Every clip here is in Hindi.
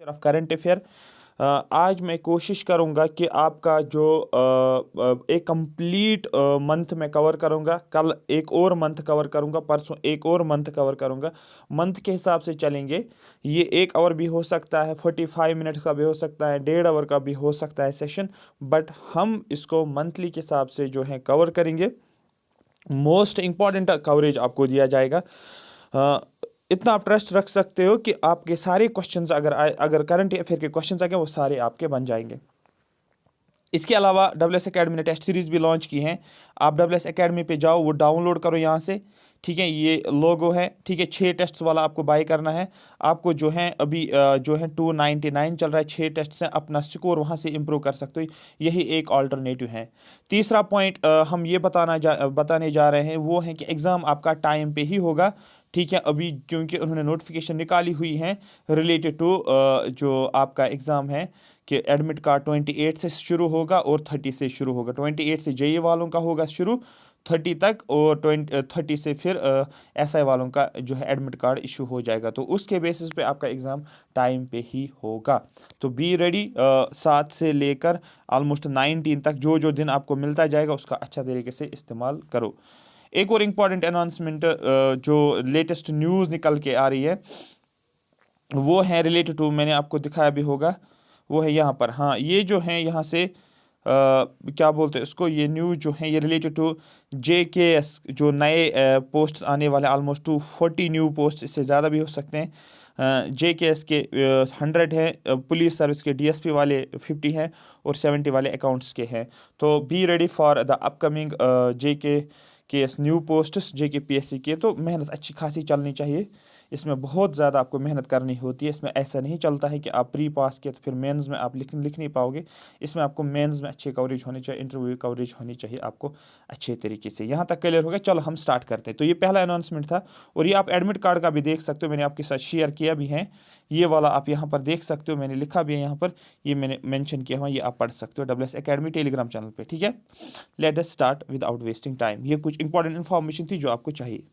Of current affair. आज मैं कोशिश करूंगा कि आपका जो एक कंप्लीट मंथ में कवर करूंगा, कल एक और मंथ कवर करूंगा, परसों एक और मंथ कवर करूंगा। मंथ के हिसाब से चलेंगे। ये 1 आवर भी हो सकता है, 45 मिनट का भी हो सकता है, 1.5 आवर का भी हो सकता है सेशन, बट हम इसको मंथली के हिसाब से जो है कवर करेंगे। मोस्ट इम्पॉर्टेंट कवरेज आपको दिया जाएगा। अ, इतना आप ट्रस्ट रख सकते हो कि आपके सारे क्वेश्चंस अगर करंट अफेयर के क्वेश्चंस आ गए वो सारे आपके बन जाएंगे। इसके अलावा डब्ल्यू एकेडमी ने टेस्ट सीरीज भी लॉन्च की हैं। आप डब्ल्यू एकेडमी पे जाओ, वो डाउनलोड करो यहाँ से, ठीक है। ये लोगो है, ठीक है। 6 टेस्ट वाला आपको बाय करना है। आपको जो है अभी जो है 299 चल रहा है। 6 टेस्ट से अपना स्कोर वहाँ से इंप्रूव कर सकते हो। यही एक ऑल्टरनेटिव है। तीसरा पॉइंट हम ये बताने जा रहे हैं वो है कि एग्ज़ाम आपका टाइम पे ही होगा, ठीक है। अभी क्योंकि उन्होंने नोटिफिकेशन निकाली हुई है रिलेटेड टू जो आपका एग्ज़ाम है कि एडमिट कार्ड 28 से शुरू होगा और 30 से शुरू होगा। 28 से जेई वालों का होगा शुरू, 30 तक, और 30 से फिर एसआई वालों का जो है एडमिट कार्ड इशू हो जाएगा। तो उसके बेसिस पे आपका एग्ज़ाम टाइम पे ही होगा। तो बी रेडी। 7 से लेकर ऑलमोस्ट 19 तक जो जो दिन आपको मिलता जाएगा उसका अच्छा तरीके से इस्तेमाल करो। एक और इम्पॉर्टेंट अनाउंसमेंट जो लेटेस्ट न्यूज़ निकल के आ रही है वो है रिलेटेड टू, मैंने आपको दिखाया भी होगा, वो है यहाँ पर। हाँ, ये जो है यहाँ से क्या बोलते हैं इसको, ये न्यूज़ जो है ये रिलेटेड टू JKS जो नए पोस्ट्स आने वाले, ऑलमोस्ट 240 न्यू पोस्ट, इससे ज़्यादा भी हो सकते हैं। JKS के 100 हैं, पुलिस सर्विस के DSP वाले 50 हैं और 70 वाले अकाउंट्स के हैं। तो be ready for the upcoming JKS new posts JKPSC के। तो मेहनत अच्छी खासी चलनी चाहिए। इसमें बहुत ज़्यादा आपको मेहनत करनी होती है। इसमें ऐसा नहीं चलता है कि आप प्री पास किए तो फिर मेंस में आप लिख नहीं पाओगे। इसमें आपको मेंस में अच्छे कवरेज होनी चाहिए, इंटरव्यू कवरेज होनी चाहिए आपको अच्छे तरीके से। यहाँ तक क्लियर हो गया। चलो हम स्टार्ट करते हैं। तो ये पहला अनाउंसमेंट था और ये आप एडमिट कार्ड का भी देख सकते हो, मैंने आपके साथ शेयर किया भी है। ये वाला आप यहाँ पर देख सकते हो, मैंने लिखा भी है यहाँ पर, ये मैंने मैंशन किया हुआ, ये आप पढ़ सकते हो WS एकेडमी टेलीग्राम चैनल पर, ठीक है। Let us start without wasting time. ये कुछ इंपॉर्टेंट इन्फॉर्मेशन थी जो आपको चाहिए,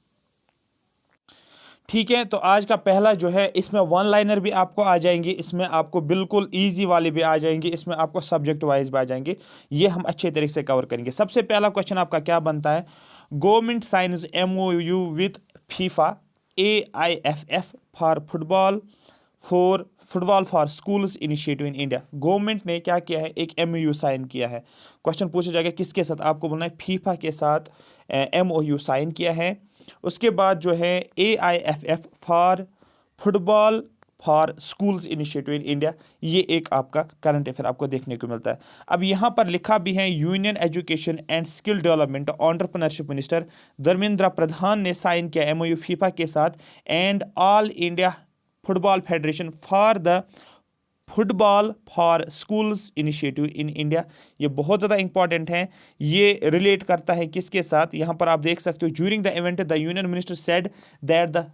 ठीक है। तो आज का पहला जो है, इसमें वन लाइनर भी आपको आ जाएंगे, इसमें आपको बिल्कुल इजी वाले भी आ जाएंगे, इसमें आपको सब्जेक्ट वाइज भी आ जाएंगे। ये हम अच्छे तरीके से कवर करेंगे। सबसे पहला क्वेश्चन आपका क्या बनता है, government science MOU with FIFA AIFF for for schools initiative in India. Government ने क्या किया है, एक MOU साइन किया है। क्वेश्चन पूछा जाएगा किसके साथ, आपको बोलना है FIFA के साथ MOU साइन किया है। उसके बाद जो है AIFF football for schools initiative in India, ये एक आपका करंट अफेयर आपको देखने को मिलता है। अब यहाँ पर लिखा भी है, union education and skill development entrepreneurship minister Dharmendra Pradhan ने साइन किया MOU FIFA के साथ and all India football federation for the football for schools initiative in India. ये बहुत ज़्यादा इंपॉर्टेंट है। ये रिलेट करता है किसके साथ, यहाँ पर आप देख सकते हो, during the event the union minister said that the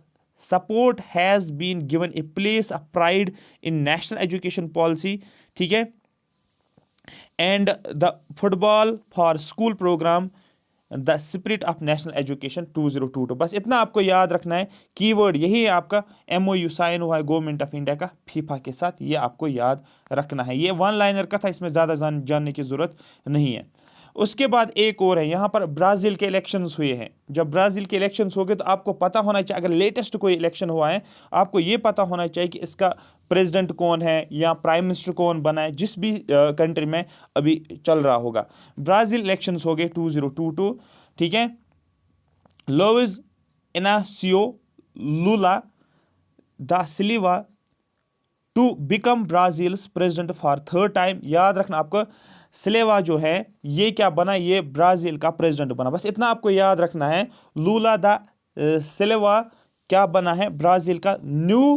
support has been given a place of pride in national education policy, ठीक है, and the football for school programme the spirit of national education 2022। बस इतना आपको याद रखना है, कीवर्ड यही है आपका। MOU साइन हुआ है गवर्नमेंट ऑफ इंडिया का FIFA के साथ, ये आपको याद रखना है। ये वन लाइनर का था, इसमें ज़्यादा जानने की ज़रूरत नहीं है। उसके बाद एक और है, यहाँ पर ब्राज़ील के इलेक्शंस हुए हैं। जब ब्राज़ील के इलेक्शंस हो गए तो आपको पता होना चाहिए, अगर लेटेस्ट कोई इलेक्शन हुआ है आपको ये पता होना चाहिए कि इसका प्रेसिडेंट कौन है या प्राइम मिनिस्टर कौन बना है, जिस भी कंट्री में अभी चल रहा होगा। ब्राज़ील इलेक्शंस हो गए 2022, ठीक है। Louis Inacio Lula da Silva to become Brazil's president for 3rd time. याद रखना आपको, सिलेवा जो है ये क्या बना, ये ब्राज़ील का प्रेसिडेंट बना। बस इतना आपको याद रखना है। लूला दा सिलेवा क्या बना है, ब्राज़ील का न्यू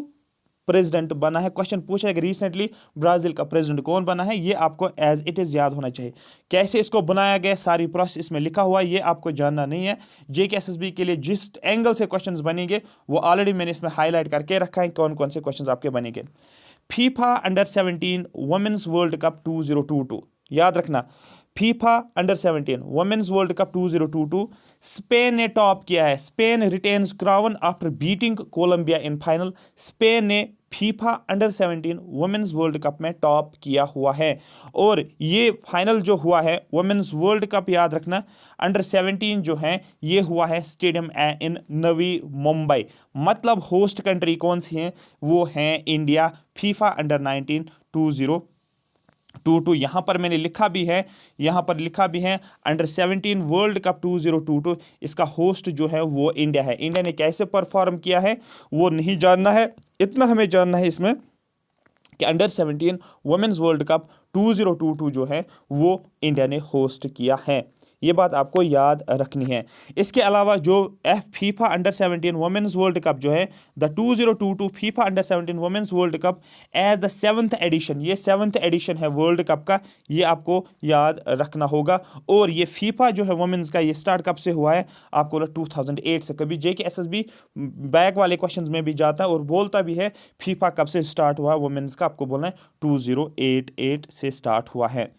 प्रेसिडेंट बना है। क्वेश्चन पूछा है कि रिसेंटली ब्राज़ील का प्रेसिडेंट कौन बना है, ये आपको एज इट इज़ याद होना चाहिए। कैसे इसको बनाया गया, सारी प्रोसेस इसमें लिखा हुआ है, ये आपको जानना नहीं है। JKSSB के लिए जिस एंगल से क्वेश्चंस बनेंगे वो ऑलरेडी मैंने इसमें हाईलाइट करके रखा है, कौन कौन से क्वेश्चंस आपके बनेंगे। FIFA अंडर-17 वुमेन्स वर्ल्ड कप 2022, याद रखना, FIFA अंडर-17 वुमेन्स वर्ल्ड कप 2022 स्पेन ने टॉप किया है। Spain retains crown after beating Colombia in final. Spain ने FIFA under 17 women's world cup में टॉप किया हुआ है। और ये फाइनल जो हुआ है वुमेन्स वर्ल्ड कप, याद रखना, अंडर 17 जो है ये हुआ है स्टेडियम इन नवी मुंबई। मतलब होस्ट कंट्री कौन सी है, वो है इंडिया। फीफा अंडर 19 2022, यहां पर मैंने लिखा भी है, यहां पर लिखा भी है अंडर 17 वर्ल्ड कप 2022, इसका होस्ट जो है वो इंडिया है। इंडिया ने कैसे परफॉर्म किया है वो नहीं जानना है, इतना हमें जानना है इसमें कि अंडर 17 वुमेन्स वर्ल्ड कप 2022 जो है वो इंडिया ने होस्ट किया है। ये बात आपको याद रखनी है। इसके अलावा जो FIFA under 17 women's world cup जो है the 2022 FIFA under 17 women's world cup as the 7th edition, ये 7th एडिशन है वर्ल्ड कप का, ये आपको याद रखना होगा। और ये फीफा जो है वुमेन्स का, ये स्टार्ट कब से हुआ है, आपको 2008 से। कभी JKSSB बैक वाले क्वेश्चंस में भी जाता है और बोलता भी है फीफा कब से स्टार्ट हुआ वुमेन्स का, आपको बोलना है 2088 से स्टार्ट हुआ है।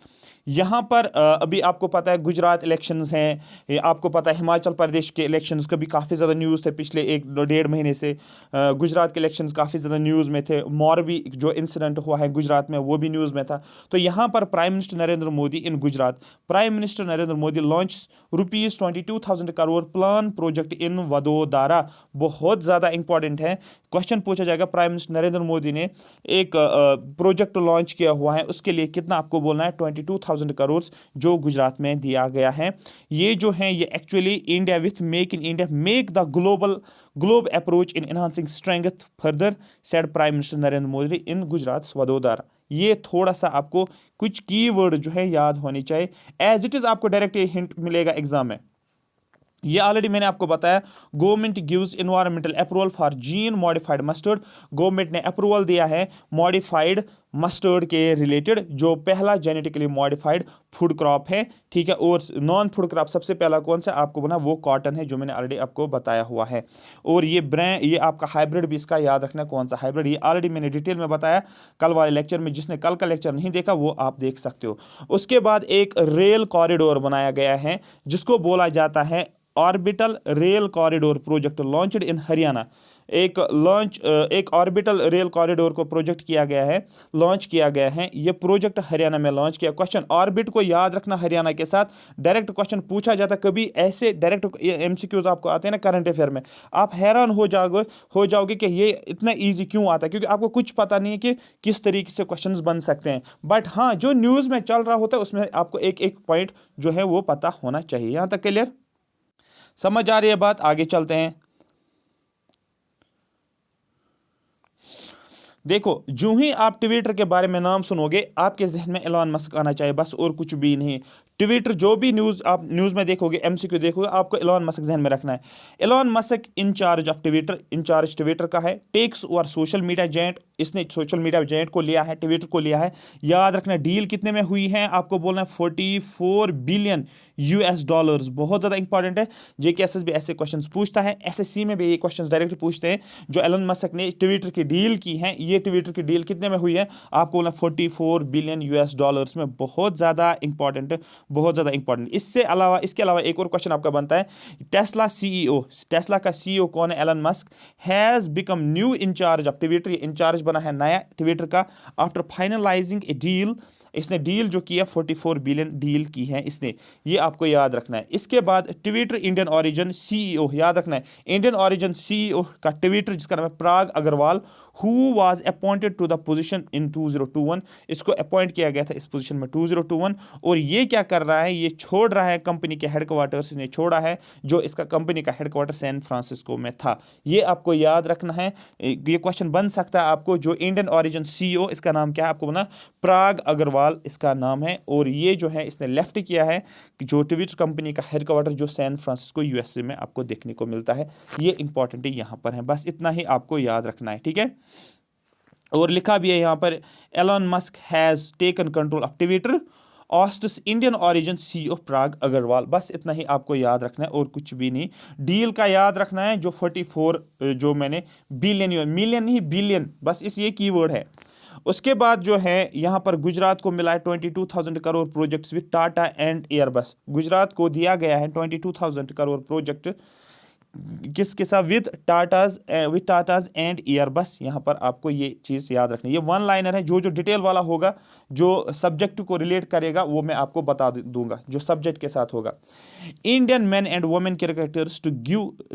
यहाँ पर अभी आपको पता है गुजरात इलेक्शंस हैं, ये आपको पता है हिमाचल प्रदेश के इलेक्शंस का भी काफ़ी ज़्यादा न्यूज़ थे पिछले 1-1.5 महीने से। गुजरात के इलेक्शंस काफ़ी ज़्यादा न्यूज़ में थे। मोरबी जो इंसिडेंट हुआ है गुजरात में वो भी न्यूज़ में था। तो यहाँ पर prime minister Narendra Modi in Gujarat, prime minister Narendra Modi launch ₹22,000 crore plan project in Vadodara. बहुत ज़्यादा इंपॉर्टेंट है, क्वेश्चन पूछा जाएगा। प्राइम मिनिस्टर नरेंद्र मोदी ने एक प्रोजेक्ट लॉन्च किया हुआ है, उसके लिए कितना आपको बोलना है, 22,000 करोड़ जो गुजरात में दिया गया है। ये जो है ये actually India with make in India make the globe approach in enhancing strength further, said prime minister Narendra Modi in Gujarat Vadodara. ये थोड़ा सा आपको कुछ कीवर्ड जो है याद होनी चाहिए। एज इट इज आपको डायरेक्ट हिंट मिलेगा एग्जाम में। ये ऑलरेडी मैंने आपको बताया, government gives environmental approval for gene modified mustard. Government ने अप्रूवल दिया है मॉडिफाइड मस्टर्ड के रिलेटेड, जो पहला जेनेटिकली मॉडिफाइड फूड क्रॉप है, ठीक है। और नॉन फूड क्रॉप सबसे पहला कौन सा आपको बना, वो कॉटन है, जो मैंने ऑलरेडी आपको बताया हुआ है। और ये ये आपका हाइब्रिड भी इसका याद रखना, कौन सा हाइब्रिड, ये ऑलरेडी मैंने डिटेल में बताया कल वाले लेक्चर में। जिसने कल का लेक्चर नहीं देखा वो आप देख सकते हो। उसके बाद एक रेल कॉरिडोर बनाया गया है जिसको बोला जाता है orbital rail corridor project launched in Haryana. एक ऑर्बिटल रेल कॉरिडोर को प्रोजेक्ट किया गया है, लॉन्च किया गया है। ये प्रोजेक्ट हरियाणा में लॉन्च किया। क्वेश्चन ऑर्बिट को याद रखना, हरियाणा के साथ डायरेक्ट क्वेश्चन पूछा जाता है। कभी ऐसे डायरेक्ट MCQs आपको आते हैं ना करंट अफेयर में, आप हैरान हो जाओगे कि ये इतना ईजी क्यों आता है, क्योंकि आपको कुछ पता नहीं है कि किस तरीके से क्वेश्चंस बन सकते हैं। बट हाँ, जो न्यूज़ में चल रहा होता है उसमें आपको एक एक पॉइंट जो है वो पता होना चाहिए। यहाँ तक क्लियर, समझ आ रही है बात, आगे चलते हैं। देखो, जो ही आप ट्विटर के बारे में नाम सुनोगे आपके जहन में एलन मस्क आना चाहिए, बस और कुछ भी नहीं। ट्विटर जो भी न्यूज़ आप न्यूज़ में देखोगे, MCQ देखोगे, आपको एलन मस्क जहन में रखना है। Elon Musk in charge of Twitter, in charge Twitter का है, takes over social media giant, इसने सोशल मीडिया जायंट को लिया है, ट्विटर को लिया है। याद रखना डील कितने में हुई है, आपको बोलना है $44 बिलियन। बहुत ज़्यादा इंपॉर्टेंट है। JKSSB ऐसे क्वेश्चंस पूछता है, SSC में भी ये क्वेश्चंस डायरेक्ट पूछते हैं। जो एलन मस्क ने ट्विटर की डील की है, ये ट्विटर की डील कितने में हुई है, आपको बोलना $44 बिलियन में। बहुत ज़्यादा इंपॉर्टेंट, बहुत ज़्यादा इंपॉर्टेंट। इसके अलावा एक और क्वेश्चन आपका बनता है, टेस्ला का CEO कौन है, Elon Musk has become new in charge of Twitter, in charge बना है नया ट्विटर का आफ्टर फाइनलाइजिंग ए डील। इसने डील जो किया 44 बिलियन डील की है इसने, ये आपको याद रखना है। इसके बाद ट्विटर इंडियन ओरिजिन CEO, याद रखना है इंडियन ओरिजिन CEO का ट्विटर, जिसका नाम है Parag Agrawal, who was appointed to the position in 2021। इसको अपॉइंट किया गया था इस पोजीशन में 2021। और ये क्या कर रहा है, ये छोड़ रहा है कंपनी के हेडक्वार्टर्स, ने छोड़ा है जो इसका कंपनी का हेडक्वार्टर सैन फ्रांसिस्को में था। ये आपको याद रखना है। ये क्वेश्चन बन सकता है आपको, जो इंडियन ओरिजिन CEO, इसका नाम क्या है, आपको बना पराग अग्रवाल इसका नाम है। और ये जो है इसने लेफ्ट किया है, जो ट्विटर कंपनी का हेडक्वार्टर जो सैन फ्रांसिस्को USA में आपको देखने को मिलता है। ये इंपॉर्टेंट यहां पर है, बस इतना ही आपको याद रखना है, ठीक है। और लिखा भी है यहां पर, Elon Musk has taken control of Twitter, ousts Indian origin CEO Parag Agrawal. बस इतना ही आपको याद रखना है और कुछ भी नहीं। डील का याद रखना है, जो 44 जो मैंने बिलियन, मिलियन नहीं बिलियन, बस इस ये कीवर्ड है। उसके बाद जो है यहाँ पर गुजरात को मिला है 22,000 crore projects with Tata and Airbus. Gujarat को दिया गया है 22,000 करोड़ प्रोजेक्ट किसके साथ, विद टाटाज एंड एयरबस। यहाँ पर आपको ये चीज़ याद रखनी है। ये वन लाइनर है, जो जो डिटेल वाला होगा, जो सब्जेक्ट को रिलेट करेगा, वो मैं आपको बता दूंगा, जो सब्जेक्ट के साथ होगा। Indian men and women cricketers to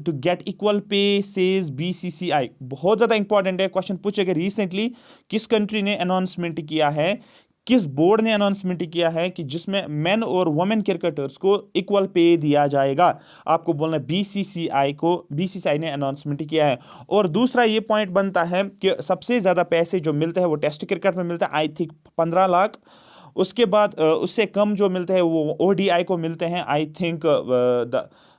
get equal pay says BCCI. बहुत ज़्यादा इंपॉर्टेंट है, क्वेश्चन पूछेगा रिसेंटली किस कंट्री ने अनाउंसमेंट किया है, किस बोर्ड ने अनाउंसमेंट किया है कि जिसमें मेन और वुमेन क्रिकेटर्स को इक्वल पे दिया जाएगा। आपको बोलना बीसीसीआई ने अनाउंसमेंट किया है। और दूसरा ये पॉइंट बनता है कि सबसे ज़्यादा पैसे जो मिलते हैं वो टेस्ट क्रिकेट में मिलता है, आई थिंक 15 लाख। उसके बाद उससे कम जो मिलते हैं वो ओडीआई को मिलते हैं, आई थिंक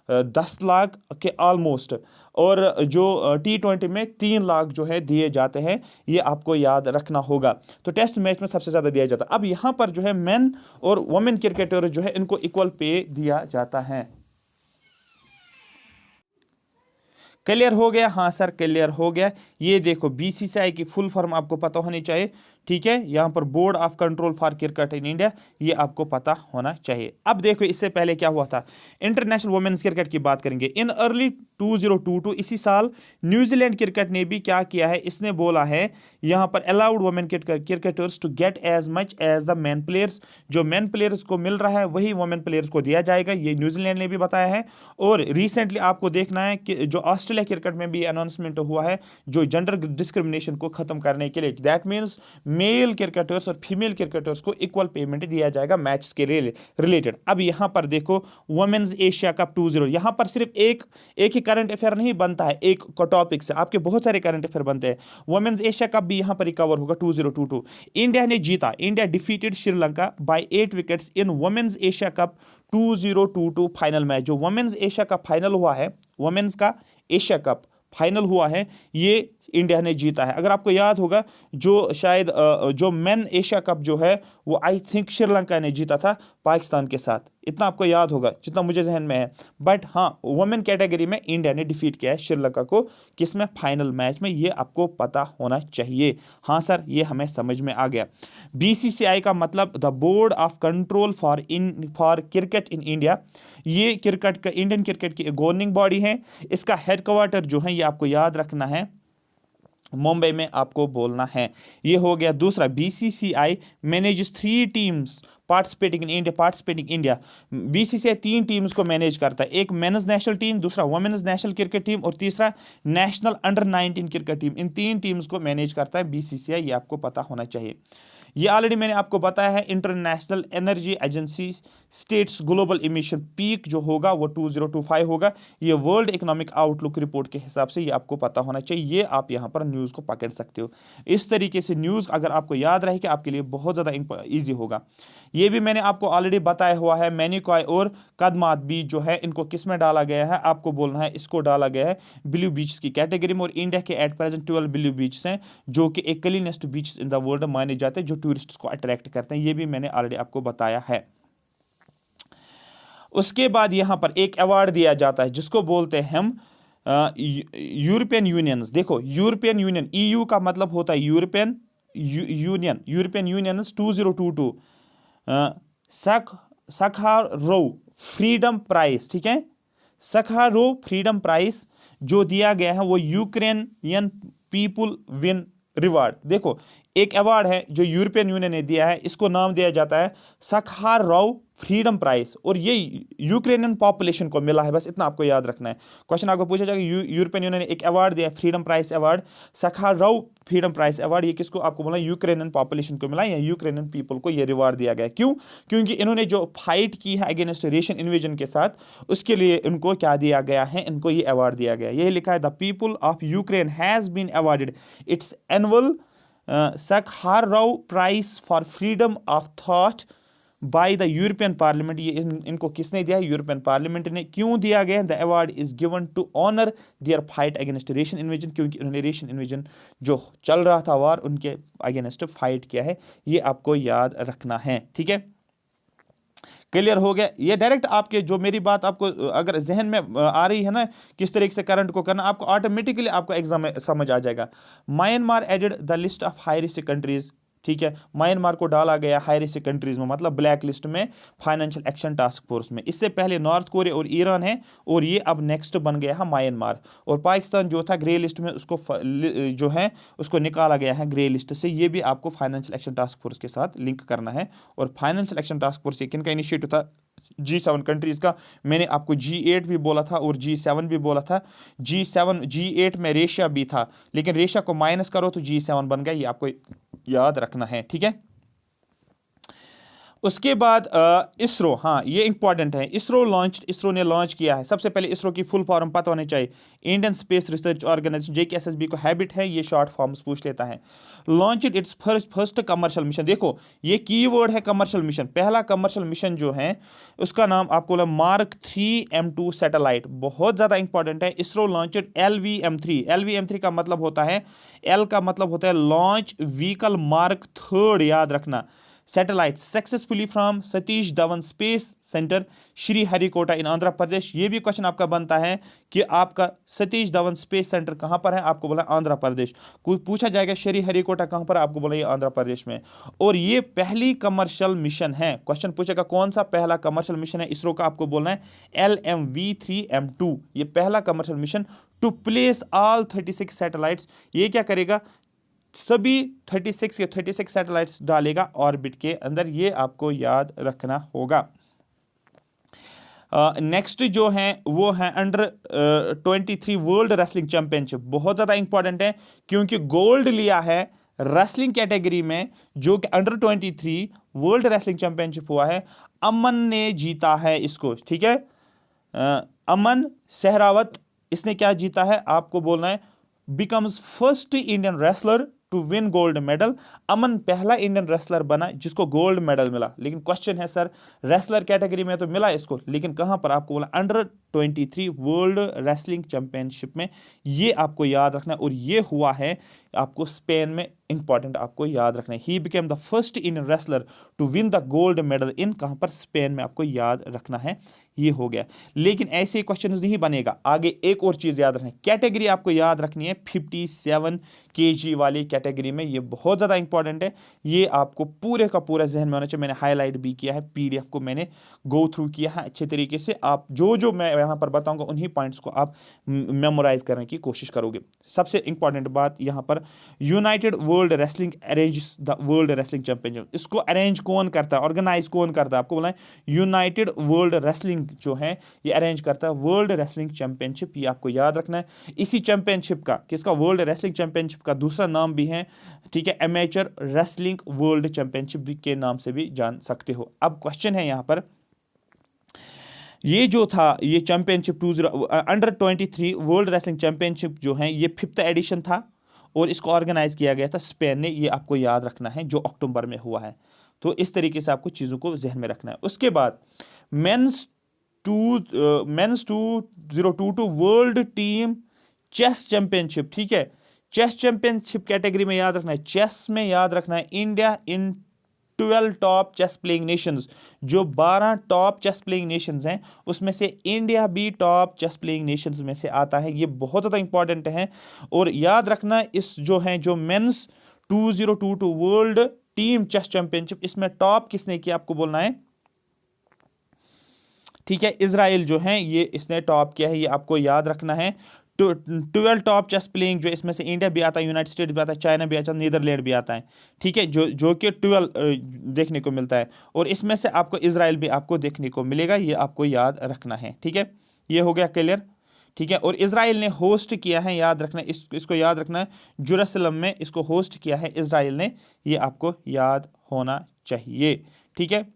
10 लाख के ऑलमोस्ट। और जो T20 में 3 लाख जो है दिए जाते हैं, ये आपको याद रखना होगा। तो टेस्ट मैच में सबसे ज़्यादा दिया जाता है। अब यहाँ पर जो है मेन और वुमेन क्रिकेटर जो है इनको इक्वल पे दिया जाता है। क्लियर हो गया? हाँ सर क्लियर हो गया। ये देखो बीसीसीआई की फुल फॉर्म आपको पता होनी चाहिए, ठीक है। यहाँ पर board of control for cricket in India, ये आपको पता होना चाहिए। अब देखो इससे पहले क्या हुआ था, इंटरनेशनल वुमेन्स क्रिकेट की बात करेंगे। इन अर्ली 2022 इसी साल न्यूजीलैंड क्रिकेट ने भी क्या किया है, इसने बोला है यहाँ पर allowed women cricketers to get as much as the man players. जो मैन प्लेयर्स को मिल रहा है वही वुमेन प्लेयर्स को दिया जाएगा, ये न्यूजीलैंड ने भी बताया है। और रिसेंटली आपको देखना है कि जो ऑस्ट्रेलिया क्रिकेट में भी अनाउंसमेंट हुआ है, जो जेंडर डिस्क्रिमिनेशन को खत्म करने के लिए, दैट मीन्स मेल क्रिकेटर्स और फीमेल क्रिकेटर्स को इक्वल पेमेंट दिया जाएगा मैच के रिलेटेड। अब यहां पर देखो वुमेन्स एशिया कप 20, यहां पर सिर्फ एक ही करंट अफेयर नहीं बनता है, एक टॉपिक से आपके बहुत सारे करंट अफेयर बनते हैं। वुमेन्स एशिया कप भी यहां पर कवर होगा 2022। इंडिया ने जीता, India defeated Sri Lanka by 8 wickets in women's Asia cup 2022 final match. जो वुमेन्स एशिया कप फाइनल हुआ है, वुमेन्स का एशिया कप फाइनल हुआ है, ये इंडिया ने जीता है। अगर आपको याद होगा जो शायद जो मेन एशिया कप जो है वो आई थिंक श्रीलंका ने जीता था पाकिस्तान के साथ, इतना आपको याद होगा जितना मुझे जहन में है। बट हाँ, वुमेन कैटेगरी में इंडिया ने डिफीट किया है श्रीलंका को, किसमें, फाइनल मैच में, ये आपको पता होना चाहिए। हाँ सर ये हमें समझ में आ गया। बीसीसीआई का मतलब the board of control for cricket in India. ये क्रिकेट का, इंडियन क्रिकेट की गवर्निंग बॉडी है। इसका हेडक्वार्टर जो है ये आपको याद रखना है, मुंबई में आपको बोलना है। ये हो गया दूसरा। BCCI manages 3 teams participating in India. BCCI 3 teams को मैनेज करता है, एक मेंस नेशनल टीम, दूसरा वुमेन्स नेशनल क्रिकेट टीम और तीसरा नेशनल अंडर 19 क्रिकेट टीम। इन 3 टीम्स को मैनेज करता है बीसीसीआई, ये आपको पता होना चाहिए। ये ऑलरेडी मैंने आपको बताया है। International energy agency states global emission peak जो होगा वो 2025 होगा। ये वर्ल्ड इकोनॉमिक आउटलुक रिपोर्ट के हिसाब से ये आपको पता होना चाहिए। ये आप यहाँ पर न्यूज़ को पकड़ सकते हो। इस तरीके से न्यूज़ अगर आपको याद रहे कि आपके लिए बहुत ज़्यादा ईजी होगा। ये भी मैंने आपको ऑलरेडी बताया हुआ है। मैनिकॉय और कदमात बीच जो है इनको किस में डाला गया है, आपको बोलना है इसको डाला गया है ब्लू बीच की कैटेगरी में। और इंडिया के एट प्रेजेंट 12 ब्लू बीच हैं जो कि एक cleanest beach in the world माने जाते हैं, जो टूरिस्ट को अट्रैक्ट करते हैं। ये भी मैंने ऑलरेडी आपको बताया है। उसके बाद यहां पर एक अवार्ड दिया जाता है जिसको बोलते हैं हम यूरोपियन यूनियंस। देखो यूरोपियन यूनियन, ईयू का मतलब होता है European union 2022 Sakharov freedom prize, ठीक है। सखारोव फ्रीडम प्राइज जो दिया गया है वो यूक्रेनियन पीपुल विन रिवार्ड। देखो एक अवार्ड है जो यूरोपियन यूनियन ने दिया है, इसको नाम दिया जाता है सखारोव फ्रीडम प्राइज, और ये यूक्रेनियन पॉपुलेशन को मिला है। बस इतना आपको याद रखना है। क्वेश्चन आपको पूछा जाएगा यूरोपियन यूनियन ने एक अवार्ड दिया, freedom prize award, Sakharov freedom prize award. ये किसको, आपको बोला यूक्रेनियन पॉपुलेशन को मिला, या यूक्रेनियन पीपल को ये रिवार्ड दिया गया। क्यों? क्योंकि इन्होंने जो फाइट की है अगेंस्ट रशियन इन्वेजन के साथ, उसके लिए इनको क्या दिया गया है, इनको ये अवार्ड दिया गया। यही लिखा है the people of Ukraine has been awarded its annual Sakharov prize for freedom of thought by the European parliament. ये इनको किसने दिया है, यूरोपियन पार्लियामेंट ने। क्यों दिया गया? The award is given to honour their fight against Russian invasion, क्योंकि उन्होंने रशियन इन्वेजन जो चल रहा था वार, उनके अगेंस्ट फाइट किया है। ये आपको याद रखना है, ठीक है। क्लियर हो गया? ये डायरेक्ट आपके जो मेरी बात आपको अगर जहन में आ रही है ना किस तरीके से करंट को करना, आपको ऑटोमेटिकली आपको एग्जाम में समझ आ जाएगा। Myanmar added the list of high risk countries ठीक है, म्यांमार को डाला गया हाई रिस्क कंट्रीज में, मतलब ब्लैक लिस्ट में फाइनेंशियल एक्शन टास्क फोर्स में। इससे पहले नॉर्थ कोरिया और ईरान है, और ये अब नेक्स्ट बन गया है म्यांमार। और पाकिस्तान जो था ग्रे लिस्ट में, उसको जो है उसको निकाला गया है ग्रे लिस्ट से। ये भी आपको फाइनेंशियल एक्शन टास्क फोर्स के साथ लिंक करना है। और फाइनेंशियल एक्शन टास्क फोर्स किन का इनिशिएटिव था? G7 कंट्रीज का। मैंने आपको G8 भी बोला था और G7 भी बोला था। G8 में रेशिया भी था, लेकिन रेशिया को माइनस करो तो G7 बन गया, ये आपको याद रखना है, ठीक है। उसके बाद इसरो, हाँ ये इंपॉर्टेंट है। इसरो ने लॉन्च किया है। सबसे पहले इसरो की फुल फॉर्म पता होनी चाहिए, Indian space research organisation, JKSSB को हैबिट है ये शॉर्ट फॉर्म्स पूछ लेता है। Launch its first commercial mission. देखो ये कीवर्ड है कमर्शियल मिशन। पहला कमर्शियल मिशन जो है उसका नाम आपको बोला मार्क 3M2 सैटेलाइट, बहुत ज्यादा इंपॉर्टेंट है। ISRO launch LVM3। LVM3 का मतलब होता है, L का मतलब होता है लॉन्च व्हीकल मार्क 3, याद रखना। Satellite successfully from Satish Dhawan space centre Sriharikota in Andhra Pradesh. ये भी क्वेश्चन आपका बनता है कि आपका सतीश धवन स्पेस सेंटर कहां पर है, आपको बोला आंध्र प्रदेश। कोई पूछा जाएगा श्रीहरिकोटा कहां पर, आपको बोला ये आंध्र प्रदेश में। और ये पहली कमर्शियल मिशन है। क्वेश्चन पूछेगा कौन सा पहला कमर्शियल मिशन है इसरो का, आपको बोलना है LMV3M2। ये पहला commercial mission to place all 36 satellites. ये क्या करेगा, सभी 36 के 36 सैटेलाइट्स डालेगा ऑर्बिट के अंदर, ये आपको याद रखना होगा। नेक्स्ट जो है वो है अंडर 23 वर्ल्ड रेसलिंग चैंपियनशिप। बहुत ज्यादा इंपॉर्टेंट है क्योंकि गोल्ड लिया है रेसलिंग कैटेगरी में, जो कि अंडर 23 वर्ल्ड रेसलिंग चैंपियनशिप हुआ है। अमन ने जीता है इसको, ठीक है। अमन सहरावत, इसने क्या जीता है, आपको बोलना है becomes first Indian wrestler to win gold medal. Aman पहला इंडियन रेसलर बना जिसको गोल्ड मेडल मिला। लेकिन क्वेश्चन है सर रेसलर कैटेगरी में तो मिला इसको, लेकिन कहां पर, आपको बोला अंडर 23 वर्ल्ड रेसलिंग चैंपियनशिप में। ये आपको याद रखना है, और ये हुआ है आपको स्पेन में। इंपॉर्टेंट आपको याद रखना है, he became the first Indian wrestler to win the gold medal in, कहां पर, स्पेन में। आपको याद रखना है, ये हो गया। लेकिन ऐसे क्वेश्चन नहीं बनेगा, आगे एक और चीज याद रखना है, कैटेगरी आपको याद रखनी है 57 kg वाली कैटेगरी में। ये बहुत ज्यादा इंपॉर्टेंट है, ये आपको पूरे का पूरा जहन में होना चाहिए। मैंने हाईलाइट भी किया है, PDF को मैंने गो थ्रू किया है अच्छे तरीके से। आप जो मैं यहां पर बताऊंगा उन्हीं पॉइंट्स को आप मेमोराइज करने की कोशिश करोगे। सबसे इंपॉर्टेंट बात यहां पर, United world wrestling arrange the world wrestling championship. इसको अरेंज कौन करता है, ऑर्गेनाइज कौन करता है, आपको बोला है यूनाइटेड वर्ल्ड रेसलिंग जो है ये अरेंज करता है वर्ल्ड रेसलिंग चैंपियनशिप। ये आपको याद रखना है। इसी चैंपियनशिप का, किसका, वर्ल्ड रेसलिंग चैंपियनशिप का दूसरा नाम भी है, ठीक है, एमेचर रेसलिंग वर्ल्ड चैंपियनशिप के नाम से भी जान सकते हो। अब क्वेश्चन है यहां पर, ये जो था ये championship under 23 world wrestling championship जो है ये 5th एडिशन था, और इसको ऑर्गेनाइज किया गया था स्पेन ने। ये आपको याद रखना है, जो अक्टूबर में हुआ है। तो इस तरीके से आपको चीज़ों को जहन में रखना है। उसके बाद men's 2022 world team chess championship, ठीक है। चेस चैंपियनशिप कैटेगरी में याद रखना है, चेस में याद रखना है India in 12 top chess playing nations. जो 12 टॉप चेस प्लेइंग नेशंस हैं उसमें से इंडिया भी टॉप चेस प्लेइंग नेशंस में से आता है। ये बहुत ज़्यादा इंपॉर्टेंट है। और याद रखना इस जो है जो men's 2022 world team chess championship, इसमें टॉप किसने किया, आपको बोलना है, ठीक है, इजराइल जो है ये इसने टॉप किया है। ये आपको याद रखना है। 12 टॉप चेस प्लेइंग, जो इसमें से इंडिया भी आता है, यूनाइटेड स्टेट्स भी आता है, चाइना भी आता है, नीदरलैंड भी आता है, ठीक है, जो कि 12 देखने को मिलता है। और इसमें से आपको इजराइल भी आपको देखने को मिलेगा, ये आपको याद रखना है, ठीक है। ये हो गया क्लियर, ठीक है। और इजराइल ने होस्ट किया है, याद रखना, इसको याद रखना है, जेरूसलम में इसको होस्ट किया है इजराइल ने, ये आपको याद होना चाहिए, ठीक है।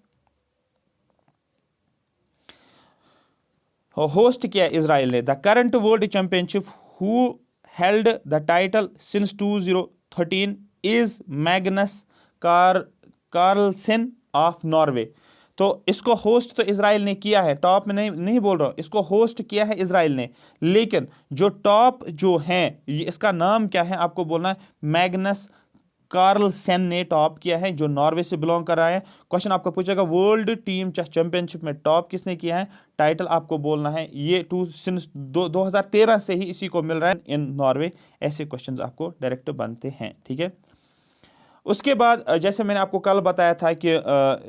होस्ट किया इजराइल ने। The current world championship who held the title since 2013 is Magnus Carlsen of Norway. तो इसको होस्ट तो इजराइल ने किया है, टॉप में नहीं बोल रहा हूं, इसको होस्ट किया है इजराइल ने, लेकिन जो टॉप जो है ये इसका नाम क्या है, आपको बोलना है मैग्नस कार्लसेन ने टॉप किया है, जो नॉर्वे से बिलोंग कर रहा है। क्वेश्चन आपको पूछेगा वर्ल्ड टीम चेस चैंपियनशिप में टॉप किसने किया है, टाइटल आपको बोलना है ये 2013 से ही इसी को मिल रहा है इन नॉर्वे। ऐसे क्वेश्चंस आपको डायरेक्ट बनते हैं, ठीक है। उसके बाद जैसे मैंने आपको कल बताया था कि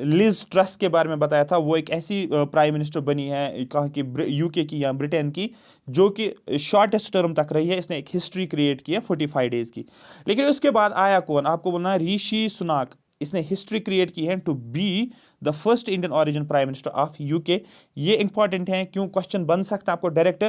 लिज ट्रस के बारे में बताया था, वो एक ऐसी प्राइम मिनिस्टर बनी है कहाँ की, यूके की या ब्रिटेन की, जो कि शॉर्टेस्ट टर्म तक रही है। इसने एक हिस्ट्री क्रिएट की है 45 डेज की। लेकिन उसके बाद आया कौन, आपको बोलना है ऋषि सुनाक। इसने हिस्ट्री क्रिएट की है to be the first Indian origin prime minister of UK. ये इंपॉर्टेंट है, क्यों क्वेश्चन बन सकता है आपको डायरेक्ट,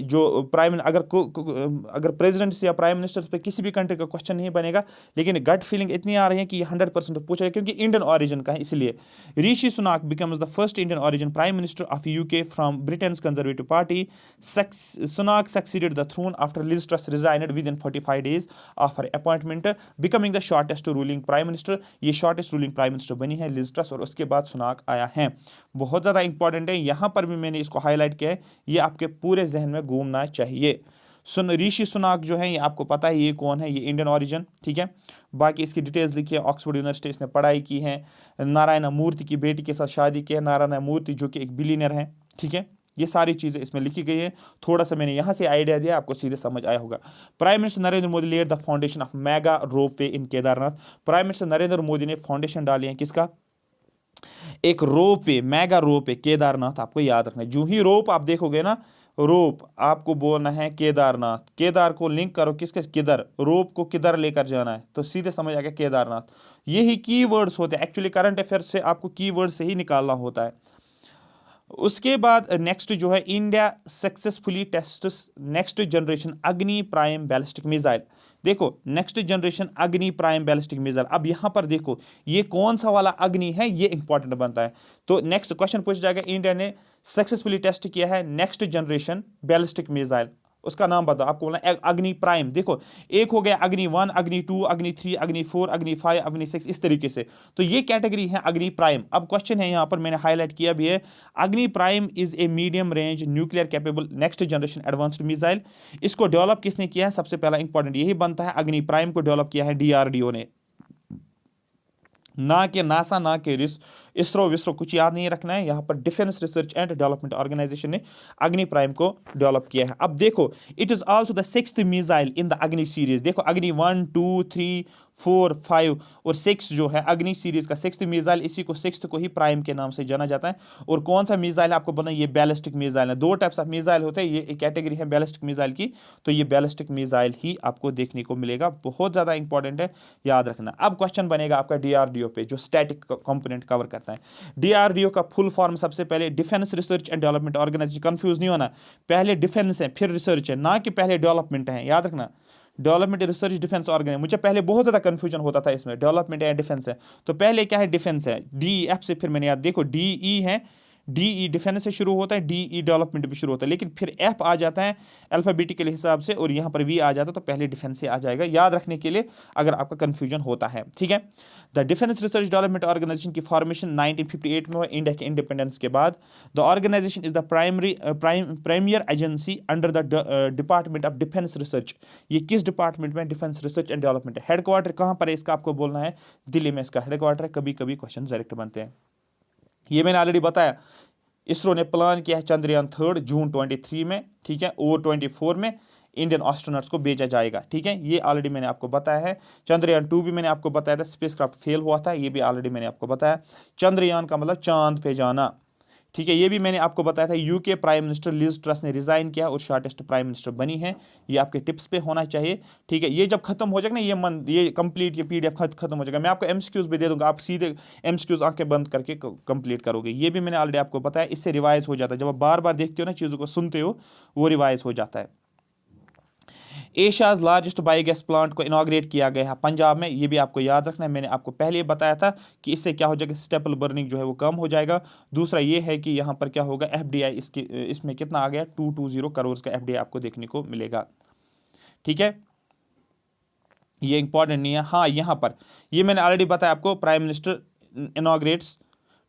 जो प्राइम अगर प्रेसिडेंट्स या प्राइम मिनिस्टर्स पे किसी भी कंट्री का क्वेश्चन नहीं बनेगा, लेकिन गट फीलिंग इतनी आ रही है कि 100% पूछा है, क्योंकि इंडियन ओरिजिन का है इसलिए। Rishi Sunak becomes the first Indian origin prime minister of UK from Britain's conservative party. Sunak succeeded the throne after Liz Truss resigned within 45 days of her appointment, becoming the shortest ruling prime minister. ये शॉर्टेस्ट रूलिंग प्राइम मिनिस्टर बनी है लिज ट्रस, और उसके बाद सुनाक आया है। बहुत ज़्यादा इंपॉर्टेंट है, यहाँ पर भी मैंने इसको हाईलाइट किया है, ये आपके पूरे जहन में घूमना चाहिए। ऋषि सुनाक जो है, ये आपको पता है ये कौन है, ये इंडियन ओरिजिन, ठीक है। बाकी इसकी डिटेल्स लिखी है, ऑक्सफोर्ड यूनिवर्सिटी इसने पढ़ाई की है, नारायण मूर्ति की बेटी के साथ शादी की है, नारायण मूर्ति जो कि एक बिलियनर है, ठीक है। ये सारी चीज़ें इसमें लिखी गई है। थोड़ा सा मैंने यहाँ से आइडिया दिया, आपको सीधे समझ आया होगा। Prime minister Narendra Modi laid the foundation of mega ropeway in Kedarnath. Prime minister Narendra Modi ने फाउंडेशन डाली है किसका, एक रोपवे, मेगा रोपवे केदारनाथ। आपको याद रखना है, जो ही रोप आप देखोगे ना, रोप आपको बोलना है केदारनाथ, केदार को लिंक करो किसके, किधर, रोप को किधर लेकर जाना है, तो सीधे समझ आ गया केदारनाथ। यही कीवर्ड्स होते हैं एक्चुअली, करंट अफेयर से आपको कीवर्ड से ही निकालना होता है। उसके बाद नेक्स्ट जो है, India successfully tests next generation अग्नि प्राइम बैलिस्टिक मिसाइल। देखो नेक्स्ट जनरेशन अग्नि प्राइम बैलिस्टिक मिसाइल। अब यहां पर देखो ये कौन सा वाला अग्नि है, ये इंपॉर्टेंट बनता है। तो नेक्स्ट क्वेश्चन पूछ जाएगा, इंडिया ने सक्सेसफुली टेस्ट किया है नेक्स्ट जनरेशन बैलिस्टिक मिसाइल, उसका नाम बताओ। आपको बोलना अग्नि प्राइम। देखो एक हो गया अग्नि 1, अग्नि 2, अग्नि 3, अग्नि 4, अग्नि 5, अग्नि 6, इस तरीके से। तो ये कैटेगरी है अग्नि प्राइम। अब क्वेश्चन है, यहां पर मैंने हाईलाइट किया भी है, अग्नि prime is a medium range nuclear capable next generation advanced missile. इसको डेवलप किसने किया है, सबसे पहला इंपॉर्टेंट यही बनता है, अग्नि प्राइम को डेवलप किया है डीआरडीओ ने, ना कि नासा, ना कि इसरो विस्रो, कुछ याद नहीं रखना है। यहाँ पर defence research and development organisation ने अग्नि प्राइम को डेवलप किया है। अब देखो it is also the 6th missile in the Agni series. देखो अग्नि 1, 2, 3, 4, 5 और 6 जो है अग्नि सीरीज का 6th मिसाइल, इसी को 6th को ही प्राइम के नाम से जाना जाता है। और कौन सा मिसाइल आपको बोलना, ये बैलिस्टिक मिसाइल है। दो टाइप्स ऑफ मिसाइल होते हैं, ये एक कैटेगरी है बैलिस्टिक मिसाइल की, तो ये बैलिस्टिक मिसाइल ही आपको देखने को मिलेगा। बहुत ज्यादा इंपॉर्टेंट है, याद रखना। अब क्वेश्चन बनेगा आपका डीआरडीओ पे, जो स्टैटिक कंपोनेंट कवर करता है। डीआरडीओ का फुल फॉर्म सबसे पहले defence research and development organisation. Confuse नहीं होना, पहले डिफेंस है फिर रिसर्च है, ना कि पहले डेवलपमेंट है, याद रखना। डेवलपमेंट रिसर्च डिफेंस ऑर्गेनाइजेशन, मुझे पहले बहुत ज्यादा कंफ्यूजन होता था इसमें, डेवलपमेंट है डिफेंस है। तो पहले क्या है, डिफेंस है, डी एफ से फिर मैंने याद, देखो डी ई है, डीई डिफेंस से शुरू होता है, डीई डेवलपमेंट भी शुरू होता है, लेकिन फिर एफ आ जाता है अल्फाबेटिकल हिसाब से, और यहाँ पर वी आ जाता है, तो पहले डिफेंस से आ जाएगा, याद रखने के लिए अगर आपका कंफ्यूजन होता है, ठीक है। The defence research development organisation की फॉर्मेशन 1958 में हुआ, इंडिया के इंडिपेंडेंस के बाद। The organisation is the premier agency under the department of defence research. ये किस डिपार्टमेंट में, डिफेंस रिसर्च एंड डेवलपमेंट है। हेडक्वार्टर कहाँ पर है इसका, आपको बोलना है दिल्ली में इसका हेडक्वार्टर है। कभी कभी क्वेश्चन डायरेक्ट बनते हैं, ये मैंने ऑलरेडी बताया। इसरो ने प्लान किया है चंद्रयान 3 जून 23 में, ठीक है, और 24 में इंडियन एस्ट्रोनॉट्स को भेजा जाएगा, ठीक है। ये ऑलरेडी मैंने आपको बताया है। चंद्रयान 2 भी मैंने आपको बताया था, स्पेसक्राफ्ट फेल हुआ था, ये भी ऑलरेडी मैंने आपको बताया। चंद्रयान का मतलब चांद पे जाना, ठीक है। ये भी मैंने आपको बताया था। UK prime minister Liz Truss ने रिजाइन किया और शॉर्टेस्ट प्राइम मिनिस्टर बनी है, ये आपके टिप्स पे होना चाहिए, ठीक है। ये जब खत्म हो जाएगा ना, ये कंप्लीट, ये पीडीएफ खत्म हो जाएगा, मैं आपको एमसीक्यूज भी दे दूंगा, आप सीधे एमसीक्यूज आंखें बंद करके कंप्लीट करोगे। ये भी मैंने ऑलरेडी आपको बताया, इससे रिवाइज हो जाता है, जब आप बार बार देखते हो ना, चीज़ों को सुनते हो, वो रिवाइज हो जाता है। एशियाज लार्जेस्ट बायोगैस प्लांट को इनॉग्रेट किया गया है पंजाब में, ये भी आपको याद रखना है। मैंने आपको पहले बताया था कि इससे क्या हो जाएगा, स्टेपल बर्निंग जो है वो कम हो जाएगा। दूसरा ये है कि यहाँ पर क्या होगा, एफडीआई इसमें कितना आ गया, 220 करोड़ का एफडीआई आपको देखने को मिलेगा, ठीक है। ये इंपॉर्टेंट नहीं है। हाँ, यहाँ पर ये मैंने ऑलरेडी बताया आपको, prime minister inaugurates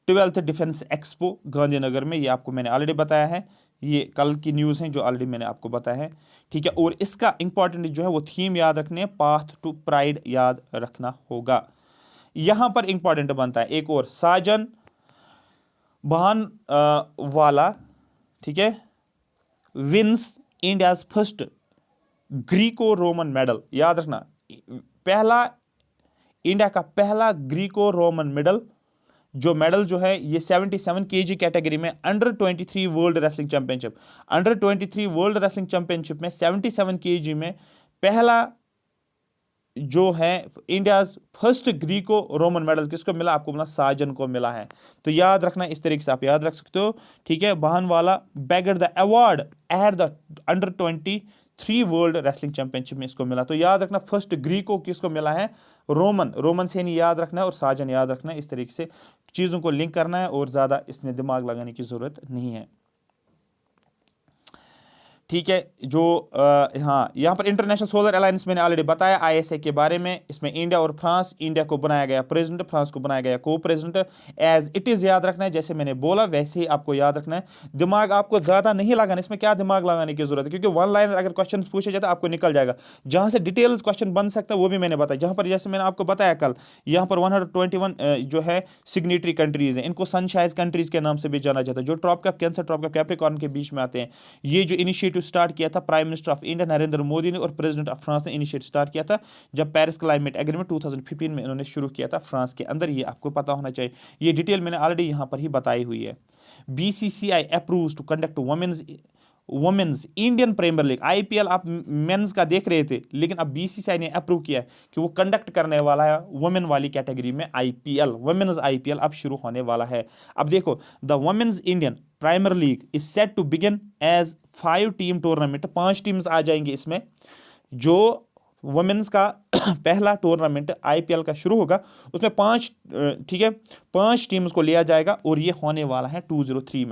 12th defence expo Gandhinagar में, ये आपको मैंने ऑलरेडी बताया है। ये कल की न्यूज़ है जो ऑलरेडी मैंने आपको बताया है, ठीक है। और इसका इंपॉर्टेंट जो है वो थीम याद रखने, पाथ टू प्राइड याद रखना होगा। यहां पर इंपॉर्टेंट बनता है एक और, साजन बहान वाला, ठीक है, wins India's first Greco Roman medal, याद रखना। पहला इंडिया का पहला ग्रीको रोमन मेडल, जो मेडल जो है ये 77 केजी कैटेगरी में under 23 world wrestling championship, under 23 world wrestling championship में 77 केजी में पहला जो है India first Greco Roman medal किसको मिला, आपको मिला साजन को मिला है। तो याद रखना, इस तरीके से आप याद रख सकते हो, ठीक है। Bhanwala bagged the award at the under 23 world wrestling championship में इसको मिला। तो याद रखना फर्स्ट ग्रीको किसको मिला है, रोमन, रोमन से नहीं याद रखना है और साजन याद रखना है। इस तरीके से चीज़ों को लिंक करना है और ज़्यादा इसमें दिमाग लगाने की ज़रूरत नहीं है, ठीक है। जो हाँ, यहाँ पर इंटरनेशनल सोलर अलायंस मैंने ऑलरेडी बताया आईएसए के बारे में। इसमें इंडिया और फ्रांस, इंडिया को बनाया गया प्रेसिडेंट, फ्रांस को बनाया गया को प्रेसिडेंट। एज इट इज़ याद रखना है, जैसे मैंने बोला वैसे ही आपको याद रखना है। दिमाग आपको ज़्यादा नहीं लगाना, इसमें क्या दिमाग लगाने की जरूरत है, क्योंकि वन लाइन अगर क्वेश्चन पूछे जाता है आपको निकल जाएगा। जहाँ से डिटेल्स क्वेश्चन बन सकता है वो भी मैंने बताया। जहाँ पर जैसे मैंने आपको बताया कल, यहाँ पर 121 जो है सिग्नेटरी कंट्रीज हैं, इनको सनशाइन कंट्रीज के नाम से भी जाना जाता है, जो ट्रॉप कप, कैंसर ट्रॉप कप, कैप्रिकॉर्न के बीच में आते हैं। ये जो इनिशिएटिव स्टार्ट किया था prime minister of India Narendra Modi ने और प्रेसिडेंट ऑफ फ्रांस ने इनिशिएट स्टार्ट किया था, जब पेरिस क्लाइमेट एग्रीमेंट 2015 में इन्होंने शुरू किया था फ्रांस के अंदर। ये आपको पता होना चाहिए, ये डिटेल मैंने ऑलरेडी यहां पर ही बताई हुई है। BCCI approves to conduct women's Indian premier league, IPL आप मेंस का देख रहे थे, लेकिन अब बीसीसीआई ने अप्रूव किया है कि वो कंडक्ट करने वाला है वुमेन वाली कैटेगरी में आईपीएल, वुमेन्स आईपीएल अब शुरू होने वाला है। अब देखो, the women's Indian premier league is set to begin as 5 team tournament, 5 teams आ जाएंगे इसमें। जो वुमेन्स का पहला टूर्नामेंट आईपीएल का शुरू होगा, उसमें 5, ठीक है, 5 टीम्स को लिया जाएगा और ये होने वाला है 2023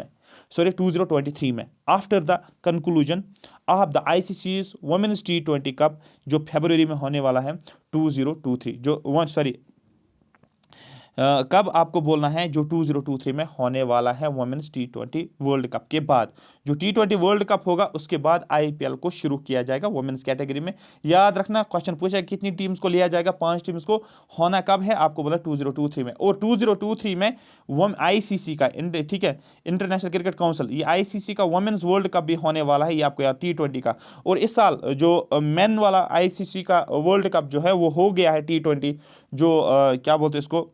में, after the conclusion of the ICC's women's T20 cup, जो फरवरी में होने वाला है 2023, कब आपको बोलना है, जो 2023 में होने वाला है वुमेन्स T20 वर्ल्ड कप के बाद। जो T20 वर्ल्ड कप होगा उसके बाद आईपीएल को शुरू किया जाएगा वुमेन्स कैटेगरी में। याद रखना, क्वेश्चन पूछा कितनी टीम्स को लिया जाएगा, 5 टीम्स को, होना कब है, आपको बोला 2023 में। और 2023 में आईसीसी का, ठीक है, इंटरनेशनल क्रिकेट काउंसिल, ये आईसीसी का वुमेन्स वर्ल्ड कप भी होने वाला है, ये आपको यार T20 का। और इस साल जो मेन वाला आईसीसी का वर्ल्ड कप जो है वो हो गया है T20, जो क्या बोलते हैं इसको,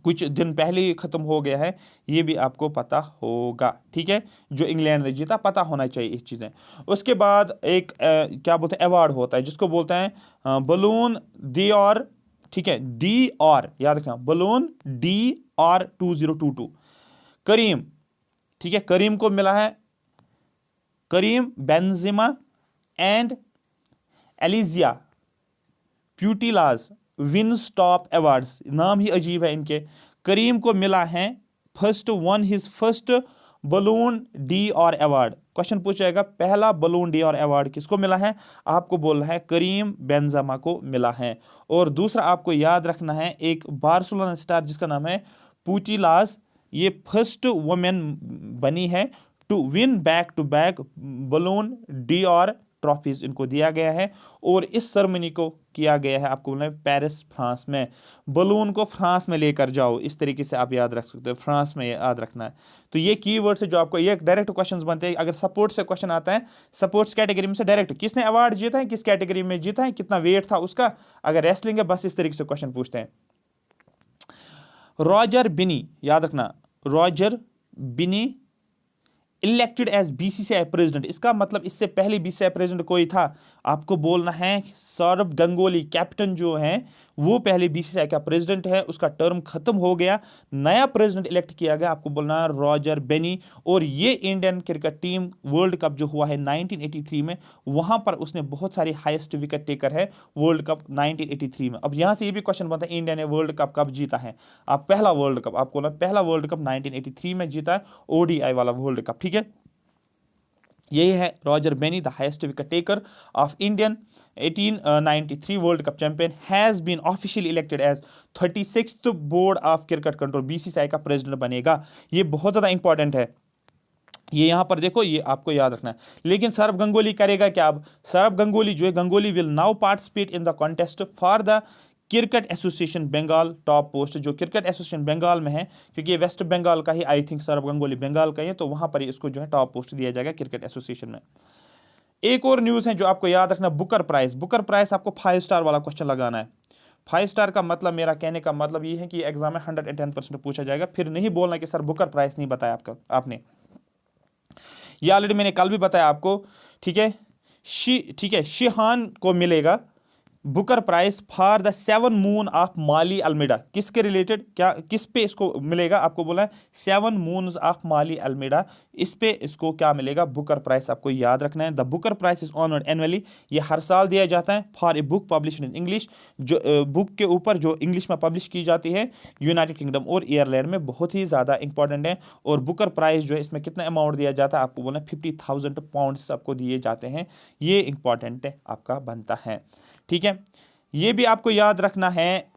कुछ दिन पहले ही खत्म हो गया है, ये भी आपको पता होगा, ठीक है। जो इंग्लैंड ने जीता, पता होना चाहिए इस चीज़ें। उसके बाद एक क्या बोलते हैं अवार्ड होता है जिसको बोलते हैं बलून डी और, ठीक है, डी और, याद रखना, बलून डी और 2022 करीम, ठीक है, करीम को मिला है, करीम बेंजिमा एंड एलिजिया प्यूटिलाज विनस्टॉप अवार्ड्स, नाम ही अजीब है इनके। करीम को मिला है फर्स्ट बलून डी और अवार्ड। क्वेश्चन पूछा जाएगा पहला बलून डी और अवार्ड किसको मिला है, आपको बोलना है करीम बेंजेमा को मिला है। और दूसरा आपको याद रखना है एक बार्सिलोना स्टार जिसका नाम है पुटिलास, ये फर्स्ट वुमेन बनी है to win back to back Ballon d'Or trophies, इनको दिया गया है। और इस सेरेमनी को किया गया है, आपको बोलना है पेरिस फ्रांस में। बलून को फ्रांस में लेकर जाओ, इस तरीके से आप याद रख सकते हो, फ्रांस में याद रखना है। तो ये कीवर्ड से जो आपको ये डायरेक्ट क्वेश्चंस बनते हैं। अगर सपोर्ट्स से क्वेश्चन आता है, सपोर्ट्स कैटेगरी में से डायरेक्ट किसने अवार्ड जीता है, किस कैटेगरी में जीता है, कितना वेट था उसका, अगर रेसलिंग है बस इस तरीके से क्वेश्चन पूछते हैं। रॉजर बिनी, याद रखना, रॉजर बिनी इलेक्टेड एज बीसीसीआई प्रेसिडेंट, इसका मतलब इससे पहले बीसीसीआई प्रेसिडेंट कोई था, आपको बोलना है सौरव गंगोली, कैप्टन जो है वो पहले बीसीसीआई का प्रेसिडेंट है, उसका टर्म खत्म हो गया, नया प्रेसिडेंट इलेक्ट किया गया, आपको बोलना है रॉजर बेनी। और ये Indian cricket team world cup जो हुआ है 1983 में, वहां पर उसने बहुत सारी हाईएस्ट विकेट टेकर है वर्ल्ड कप 1983 में। अब यहां से ये भी क्वेश्चन बनता है इंडिया ने वर्ल्ड कप कब जीता है, आप पहला वर्ल्ड कप, आपको ना पहला वर्ल्ड कप 1983 में जीता है, ओडीआई वाला वर्ल्ड कप, ठीक है। यही है Roger Binny, the highest wicket taker of Indian 1893 world cup champion, has been officially elected as 36th board of cricket control, BCCI का प्रेसिडेंट बनेगा। ये बहुत ज़्यादा इंपॉर्टेंट है, ये यहां पर देखो, ये आपको याद रखना है। लेकिन सौरव गंगोली करेगा क्या, अब सौरव गंगोली जो है, Ganguly will now participate in the contest for the cricket association Bengal top post, जो क्रिकेट एसोसिएशन बंगाल में है, क्योंकि ये वेस्ट बंगाल का ही, आई थिंक सौरव गंगोली बंगाल का ही है, तो वहां पर इसको जो है टॉप पोस्ट दिया जाएगा क्रिकेट एसोसिएशन में। एक और न्यूज़ है जो आपको याद रखना, बुकर प्राइस। बुकर प्राइस आपको 5 स्टार वाला क्वेश्चन लगाना है। 5 स्टार का मतलब, मेरा कहने का मतलब ये है कि एग्जाम में 110% पूछा जाएगा। फिर नहीं बोलना कि सर बुकर प्राइस नहीं बताया आपने, ये ऑलरेडी मैंने कल भी बताया आपको। ठीक है, ठीक है, शिहान को मिलेगा Booker prize for the 7 moon of Maali Almeida. किसके रिलेटेड, क्या किस पे इसको मिलेगा, आपको बोला है 7 मून्स ऑफ माली अल्मेडा, इस पे इसको क्या मिलेगा, बुकर प्राइस। आपको याद रखना है, the Booker price is honoured annually, ये हर साल दिया जाता है for a book publish in English, जो बुक के ऊपर जो इंग्लिश में पब्लिश की जाती है यूनाइटेड किंगडम और आयरलैंड में, बहुत ही ज़्यादा इंपॉर्टेंट है। और बुकर प्राइस जो है इसमें कितना अमाउंट दिया जाता है, आपको बोला 50,000 पाउंड्स आपको दिए जाते हैं, ये इंपॉर्टेंट है आपका बनता है। ठीक है, ये भी आपको याद रखना है,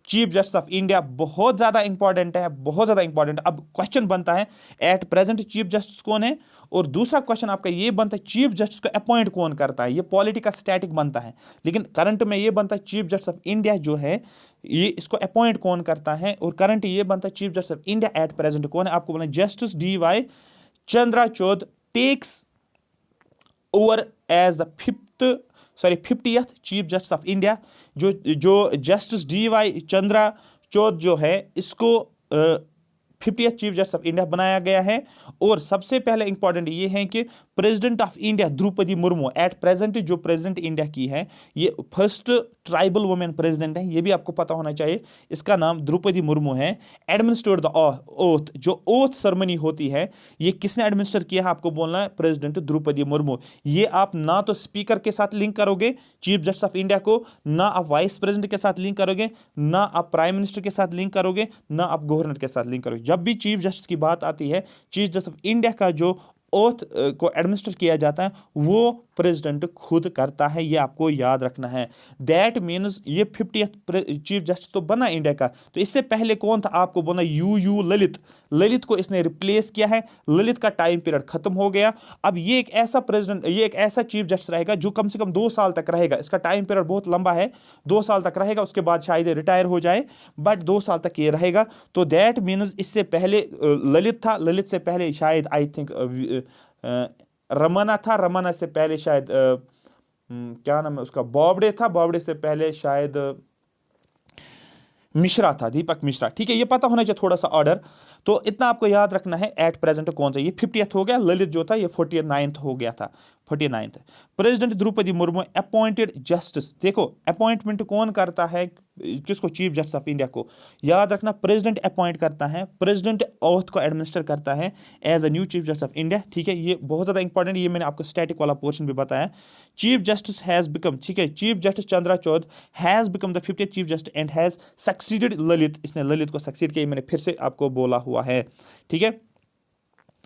चीफ जस्टिस ऑफ इंडिया बहुत ज्यादा इंपॉर्टेंट है, बहुत ज्यादा इंपॉर्टेंट। अब क्वेश्चन बनता है एट प्रेजेंट चीफ जस्टिस कौन है, और दूसरा क्वेश्चन आपका ये बनता है चीफ जस्टिस को अपॉइंट कौन करता है। ये पॉलिटिकल स्टैटिक बनता है, लेकिन करंट में ये बनता है चीफ जस्टिस ऑफ इंडिया जो है ये इसको अपॉइंट कौन करता है, और करंट ये बनता है chief justice of India at present कौन है, आपको बोलना justice DY Chandrachud takes over as the 50th chief justice of India. जो जस्टिस DY चंद्रचूड़ जो है इसको 50th chief justice of India बनाया गया है। और सबसे पहले इंपॉर्टेंट ये है कि president of India Droupadi Murmu at present जो प्रेसिडेंट इंडिया की है, ये फर्स्ट ट्राइबल वुमेन प्रेसिडेंट है, ये भी आपको पता होना चाहिए, इसका नाम द्रौपदी मुर्मू है। एडमिनिस्ट्रेट द ओथ, जो ओथ सेरेमनी होती है ये किसने एडमिनिस्टर किया है, आपको बोलना है प्रेसिडेंट द्रौपदी मुर्मू। ये आप ना तो स्पीकर के साथ लिंक करोगे चीफ जस्टिस ऑफ इंडिया को, ना आप वाइस प्रेसिडेंट के साथ लिंक करोगे, ना आप प्राइम मिनिस्टर के साथ लिंक करोगे, ना आप गवर्नर के साथ लिंक करोगे। जब भी चीफ जस्टिस की बात आती है, चीफ जस्टिस ऑफ इंडिया का जो ओथ को एडमिनिस्टर किया जाता है वो प्रेसिडेंट खुद करता है, ये आपको याद रखना है। दैट मीन्स ये 50th चीफ जस्टिस तो बना इंडिया का, तो इससे पहले कौन था, आपको बोला यू ललित। ललित को इसने रिप्लेस किया है, ललित का टाइम पीरियड खत्म हो गया। अब ये एक ऐसा प्रेसिडेंट, ये एक ऐसा चीफ जस्टिस रहेगा जो कम से कम 2 साल तक रहेगा, इसका टाइम पीरियड बहुत लंबा है, 2 साल तक रहेगा, उसके बाद शायद रिटायर हो जाए, बट 2 साल तक ये रहेगा। तो दैट मीन्स इससे पहले ललित था, ललित से पहले शायद आई थिंक रमना था, रमना से पहले शायद क्या नाम है उसका, बॉबडे था, बॉबडे से पहले शायद मिश्रा था, दीपक मिश्रा। ठीक है, ये पता होना चाहिए थोड़ा सा ऑर्डर, तो इतना आपको याद रखना है। एट प्रेजेंट कौन सा, ये 50th हो गया, ललित जो था ये 49th हो गया था, 49th। President Droupadi Murmu appointed justice, देखो अपॉइंटमेंट कौन करता है किसको, चीफ जस्टिस ऑफ इंडिया को। याद रखना प्रेसिडेंट अपॉइंट करता है, प्रेसिडेंट ओथ को एडमिनिस्टर करता है as a new chief justice of India. ठीक है, ये बहुत ज़्यादा इंपॉर्टेंट, ये मैंने आपको स्टैटिक वाला पोर्शन भी बताया। चीफ जस्टिस हैज़ बिकम, ठीक है, chief justice Chandrachud has become the 50th chief justice and has succeeded Lalit, इसने ललित को सक्सीड किया, मैंने फिर से आपको बोला हुआ है। ठीक है,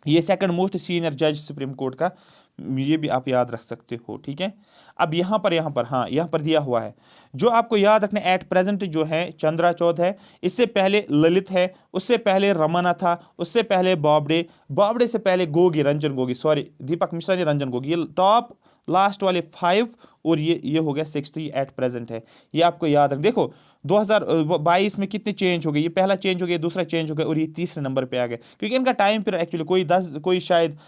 ये सेकंड मोस्ट सीनियर जज सुप्रीम कोर्ट का, ये भी आप याद रख सकते हो। ठीक है, अब यहाँ पर हाँ यहाँ पर दिया हुआ है, जो आपको याद रखना एट प्रेजेंट जो है चंद्रचूड़ है, इससे पहले ललित है, उससे पहले रमना था, उससे पहले बॉबडे, बॉबडे से पहले गोगी, रंजन गोगी, सॉरी दीपक मिश्रा ने रंजन गोगी, ये टॉप लास्ट वाले 5, और ये हो गया 6th, एट प्रेजेंट है, ये आपको याद रख। देखो 2022 में कितने चेंज हो गए, ये पहला चेंज हो गया, दूसरा चेंज हो गया, और ये तीसरे नंबर पे आ गए, क्योंकि इनका टाइम पीरियड एक्चुअली कोई शायद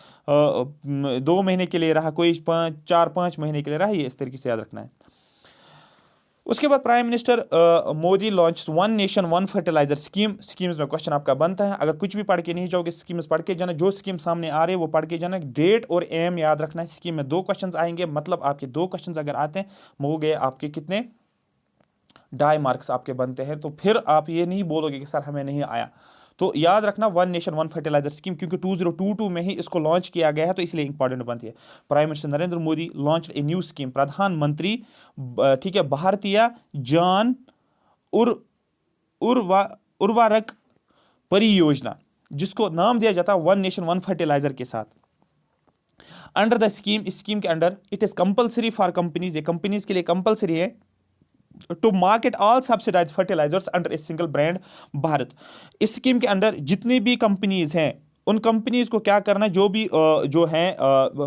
2 महीने के लिए रहा, कोई 4-5 महीने के लिए रहा, ये इस तरीके से याद रखना है। उसके बाद prime minister Modi launch 1 nation 1 fertiliser scheme. Schemes में क्वेश्चन आपका बनता है, अगर कुछ भी पढ़ के नहीं जाओगे स्कीम्स पढ़ के जाना, जो स्कीम सामने आ रहे हैं वो पढ़ के जाना, डेट और एम याद रखना है। स्कीम में 2 क्वेश्चन आएंगे, मतलब आपके 2 क्वेश्चन अगर आते हैं हो गए आपके कितने 2.5 मार्क्स आपके बनते हैं। तो फिर आप ये नहीं बोलोगे कि सर हमें नहीं आया, तो याद रखना 1 नेशन 1 फर्टिलाइजर स्कीम, क्योंकि 2022 में ही इसको लॉन्च किया गया है, तो इसलिए इंपॉर्टेंट बनती है। Prime minister Narendra Modi launch a new scheme, प्रधानमंत्री ठीक है भारतीय जन उर्वरक परियोजना, जिसको नाम दिया जाता है 1 नेशन 1 फर्टिलाइजर के साथ। अंडर द स्कीम के under it is compulsory for companies, ये कंपनीज के लिए कंपल्सरी है to market all subsidised fertilisers under a single brand Bharat. इस स्कीम के अंदर जितनी भी कंपनीज हैं उन कंपनीज को क्या करना है, जो भी जो है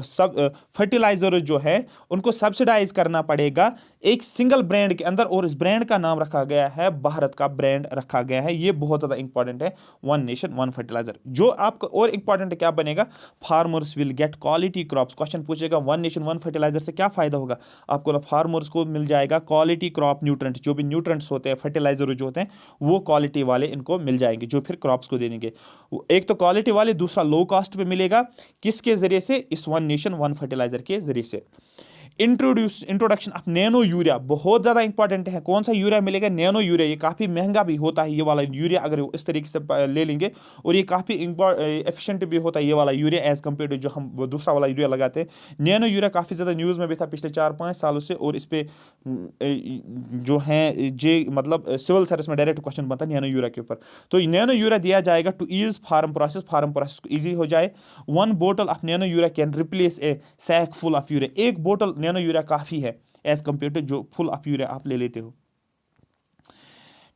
सब फर्टिलाइजर जो है उनको सब्सिडाइज करना पड़ेगा एक सिंगल ब्रांड के अंदर, और इस ब्रांड का नाम रखा गया है, भारत का ब्रांड रखा गया है। ये बहुत ज्यादा इंपॉर्टेंट है, वन नेशन वन फर्टिलाइजर। जो आपको और इंपॉर्टेंट क्या बनेगा, farmers will get quality crops. Question पूछेगा वन नेशन वन फर्टिलाइजर से क्या फायदा होगा, आपको ना फार्मर्स को मिल जाएगा क्वालिटी क्रॉप न्यूट्रेंट, जो भी न्यूट्रेंट्स होते हैं, फर्टिलाइजर जो होते हैं, वो क्वालिटी वाले इनको मिल जाएंगे, जो फिर क्रॉप्स को दे देंगे। एक तो क्वालिटी वाले, दूसरा लो कॉस्ट पे मिलेगा। किसके जरिए से, इस वन नेशन वन फर्टिलाइजर के जरिए से। इंट्रोडक्शन ऑफ नैनो यूरिया बहुत ज़्यादा इंपॉर्टेंट है। कौन सा यूरिया मिलेगा, नैनो यूरिया। ये काफ़ी महंगा भी होता है ये वाला यूरिया, अगर इस तरीके से ले लेंगे, और ये काफ़ी एफिशिएंट भी होता है ये वाला यूरिया एज कम्पेयर टू जो हम दूसरा वाला यूरिया लगाते हैं। नैनो यूरिया काफ़ी ज़्यादा न्यूज़ में भी था पिछले 4-5 सालों से, और इस पर जो है जे मतलब सिविल सर्विस में डायरेक्ट क्वेश्चन बनता है नैनो यूरिया के ऊपर। तो नैनो यूरिया दिया जाएगा टू ईज फार्म प्रोसेस को ईजी हो जाए। वन बोतल of nano urea can replace a sack full of urea. एक बोतल नैनो यूरिया काफ़ी है एज कम्पेयर टू जो फुल ऑफ यूरिया आप ले लेते हो।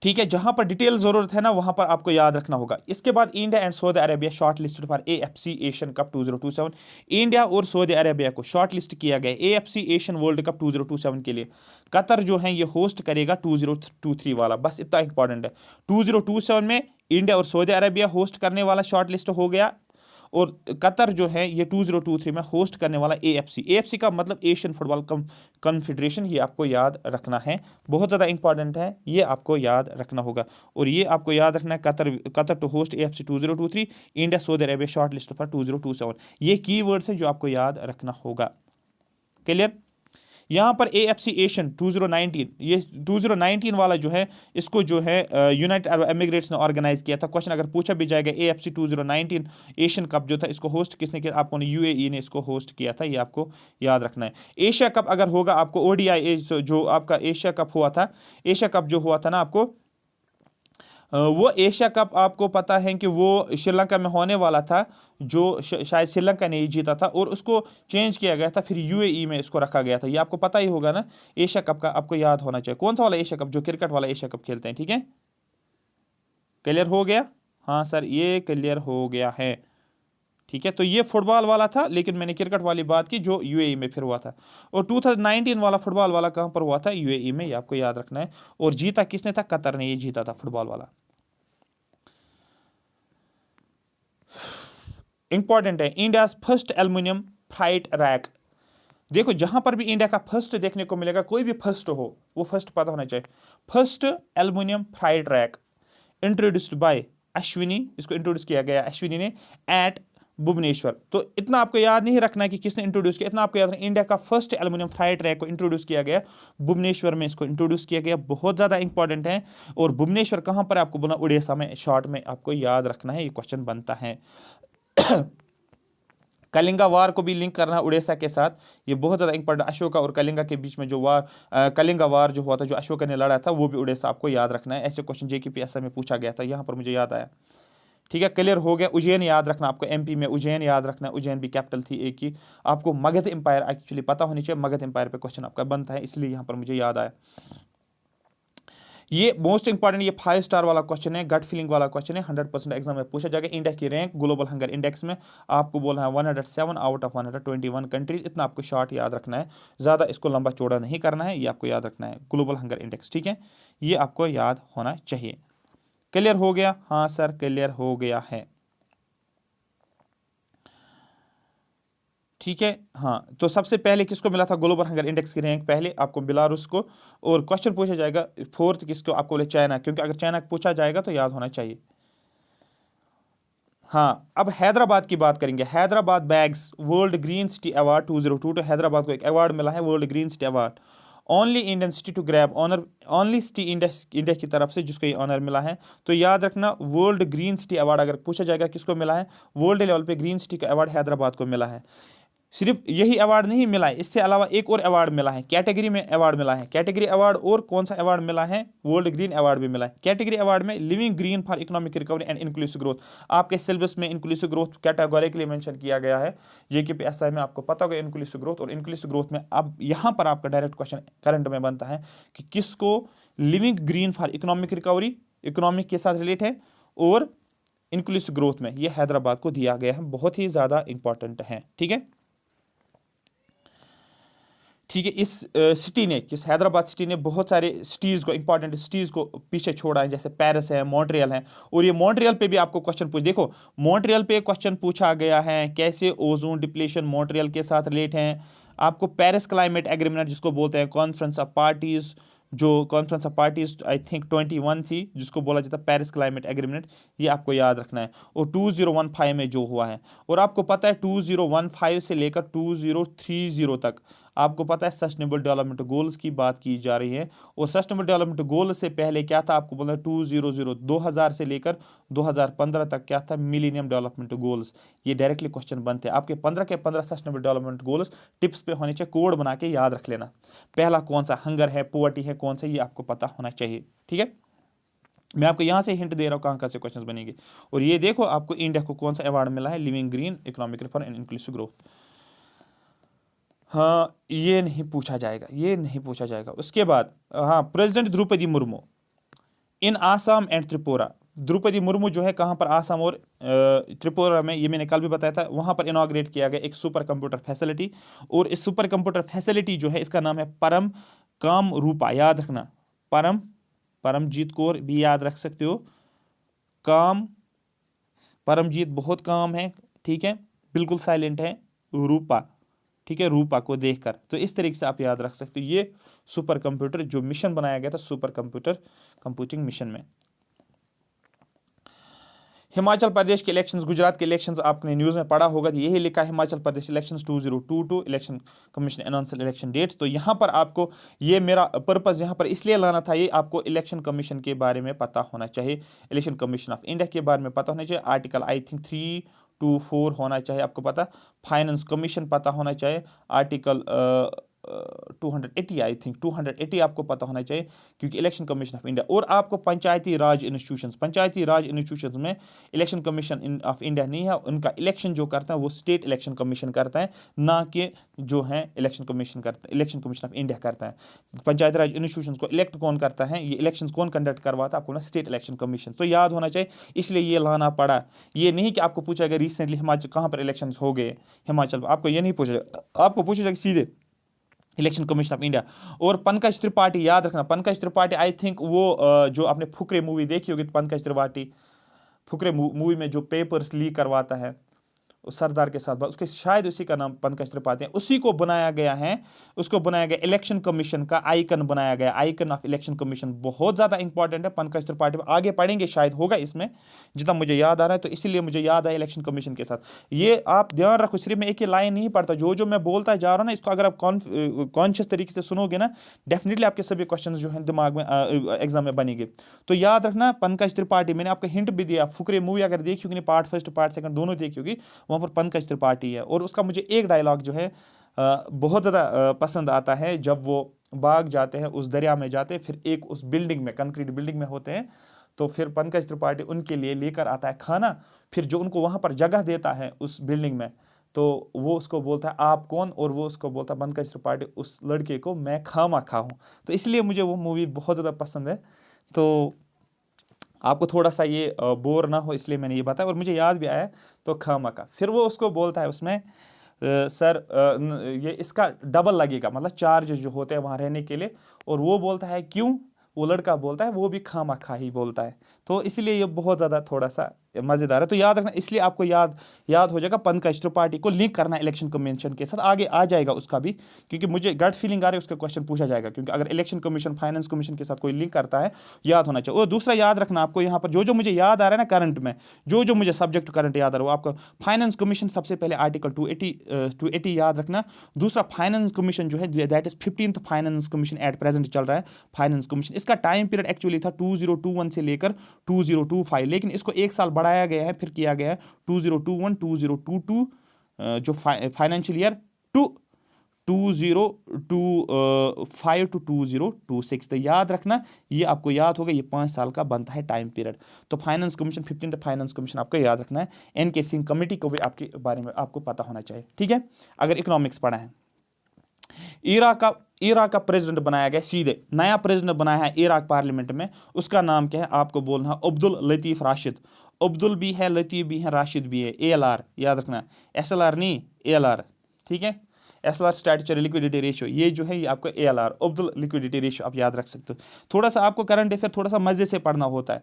ठीक है, जहां पर डिटेल जरूरत है ना, वहां पर आपको याद रखना होगा। इसके बाद India and Saudi Arabia short listed for AFC Asian cup 2027। India और सऊदी अरेबिया को शॉर्ट लिस्ट किया गया AFC एशियन वर्ल्ड कप 2027 के लिए। कतर जो है ये होस्ट करेगा 2023 वाला, बस इतना इंपॉर्टेंट है। 2027 में इंडिया और सऊदी अरेबिया होस्ट करने वाला शॉर्ट लिस्ट हो गया, और कतर जो है ये 2023 में होस्ट करने वाला AFC का मतलब एशियन फुटबॉल कॉन्फेडरेशन। ये आपको याद रखना है, बहुत ज़्यादा इंपॉर्टेंट है, ये आपको याद रखना होगा। और ये आपको याद रखना है, Qatar to host AFC 2023, India Saudi Arabia short list for 2027। ये की वर्ड्स है जो आपको याद रखना होगा। क्लियर। यहाँ पर AFC एशियन 2019, ये 2019 वाला जो है, इसको जो है यूनाइटेड अरब एमिरेट्स ने ऑर्गेनाइज किया था। क्वेश्चन अगर पूछा भी जाएगा AFC 2019 एशियन कप जो था, इसको होस्ट किसने किया, आपको UAE ने इसको होस्ट किया था, ये आपको याद रखना है। एशिया कप अगर होगा आपको ODI जो आपका एशिया कप हुआ था, एशिया कप जो हुआ था ना आपको, वो एशिया कप आपको पता है कि वो श्रीलंका में होने वाला था, जो शायद श्रीलंका ने ही जीता था, और उसको चेंज किया गया था, फिर UAE में इसको रखा गया था। ये आपको पता ही होगा ना, एशिया कप का आपको याद होना चाहिए। कौन सा वाला एशिया कप, जो क्रिकेट वाला एशिया कप खेलते हैं। ठीक है, क्लियर हो गया। हाँ सर, ये क्लियर हो गया है। ठीक है, तो ये फुटबॉल वाला था, लेकिन मैंने क्रिकेट वाली बात की जो UAE में फिर हुआ था। और 2019 वाला फुटबॉल वाला कहाँ पर हुआ था, UAE में, ये आपको याद रखना है। और जीता किसने था, कतर ने ये जीता था फुटबॉल वाला। इंपॉर्टेंट है, India first aluminium freight rake. देखो जहां पर भी इंडिया का फर्स्ट देखने को मिलेगा, कोई भी फर्स्ट हो, वो फर्स्ट पता होना चाहिए। First aluminium freight rake introduced by Ashwini, इसको इंट्रोड्यूस किया गया अश्विनी ने एट भुवनेश्वर। तो इतना आपको याद नहीं रखना है कि किसने इंट्रोड्यूस किया, इतना आपको याद रखना, इंडिया का फर्स्ट एल्युमिनियम फ्राइट रैक को इंट्रोड्यूस किया गया भुवनेश्वर में, इसको इंट्रोड्यूस किया गया, बहुत ज़्यादा इंपॉर्टेंट है। और भुवनेश्वर कहाँ पर, आपको बोला उड़ीसा में, शॉर्ट में आपको याद रखना है, ये क्वेश्चन बनता है। कलिंगा वार को भी लिंक करना है उड़ीसा के साथ, ये बहुत ज़्यादा इंपॉर्टेंट। अशोका और कलिंगा के बीच में जो वार, कलिंगा वार जो हुआ था, जो अशोका ने लड़ा था, वो भी उड़ीसा, आपको याद रखना है। ऐसे क्वेश्चन JKPSI में पूछा गया था, यहाँ पर मुझे याद आया। ठीक है, क्लियर हो गया। उज्जैन याद रखना आपको, MP में उज्जैन याद रखना है, उज्जैन भी कैपिटल थी एक की। आपको मगध एम्पायर एक्चुअली पता होनी चाहिए, मगध एम्पायर पे क्वेश्चन आपका बनता है, इसलिए यहाँ पर मुझे याद आया। ये मोस्ट इंपॉर्टेंट, ये 5 स्टार वाला क्वेश्चन है, गट फीलिंग वाला क्वेश्चन है, 100% एग्जाम में पूछा जाएगा। इंडिया की रैंक ग्लोबल हंगर इंडेक्स में आपको बोलना है 107 आउट ऑफ 121 कंट्रीज। इतना आपको शॉर्ट याद रखना है, ज़्यादा इसको लंबा चौड़ा नहीं करना है, ये आपको याद रखना है, ग्लोबल हंगर इंडेक्स। ठीक है, ये आपको याद होना चाहिए। क्लियर हो गया। हाँ सर, क्लियर हो गया है। ठीक है, हाँ, तो सबसे पहले किसको मिला था ग्लोबल हंगर इंडेक्स की रैंक, पहले आपको बेलारूस को। और क्वेश्चन पूछा जाएगा फोर्थ किसको, आपको बोले चाइना, क्योंकि अगर चाइना पूछा जाएगा तो याद होना चाहिए। हाँ, अब हैदराबाद की बात करेंगे। Hyderabad bags world green city award 2022, तो हैदराबाद को एक अवार्ड मिला है world green city award. Only Indian city to grab honour, only city India की तरफ से जिसको ये ऑनर मिला है। तो याद रखना, वर्ल्ड ग्रीन सिटी अवार्ड अगर पूछा जाएगा किसको मिला है, वर्ल्ड लेवल पे ग्रीन सिटी का अवार्ड हैदराबाद को मिला है। सिर्फ यही अवार्ड नहीं मिला है, इससे अलावा एक और अवार्ड मिला है, कैटेगरी में अवार्ड मिला है। कैटेगरी अवार्ड और कौन सा अवार्ड मिला है, वर्ल्ड ग्रीन अवार्ड भी मिला है। कैटेगरी अवार्ड में living green for economic recovery and inclusive growth, आपके सिलेबस में इंक्लूसिव ग्रोथ कैटेगोरिकली मेंशन किया गया है। JKPSI में आपको पता होगा इंक्लूसिव ग्रोथ, और इंक्लूसिव ग्रोथ में अब यहाँ पर आपका डायरेक्ट क्वेश्चन करंट में बनता है कि किसको living green for economic recovery, economic के साथ रिलेट है, और इंक्लूसिव ग्रोथ में ये हैदराबाद को दिया गया है, बहुत ही ज़्यादा इंपॉर्टेंट है। ठीक है, ठीक है। इस सिटी ने, किस हैदराबाद सिटी ने बहुत सारे सिटीज़ को, इंपॉर्टेंट सिटीज़ को पीछे छोड़ा है, जैसे पेरिस है, मॉन्ट्रियल है। और ये मॉन्ट्रियल पे भी आपको क्वेश्चन पूछ, देखो मॉन्ट्रियल पे क्वेश्चन पूछा गया है, कैसे ओजोन डिप्लीशन मॉन्ट्रियल के साथ रिलेट है। आपको पेरिस क्लाइमेट एग्रीमेंट जिसको बोलते हैं कॉन्फ्रेंस ऑफ पार्टीज, जो conference of parties I think 21 थी, जिसको बोला जाता है पेरिस क्लाइमेट एग्रीमेंट, ये आपको याद रखना है। और 2015 में जो हुआ है, और आपको पता है 2015 से लेकर 2030 तक आपको पता है सस्टेनेबल डेवलपमेंट गोल्स की बात की जा रही है। और सस्टेनेबल डेवलपमेंट गोल से पहले क्या था, आपको बोला 2000 से लेकर 2015 तक क्या था, मिलेनियम डेवलपमेंट गोल्स। ये डायरेक्टली क्वेश्चन बनते हैं आपके 15 के 15 सस्टेनेबल डेवलपमेंट गोल्स टिप्स पे होने चाहिए, कोड बना के याद रख लेना। पहला कौन सा, हंगर है, पॉवर्टी है, कौन सा, ये आपको पता होना चाहिए। ठीक है, मैं आपको यहाँ से हिंट दे रहा हूँ कहाँ कहाँ से क्वेश्चंस बनेंगे। और ये देखो आपको इंडिया को कौन सा अवार्ड मिला है, living green economic reform and inclusive growth. हाँ, ये नहीं पूछा जाएगा, ये नहीं पूछा जाएगा। उसके बाद हाँ, president Droupadi Murmu in Assam and Tripura. Droupadi Murmu जो है कहाँ पर, आसाम और त्रिपुरा में, ये मैंने कल भी बताया था, वहाँ पर इनॉग्रेट किया गया एक सुपर कंप्यूटर फैसिलिटी। और इस सुपर कंप्यूटर फैसिलिटी जो है, इसका नाम है परम काम रूपा, याद रखना। परमजीत कौर भी याद रख सकते हो। काम, परमजीत बहुत काम है, ठीक है, बिल्कुल साइलेंट है। रूपा, ठीक है, रूपा को देखकर, तो इस तरीके से आप याद रख सकते हो। ये सुपर कंप्यूटर जो मिशन बनाया गया था, सुपर कंप्यूटर कंप्यूटिंग मिशन में। हिमाचल प्रदेश के इलेक्शंस, गुजरात के इलेक्शंस आपने न्यूज़ में पढ़ा होगा, यही लिखा है Himachal Pradesh elections 2022 election commission announce election dates. तो यहाँ पर आपको, ये मेरा पर्पस यहाँ पर इसलिए लाना था, ये आपको इलेक्शन कमीशन के बारे में पता होना चाहिए, इलेक्शन कमीशन ऑफ इंडिया के बारे में पता होना चाहिए। आर्टिकल आई थिंक 324 होना चाहिए आपको पता। फाइनेंस कमीशन पता होना चाहिए, आर्टिकल 280 आई थिंक 280 आपको पता होना चाहिए, क्योंकि इलेक्शन कमीशन ऑफ इंडिया। और आपको पंचायती राज इंस्टीट्यूशंस में इलेक्शन कमीशन ऑफ इंडिया नहीं है, उनका इलेक्शन जो करता है वो स्टेट इलेक्शन कमीशन करता है, ना कि जो है इलेक्शन कमीशन ऑफ इंडिया करता है। पंचायती राज इंस्टीट्यूशंस को इलेक्ट कौन करता है, ये इलेक्शन कौन कंडक्ट करवाता है, आपको ना स्टेट इलेक्शन कमीशन। तो याद होना चाहिए, इसलिए ये लाना पड़ा। ये नहीं कि आपको पूछा गया रिसेंटली हिमाचल कहाँ पर इलेक्शन हो गए हिमाचल, आपको ये नहीं पूछा जाएगा, आपको पूछा जाएगा सीधे इलेक्शन कमीशन ऑफ इंडिया। और पंकज त्रिपाठी, याद रखना, पंकज त्रिपाठी आई थिंक वो जो आपने फुकरे मूवी देखी होगी, पंकज त्रिपाठी फुकरे मूवी में जो पेपर्स लीक करवाता है उस सरदार के साथ, उसके शायद उसी का नाम पंकज त्रिपाठी है, उसी को बनाया गया है, उसको बनाया गया इलेक्शन कमीशन का आइकन बनाया गया, आइकन ऑफ इलेक्शन कमीशन। बहुत ज़्यादा इंपॉर्टेंट है पंकज त्रिपाठी, आगे पढ़ेंगे शायद होगा इसमें, जितना मुझे याद आ रहा है, तो इसीलिए मुझे याद आया इलेक्शन कमीशन के साथ। ये आप ध्यान रखो, सिर्फ मैं एक ही लाइन नहीं पढ़ता, जो जो मैं बोलता जा रहा हूँ ना, इसको अगर आप कॉन्शियस तरीके से सुनोगे ना, डेफिनेटली आपके सभी क्वेश्चन जो है दिमाग में एग्जाम में बनेंगे। तो याद रखना पंकज त्रिपाठी, मैंने आपको हिंट भी दिया, फुकरे मूवी अगर देखी होगी, पार्ट फर्स्ट पार्ट सेकंड दोनों देखी होगी, वहाँ पर पंकज त्रिपाठी है। और उसका मुझे एक डायलॉग जो है बहुत ज़्यादा पसंद आता है, जब वो बाग जाते हैं, उस दरिया में जाते हैं, फिर एक उस बिल्डिंग में, कंक्रीट बिल्डिंग में होते हैं, तो फिर पंकज त्रिपाठी उनके लिए लेकर आता है खाना, फिर जो उनको वहाँ पर जगह देता है उस बिल्डिंग में, तो वो उसको बोलता है आप कौन, और वो उसको बोलता है पंकज त्रिपाठी उस लड़के को, मैं खामा खा हूँ। तो इसलिए मुझे वो मूवी बहुत ज़्यादा पसंद है। तो आपको थोड़ा सा ये बोर ना हो इसलिए मैंने ये बताया, और मुझे याद भी आया, तो खामा का। फिर वो उसको बोलता है उसमें सर ये इसका डबल लगेगा, मतलब चार्ज जो होते हैं वहाँ रहने के लिए। और वो बोलता है क्यों, वो लड़का बोलता है वो भी खामा खा ही बोलता है। तो इसलिए ये बहुत ज़्यादा थोड़ा सा मज़ेदार है, तो याद रखना, इसलिए आपको याद हो जाएगा। पंकज त्रिपाठी को लिंक करना इलेक्शन कमीशन के साथ, आगे आ जाएगा उसका भी, क्योंकि मुझे गट फीलिंग आ रही है उसका क्वेश्चन पूछा जाएगा, क्योंकि अगर इलेक्शन कमीशन फाइनेंस कमीशन के साथ कोई लिंक करता है, याद होना चाहिए। और दूसरा याद रखना आपको यहाँ पर जो मुझे याद आ रहा है ना करंट में, जो मुझे सब्जेक्ट करंट याद आ रहा है, वो आपको फाइनेंस कमीशन सबसे पहले आर्टिकल 280 याद रखना। दूसरा फाइनेंस कमीशन जो है that is 15th finance commission at present चल रहा है फाइनेंस कमीशन। इसका टाइम पीरियड एक्चुअली था 2021 से लेकर 2025, लेकिन इसको एक साल बढ़ाया गया है, फिर किया गया है 2021 2022 जो फाइनेंशियल ईयर 2025 to 2026। तो याद रखना, ये आपको याद होगा, ये 5 साल का बनता है टाइम पीरियड। तो finance commission 15th finance commission आपको याद रखना है। एन.के. सिंह कमेटी को भी आपके बारे में आपको पता होना चाहिए, ठीक है, अगर इकोनॉमिक्स पढ़ा है। इराक का प्रेसिडेंट बनाया गया, सीधे नया प्रेसिडेंट बनाया है इराक पार्लियामेंट में, उसका नाम क्या है आपको बोलना है, अब्दुल लतीफ़ राशिद। अब्दुल भी है, लतीफ़ भी है, राशिद भी है, ALR याद रखना, SLR नहीं ALR, ठीक है, SLR स्ट्रेटजी लिक्विडिटी रेशियो, ये जो है ये आपको ALR अब्दुल लिक्विडिटी रेशियो आप याद रख सकते हो। थोड़ा सा आपको करंट अफेयर थोड़ा सा मजे से पढ़ना होता है,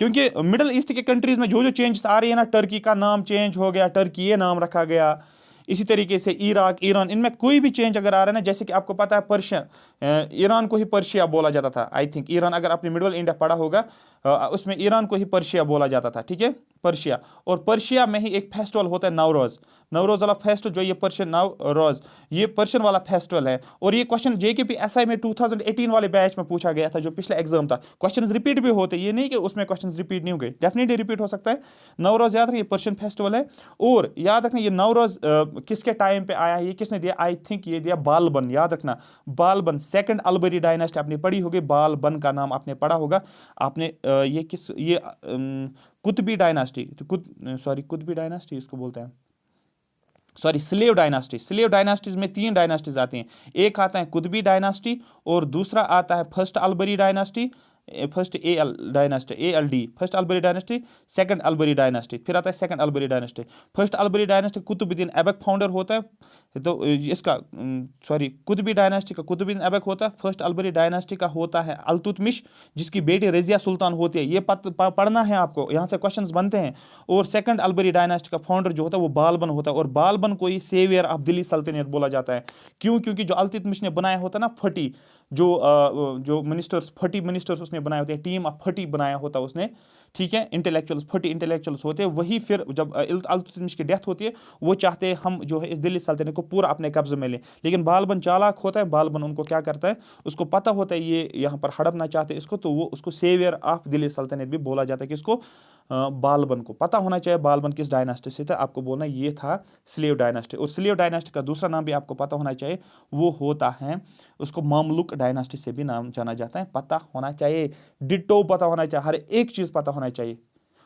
क्योंकि मिडिल ईस्ट के कंट्रीज में जो जो चेंजेस आ रही है ना, टर्की का नाम चेंज हो गया, टर्की ये नाम रखा गया, इसी तरीके से इराक, ईरान, इनमें कोई भी चेंज अगर आ रहा है ना, जैसे कि आपको पता है पर्शियन, ईरान को ही पर्शिया बोला जाता था, आई थिंक ईरान, अगर आपने मिडल इंडिया पढ़ा होगा उसमें ईरान को ही पर्शिया बोला जाता था, ठीक है, पर्शिया। और पर्शिया में ही एक फेस्टिवल होता है नवरोज, नवरोज वाला फेस्टिवल जो ये पर्शियन नवरोज, ये पर्शियन वाला फेस्टिवल है। और ये क्वेश्चन JKPSI में 2018 वाले बैच में पूछा गया था, जो पिछला एग्जाम था। क्वेश्चन रिपीट भी होते, ये नहीं कि उसमें क्वेश्चन रिपीट नहीं हो गए, डेफिनेटली रिपीट हो सकता है। नवरोज याद रखिए, ये पर्शियन फेस्टिवल है। और याद रखना ये नवरोज किसके टाइम पे आया, ये किसने दिया, आई थिंक ये दिया बालबन, याद रखना बालबन, सेकंड अलबरी डायनेस्टी आपने पढ़ी होगी, बालबन का नाम आपने पढ़ा होगा। आपने ये किस, ये Qutubi dynasty, sorry Qutubi dynasty इसको बोलते हैं, sorry slave dynasty. Slave dynasties में 3 डायनास्टीज आती हैं, एक आता है कुतुबी डायनास्टी, और दूसरा आता है first Ilbari dynasty, first dynasty, ALD, first Ilbari dynasty, second Ilbari dynasty, फिर आता है second Ilbari dynasty. First Ilbari dynasty Qutbuddin Aibak founder होता है, तो इसका सॉरी कुतुबी डायनास्टी का कुतुबुद्दीन ऐबक होता है। फर्स्ट अलबरी डायनास्टी का होता है अल्तुतमिश, जिसकी बेटी रजिया सुल्तान होती है, ये पढ़ना है आपको, यहाँ से क्वेश्चंस बनते हैं। और सेकंड अलबरी डायनास्टी का फाउंडर जो होता है वो बालबन होता है, और बालबन को ही सेवियर ऑफ दिल्ली सल्तनत बोला जाता है। क्यों? क्योंकि जो अल्तुतमिश ने बनाया होता है ना फटी, जो मिनिस्टर्स, फटी मिनिस्टर्स उसने बनाए होते हैं, टीम ऑफ फटी बनाया होता उसने, ठीक है, इंटेलेक्चुअल्स, फटी इंटेलेक्चुअल्स होते हैं, वही फिर जब अल्तुतमिश की डेथ होती है, वो चाहते हैं हम जो है इस दिल्ली सल्तनत को पूरा अपने कब्जे में लें। लेकिन बालबन चालाक होता है, बालबन उनको क्या करता है, उसको पता होता है ये यहाँ पर हड़पना चाहते हैं इसको, तो वो उसको सेवियर ऑफ दिल्ली सल्तनत भी बोला जाता है, कि इसको बालबन को पता होना चाहिए बालबन किस डायनास्टी से था, आपको बोलना ये था स्लेव डायनास्टी। और स्लेव डायनास्टी का दूसरा नाम भी आपको पता होना चाहिए, वो होता है, उसको मामलुक डायनास्टी से भी नाम जाना जाता है, पता होना चाहिए, डिट्टो पता होना चाहिए, हर एक चीज़ पता होना चाहिए।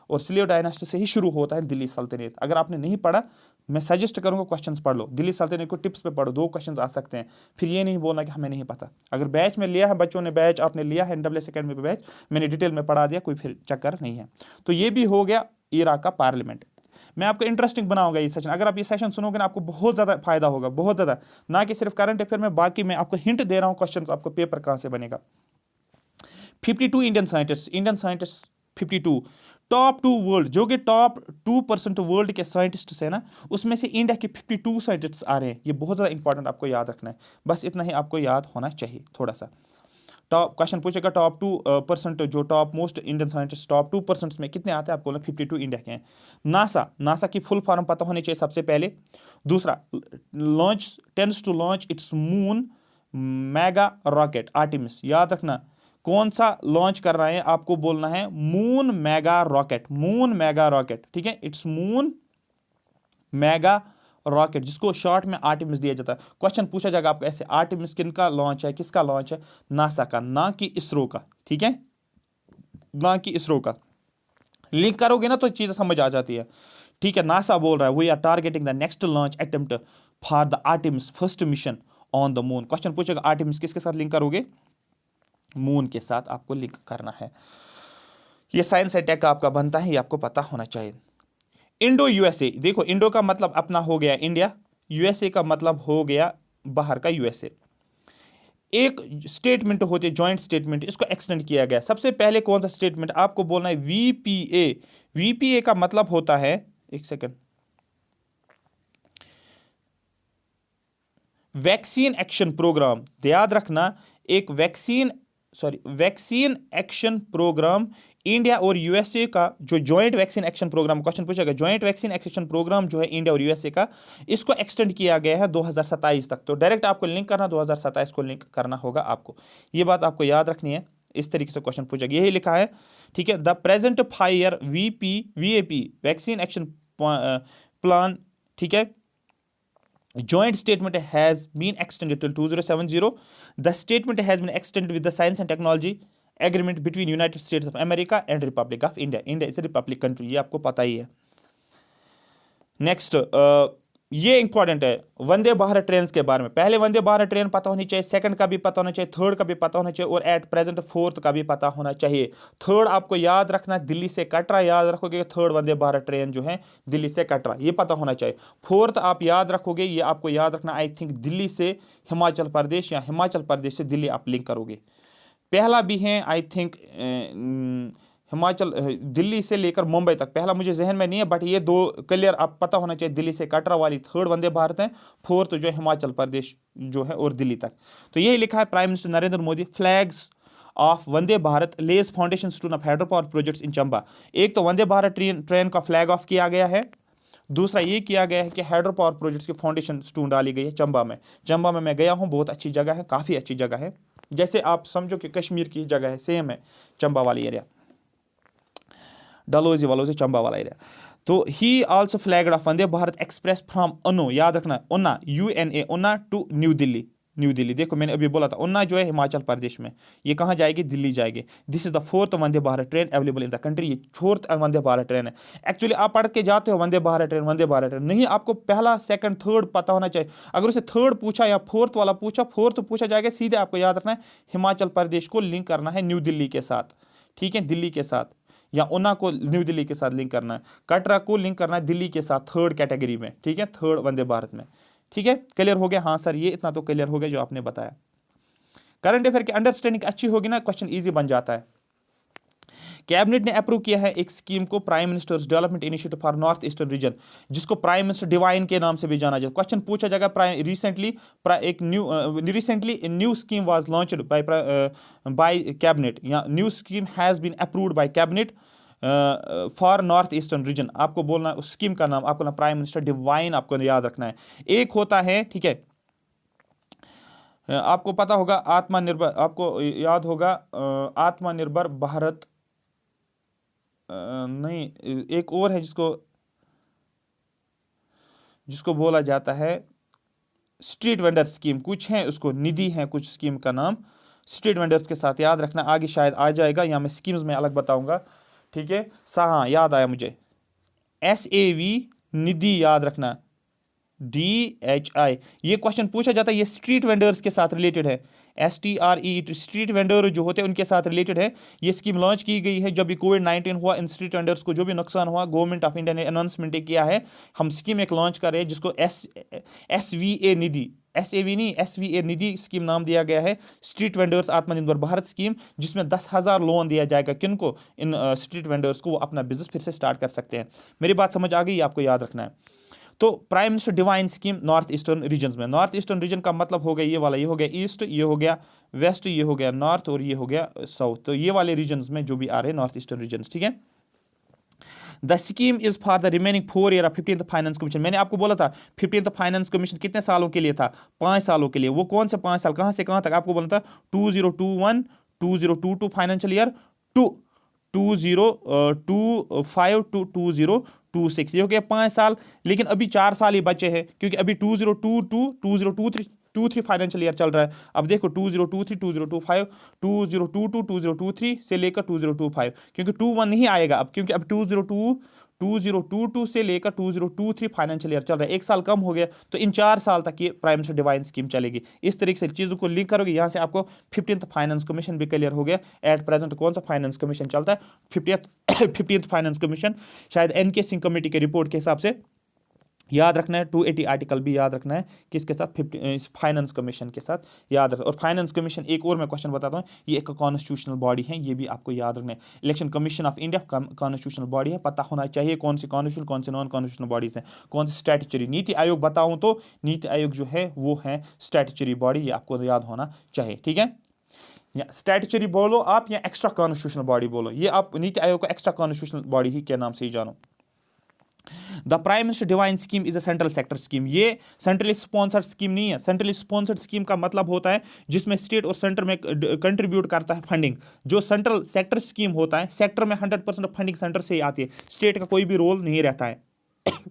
और स्लेव डायनास्टी से ही शुरू होता है दिल्ली सल्तनत। अगर आपने नहीं पढ़ा, मैं सजेस्ट करूंगा क्वेश्चंस पढ़ लो, दिल्ली सल्तनत को टिप्स पे पढ़ो, 2 क्वेश्चंस आ सकते हैं, फिर ये नहीं बोलना कि हमें नहीं पता। अगर बैच में लिया है बच्चों ने, बैच आपने लिया है NSS अकेडमी पे बैच, मैंने डिटेल में पढ़ा दिया, कोई फिर चक्कर नहीं है। तो ये भी हो गया इराक का पार्लियामेंट। मैं आपको इंटरेस्टिंग बनाऊंगा ये सेशन, अगर आप ये सेशन सुनोगे ना आपको बहुत ज़्यादा फायदा होगा, बहुत ज़्यादा, ना कि सिर्फ करंट अफेयर में, बाकी मैं आपको हिंट दे रहा हूँ क्वेश्चन, आपको पेपर कहाँ से बनेगा। 52 इंडियन साइंटिस्ट 52 टॉप 2 वर्ल्ड, जो कि टॉप 2% वर्ल्ड के साइंटिस्ट है ना, उसमें से इंडिया के 52 साइंटिस्ट आ रहे हैं। ये बहुत ज़्यादा इंपॉर्टेंट आपको याद रखना है, बस इतना ही आपको याद होना चाहिए थोड़ा सा। टॉप क्वेश्चन पूछेगा, टॉप 2% जो top most Indian scientist top 2% में कितने आते हैं, आपको 52 इंडिया के हैं। नासा की फुल फॉर्म पता होनी चाहिए सबसे पहले। दूसरा, launch tends to launch its moon mega rocket Artemis, याद रखना कौन सा लॉन्च कर रहे हैं, आपको बोलना है moon mega rocket, moon mega rocket, ठीक है, इट्स मून मेगा रॉकेट, जिसको शॉर्ट में आर्टेमिस दिया जाता है। क्वेश्चन पूछा जाएगा आपको ऐसे, आर्टेमिस किनका लॉन्च है, किसका लॉन्च है, नासा का, ना कि इसरो का, ठीक है, ना कि इसरो का। लिंक करोगे ना तो चीजें समझ आ जाती है, ठीक है। नासा बोल रहा है we are targeting the next launch attempt for the Artemis first mission on the moon. Question पूछेगा आर्टेमिस किसके साथ लिंक करोगे, मून के साथ आपको लिंक करना है। ये साइंस एंड टेक आपका बनता है, ये आपको पता होना चाहिए। इंडो यूएसए, देखो इंडो का मतलब अपना हो गया इंडिया, यूएसए का मतलब हो गया बाहर का यूएसए। एक स्टेटमेंट होती है जॉइंट स्टेटमेंट, इसको एक्सटेंड किया गया। सबसे पहले कौन सा स्टेटमेंट, आपको बोलना है VPA। VPA का मतलब होता है, एक सेकंड, वैक्सीन एक्शन प्रोग्राम, याद रखना, एक वैक्सीन एक्शन प्रोग्राम, इंडिया और यूएसए का जो joint vaccine action programme, question पूछेगा जॉइंट वैक्सीन एक्शन प्रोग्राम जो है इंडिया और यूएसए का, इसको एक्सटेंड किया गया है 2027 तक। तो डायरेक्ट आपको लिंक करना, 2027 को लिंक करना होगा आपको, ये बात आपको याद रखनी है। इस तरीके से क्वेश्चन पूछेगा, यही लिखा है, ठीक है। The present 5 year VAP vaccine action plan, ठीक है, joint statement has been extended till 2070. The statement has been extended with the science and technology agreement between United States of America and Republic of India. India is a republic country, ये आपको पता ही है। नेक्स्ट, ये इंपॉर्टेंट है वंदे भारत ट्रेन के बारे में। पहले वंदे भारत ट्रेन पता होनी चाहिए, सेकंड का भी पता होना चाहिए, थर्ड का भी पता होना चाहिए और एट प्रेजेंट फोर्थ का भी पता होना चाहिए। थर्ड आपको याद रखना, दिल्ली से कटरा याद रखोगे, थर्ड वंदे भारत ट्रेन जो है दिल्ली से कटरा, ये पता होना चाहिए। फोर्थ आप याद रखोगे, ये आपको याद रखना आई थिंक दिल्ली से हिमाचल प्रदेश या हिमाचल प्रदेश से दिल्ली आप लिंक करोगे। पहला भी है आई थिंक हिमाचल दिल्ली से लेकर मुंबई तक, पहला मुझे जहन में नहीं है बट ये दो क्लियर आप पता होना चाहिए, दिल्ली से कटरा वाली थर्ड वंदे भारत है, फोर्थ जो है हिमाचल प्रदेश जो है और दिल्ली तक। तो यही लिखा है prime minister Narendra Modi flags off Vande Bharat lays foundation stone of hydro power projects in Chamba. एक तो वंदे भारत ट्रेन का फ्लैग ऑफ किया गया है, दूसरा ये किया गया है कि हाइड्रो पावर प्रोजेक्ट्स की फाउंडेशन स्टोन डाली गई है चंबा में। चंबा में मैं गया हूँ, बहुत अच्छी जगह है, काफ़ी अच्छी जगह है, जैसे आप समझो कि कश्मीर की जगह है, सेम है चंबा वाली एरिया, डलोजी वालों से चंबा वाला एरिया। तो ही also flagged off Vande Bharat express from Una, याद रखना Una UNA Una to new Delhi. New Delhi देखो मैंने अभी बोला था उन्ना जो है हिमाचल प्रदेश में, ये कहाँ जाएगी, दिल्ली जाएगी। This is the fourth Vande Bharat train available in the country, ये फोर्थ वंदे भारत ट्रेन है। एक्चुअली आप पढ़ के जाते हो वंदे भारत ट्रेन नहीं, आपको पहला सेकंड थर्ड पता होना चाहिए। अगर उसे थर्ड पूछा या फोर्थ वाला पूछा, फोर्थ पूछा जाएगा, सीधे आपको याद रखना है हिमाचल प्रदेश को लिंक करना है न्यू दिल्ली के साथ, ठीक है, दिल्ली के साथ, या उन्ना को न्यू दिल्ली के साथ लिंक करना है, कटरा को लिंक करना है दिल्ली के साथ थर्ड कैटेगरी में, ठीक है, थर्ड वंदे भारत में। ठीक है, क्लियर हो गया? हाँ सर, ये इतना तो क्लियर हो गया जो आपने बताया। करंट अफेयर की अंडरस्टैंडिंग अच्छी होगी ना, क्वेश्चन इजी बन जाता है। कैबिनेट ने अप्रूव किया है एक स्कीम को, prime minister's development initiative for north eastern region, जिसको प्राइम मिनिस्टर डिवाइन के नाम से भी जाना जाए। क्वेश्चन पूछा जाएगा recently new scheme was launched by cabinet, या new scheme has been approved by cabinet for north eastern region. आपको बोलना उस स्कीम का नाम, आपको ना प्राइम मिनिस्टर डिवाइन आपको याद रखना है। एक होता है, ठीक है, आपको पता होगा आत्मनिर्भर, आपको याद होगा आत्मनिर्भर भारत, नहीं एक और है जिसको बोला जाता है स्ट्रीट वेंडर स्कीम, कुछ है उसको निधि है कुछ स्कीम का नाम, स्ट्रीट वेंडर्स के साथ याद रखना, आगे शायद आ जाएगा या मैं स्कीम्स में अलग बताऊंगा। ठीक है, हाँ याद आया मुझे, SAV निधि याद रखना, DHI। ये क्वेश्चन पूछा जाता है, ये स्ट्रीट वेंडर्स के साथ रिलेटेड है, STREET, स्ट्रीट वेंडर जो होते हैं उनके साथ रिलेटेड है। ये स्कीम लॉन्च की गई है जब भी कोविड-19 हुआ, इन स्ट्रीट वेंडर्स को जो भी नुकसान हुआ, गवर्नमेंट ऑफ इंडिया ने अनाउंसमेंट किया है, हम स्कीम एक लॉन्च कर रहे हैं जिसको SVA निधि, SAV नहीं SVA निधि स्कीम नाम दिया गया है, स्ट्रीट वेंडर्स आत्मनिर्भर भारत स्कीम, जिसमें 10,000 लोन दिया जाएगा किनको, इन स्ट्रीट वेंडर्स को, वो अपना बिजनेस फिर से स्टार्ट कर सकते हैं। मेरी बात समझ आ गई? आपको याद रखना है। तो prime minister divine scheme north eastern reason में, नॉर्थ ईस्टर्न रीजन का मतलब हो गया ये वाला, ये हो गया ईस्ट, ये हो गया वेस्ट, ये हो गया नॉर्थ और ये हो गया साउथ। तो ये वाले रीजन में जो भी आ रहे हैं नॉर्थ ईस्टर्न रीजन, ठीक है। The scheme is for the remaining 4 year of 15th finance commission. मैंने आपको बोला था 15th फाइनेंस कमीशन कितने सालों के लिए था, 5 सालों के लिए। वो कौन से 5 साल, कहां से कहां तक? आपको बोला था 2021 2022 फाइनेंशियल ईयर टू 2025 टू 2026, ये हो गया 5 साल। लेकिन अभी 4 साल ही बचे हैं, क्योंकि अभी 2022 2023 फाइनेंशियल ईयर चल रहा है। अब देखो 2023 2025 2022 2023 से लेकर 2025, क्योंकि 21 नहीं आएगा अब, क्योंकि अब 2022 से लेकर 2023 फाइनेंशियल ईयर चल रहा है, 1 साल कम हो गया। तो इन 4 साल तक ये प्राइम मिनिस्टर डिवाइन स्कीम चलेगी। इस तरीके से चीज़ों को लिंक करोगे, यहाँ से आपको 15th फाइनेंस कमीशन भी क्लियर हो गया। एट प्रेजेंट कौन सा फाइनेंस कमीशन चलता है? 15th फाइनेंस कमीशन, शायद NK सिंह कमेटी के रिपोर्ट के हिसाब से याद रखना है। 280 आर्टिकल भी याद रखना है, किसके साथ? फाइनेंस कमीशन के साथ याद रखना। और फाइनेंस कमीशन, एक और मैं क्वेश्चन बताता हूँ, ये एक कॉन्स्टिट्यूशनल बॉडी है, ये भी आपको याद रखना है। Election commission of India constitutional body है, पता होना चाहिए कौन सी कॉन्स्टिट्यूशनल कौन से नॉन कॉन्स्टिट्यूशनल बॉडीज हैं, कौन सी स्टैट्यूटरी। नीति आयोग बताऊँ तो नीति आयोग जो है वो है स्टैट्यूटरी बॉडी, ये आपको याद होना चाहिए, ठीक है। या स्टैट्यूटरी बोलो आप या एक्स्ट्रा कॉन्स्टिट्यूशनल बॉडी बोलो, ये आप नीति आयोग को एक्स्ट्रा कॉन्स्टिट्यूशनल बॉडी ही के नाम से ही जानो। The prime minister divine scheme is a central sector scheme. ये सेंट्रली स्पॉन्सर्ड स्कीम नहीं है। सेंट्रली स्पॉन्सर्ड स्कीम का मतलब होता है जिसमें स्टेट और सेंटर में कंट्रीब्यूट करता है फंडिंग। जो सेंट्रल सेक्टर स्कीम होता है, सेक्टर में 100% फंडिंग सेंटर से ही आती है, स्टेट का कोई भी रोल नहीं रहता है।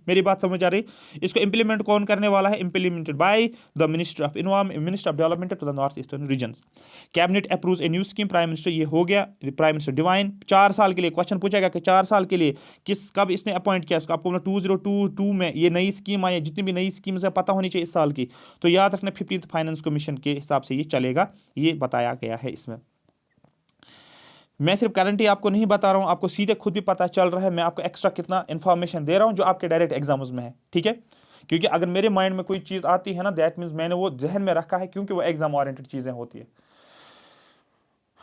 मेरी बात समझ आ रही? इसको इंप्लीमेंट कौन करने वाला है? Implemented by the minister of environment, minister of development to the north eastern regions. Cabinet approves a new scheme, prime minister, ये हो गया प्राइम मिनिस्टर डिवाइन। 4 साल के लिए क्वेश्चन पूछेगा कि 4 साल के लिए कब इसने अपॉइंट किया इसको। आपको 2022 में ये नई स्कीम आई है, जितनी भी नई स्कीम है पता होनी चाहिए इस साल की, तो याद रखना 15th फाइनेंस कमीशन के हिसाब से ये चलेगा, ये बताया गया है इसमें। मैं सिर्फ गारंटी आपको नहीं बता रहा हूं, आपको सीधे खुद भी पता चल रहा है मैं आपको एक्स्ट्रा कितना इंफॉर्मेशन दे रहा हूं जो आपके डायरेक्ट एग्जाम्स में है, ठीक है। क्योंकि अगर मेरे माइंड में कोई चीज़ आती है ना, दैट मीन्स मैंने वो जहन में रखा है, क्योंकि वो एग्जाम ओरिएंटेड चीज़ें होती है।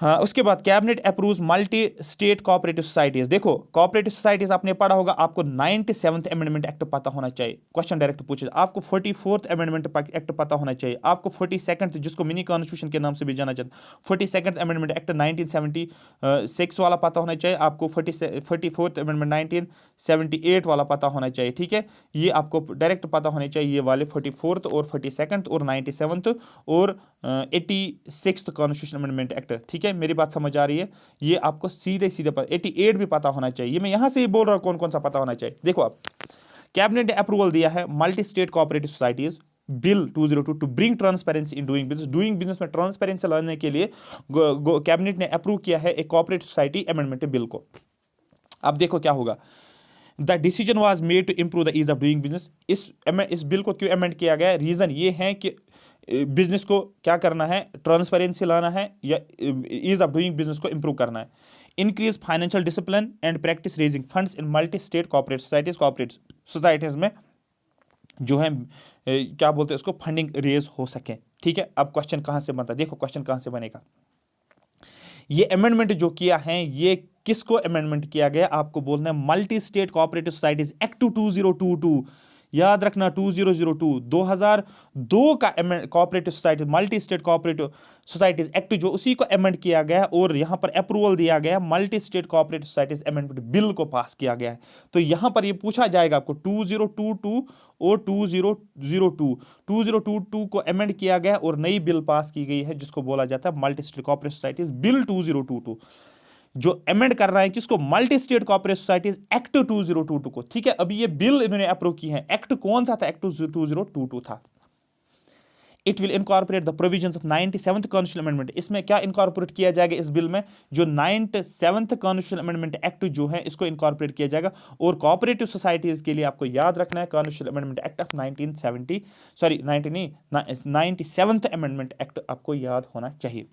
हाँ, उसके बाद cabinet approves multi state cooperative societies. देखो कोऑपरेटिव सोसाइटीज आपने पढ़ा होगा, आपको 97th अमेंडमेंट एक्ट पता होना चाहिए, क्वेश्चन डायरेक्ट पूछे। आपको 44th अमेंडमेंट एक्ट पता होना चाहिए, आपको 42nd, जिसको मिनी कॉन्स्टिट्यूशन के नाम से भी जाना जाता है, 42nd अमेंडमेंट एक्ट 1976 वाला पता होना चाहिए, आपको 44th अमेंडमेंट 1978 वाला पता होना चाहिए, ठीक है। ये आपको डायरेक्ट पता होने चाहिए, ये वाले 44th और 42nd और 97th और 86th कॉन्स्टिट्यूशन अमेंडमेंट एक्ट, ठीक है। मेरी बात समझ आ रही है? ये आपको सीधे सीधे 88 भी पता होना चाहिए, मैं यहां से ही बोल रहा हूं कौन कौन सा पता होना चाहिए। देखो आप, कैबिनेट ने अप्रूवल दिया है multi state cooperative societies bill 202 to bring transparency in doing business में ट्रांसपेरेंसी लाने के लिए कैबिनेट ने अप्रूव किया है एक कोऑपरेटिव सोसाइटी अमेंडमेंट बिल को। अब देखो क्या होगा, the decision was made to improve the ease of doing business. इस बिल को क्यों अमेंड किया गया? रीजन ये है कि बिजनेस को क्या करना है, ट्रांसपेरेंसी लाना है या ईज ऑफ डूइंग बिजनेस को इंप्रूव करना है। Increase financial discipline and practice raising funds in multi state cooperative societies में जो है क्या बोलते हैं उसको, फंडिंग रेज हो सके, ठीक है। अब क्वेश्चन कहां से बनता है? देखो क्वेश्चन कहां से बनेगा। ये अमेंडमेंट जो किया है, ये किसको अमेंडमेंट किया गया? आपको बोलना है multi state cooperative societies act 2022। याद रखना 2002 का cooperative society multi state cooperative societies act जो उसी को अमेंड किया गया और यहां पर अप्रूवल दिया गया, multi state cooperative societies amendment bill को पास किया गया है। तो यहां पर ये पूछा जाएगा आपको 2022 और 2022 को अमेंड किया गया और नई बिल पास की गई है जिसको बोला जाता है multi state cooperative societies bill 2022, जो अमेंड कर रहा है किसको? Multi state cooperative societies act 2022 को, ठीक है। अभी ये बिल इन्होंने अप्रूव की है, एक्ट कौन सा था? एक्ट 2022 था। It will incorporate the provisions of 97th constitutional amendment. इसमें क्या इनकॉर्पोरेट किया जाएगा इस बिल में? जो 97th कॉन्स्टिट्यूशनल अमेंडमेंट एक्ट जो है इसको इनकॉर्पोरेट किया जाएगा। और कोऑपरेटिव सोसाइटीज के लिए आपको याद रखना है constitutional amendment act of 97th amendment act आपको याद होना चाहिए।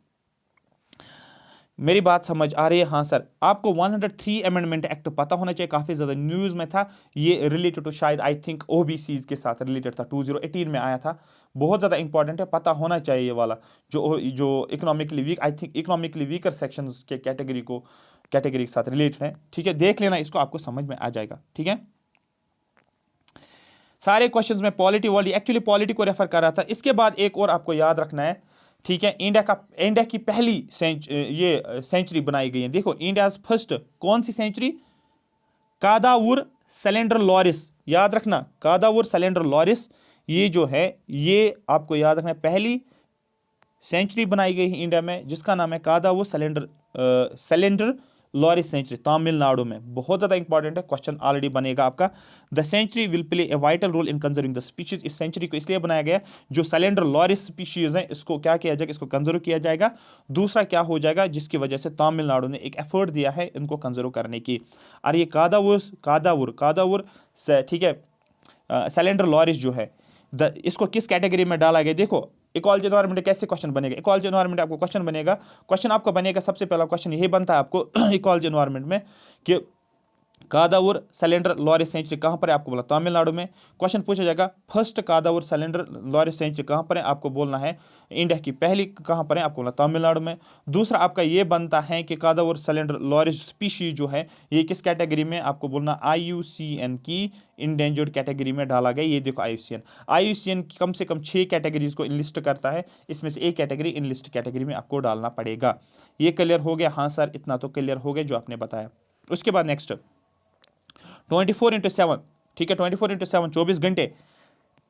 मेरी बात समझ आ रही है? हाँ सर। आपको 103 अमेंडमेंट एक्ट पता होना चाहिए, काफी ज्यादा न्यूज में था ये, रिलेटेड टू शायद आई थिंक ओबीसीज के साथ रिलेटेड था, 2018 में आया था, बहुत ज्यादा इंपॉर्टेंट है, पता होना चाहिए ये वाला, जो economically weak, I think economically weaker sections के कैटेगरी के साथ रिलेटेड है, ठीक है। देख लेना इसको, आपको समझ में आ जाएगा, ठीक है। सारे क्वेश्चंस में पॉलिटी वाली, एक्चुअली पॉलिटी को रेफर कर रहा था। इसके बाद एक और आपको याद रखना है, ठीक है। इंडिया की पहली सेंचुरी बनाई गई है। देखो इंडिया फर्स्ट कौन सी सेंचुरी? कादावुर सैलेंडर लॉरिस, याद रखना कादावुर सैलेंडर लॉरिस, ये जो है ये आपको याद रखना है, पहली सेंचुरी बनाई गई है इंडिया में जिसका नाम है Kadavur slender loris sanctuary, Tamil Nadu में। बहुत ज्यादा इंपॉर्टेंट है, क्वेश्चन ऑलरेडी बनेगा आपका। The sanctuary will play a vital role in conserving the species. इस सेंचुरी को इसलिए बनाया गया जो सैलेंडर लॉरिस स्पीशीज है इसको क्या किया जाएगा, इसको कंजर्व किया जाएगा। दूसरा क्या हो जाएगा, जिसकी वजह से तमिलनाडु ने एक एफर्ट दिया है इनको कंजर्व करने की। और ये कादावुर ठीक है, सैलेंडर लॉरिस जो है इसको किस कैटेगरी में डाला गया? देखो इकोलॉजी एनवायरनमेंट कैसे क्वेश्चन बनेगा? इकोलॉजी एनवायरनमेंट आपको क्वेश्चन आपका बनेगा, सबसे पहला क्वेश्चन यही बनता है आपको इकोलॉजी एनवायरनमेंट में कि कादावुर सैलेंडर लॉरिस सेंचुरी कहां पर है? आपको बोला तमिलनाडु में। क्वेश्चन पूछा जाएगा फर्स्ट कादावुर सैलेंडर लॉरिस सेंचुरी कहां पर है? आपको बोलना है इंडिया की पहली कहां पर है? आपको बोला तमिलनाडु में। दूसरा आपका ये बनता है कि कादावुर सैलेंडर लॉरिस स्पीशीज जो है ये किस कैटेगरी में? आपको बोलना IUCN की इंडेंजर्ड कैटेगरी में डाला गया। ये देखो IUCN कम से कम 6 कैटेगरीज को इनलिस्ट करता है, इसमें से एक कैटेगरी इनलिस्ट कैटेगरी में आपको डालना पड़ेगा। ये क्लियर हो गया? हाँ सर, इतना तो क्लियर हो गया जो आपने बताया। उसके बाद नेक्स्ट 24/7, ठीक है, 24/7 24 घंटे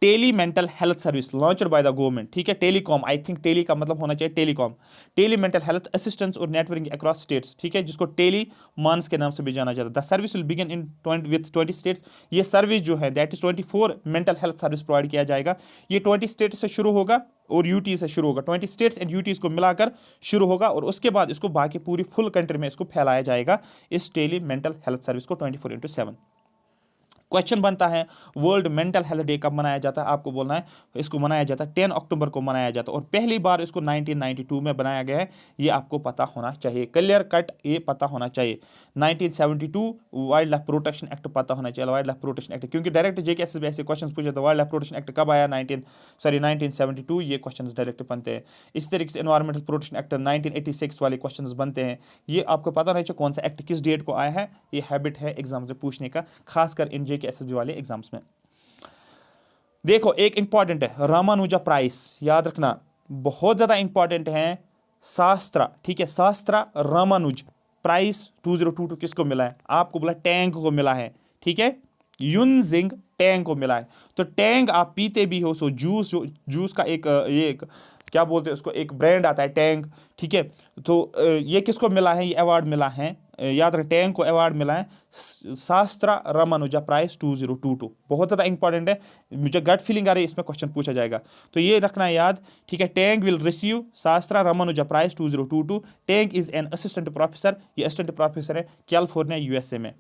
tele mental health service launched by the government, ठीक है, टेलीकॉम, आई थिंक टेली का मतलब होना चाहिए telecom, tele mental health assistance और नेटवर्किंग अक्रॉस स्टेट्स, ठीक है, जिसको टेली मानस के नाम से भी जाना जाता है। The service will begin in 20 states, ये सर्विस जो है that is 24 mental health service provide किया जाएगा। ये 20 स्टेट से शुरू होगा और यूटी से शुरू होगा, 20 स्टेट्स एंड यूटीज को मिलाकर शुरू होगा और उसके बाद इसको बाकी पूरी फुल कंट्री में इसको फैलाया जाएगा, इस टेली मेंटल हेल्थ सर्विस को 24/7। क्वेश्चन बनता है वर्ल्ड मेंटल हेल्थ डे कब मनाया जाता है, आपको बोलना है इसको मनाया जाता है 10 अक्टूबर को मनाया जाता है और पहली बार इसको 1992 में बनाया गया है, ये आपको पता होना चाहिए, क्लियर कट ये पता होना चाहिए। 1972 वाइल्ड लाइफ प्रोटेक्शन एक्ट पता होना चाहिए, वाइल्ड लाइफ प्रोटेक्शन एक्ट, क्योंकि डायरेक्ट जेकेएसएस में ऐसे क्वेश्चन पूछे तो वाइल्ड लाइफ प्रोटेक्शन एक्ट कब आया 1972, ये क्वेश्चन डायरेक्ट बनते हैं। इस तरीके से एनवायरमेंटल प्रोटेक्शन एक्ट 1986 वाले क्वेश्चन बनते हैं, ये आपको पता होना चाहिए कौन सा एक्ट किस डेट को आया है, ये हैबिट है एग्जाम से पूछने का, खासकर इन जेकेएसएस वाले एग्जाम्स में। देखो एक इंपॉर्टेंट है रामानुजा प्राइस, याद रखना बहुत ज्यादा इंपॉर्टेंट है, शास्त्रा, ठीक है, शास्त्रा रामानुज प्राइस 2022 किसको मिला है, आपको बोला टैंक को मिला है, ठीक है, युनजिंग टैंक को मिला है। तो टैंक आप पीते भी हो, सो जूस, जो जूस का एक क्या बोलते हैं उसको, एक ब्रांड आता है टैंक, ठीक है, तो ये किसको मिला है, ये अवार्ड मिला है, याद रखें टैंक को अवार्ड मिला है शास्त्रा रामानुजा प्राइज 2022, बहुत ज़्यादा इंपॉर्टेंट है, मुझे गट फीलिंग आ रही है इसमें क्वेश्चन पूछा जाएगा, तो ये रखना है याद, ठीक है। Tank will receive SASTRA Ramanujan prize 2022, Tang is an assistant professor, ये असिस्टेंट प्रोफेसर है कैलिफोर्निया यूएसए में,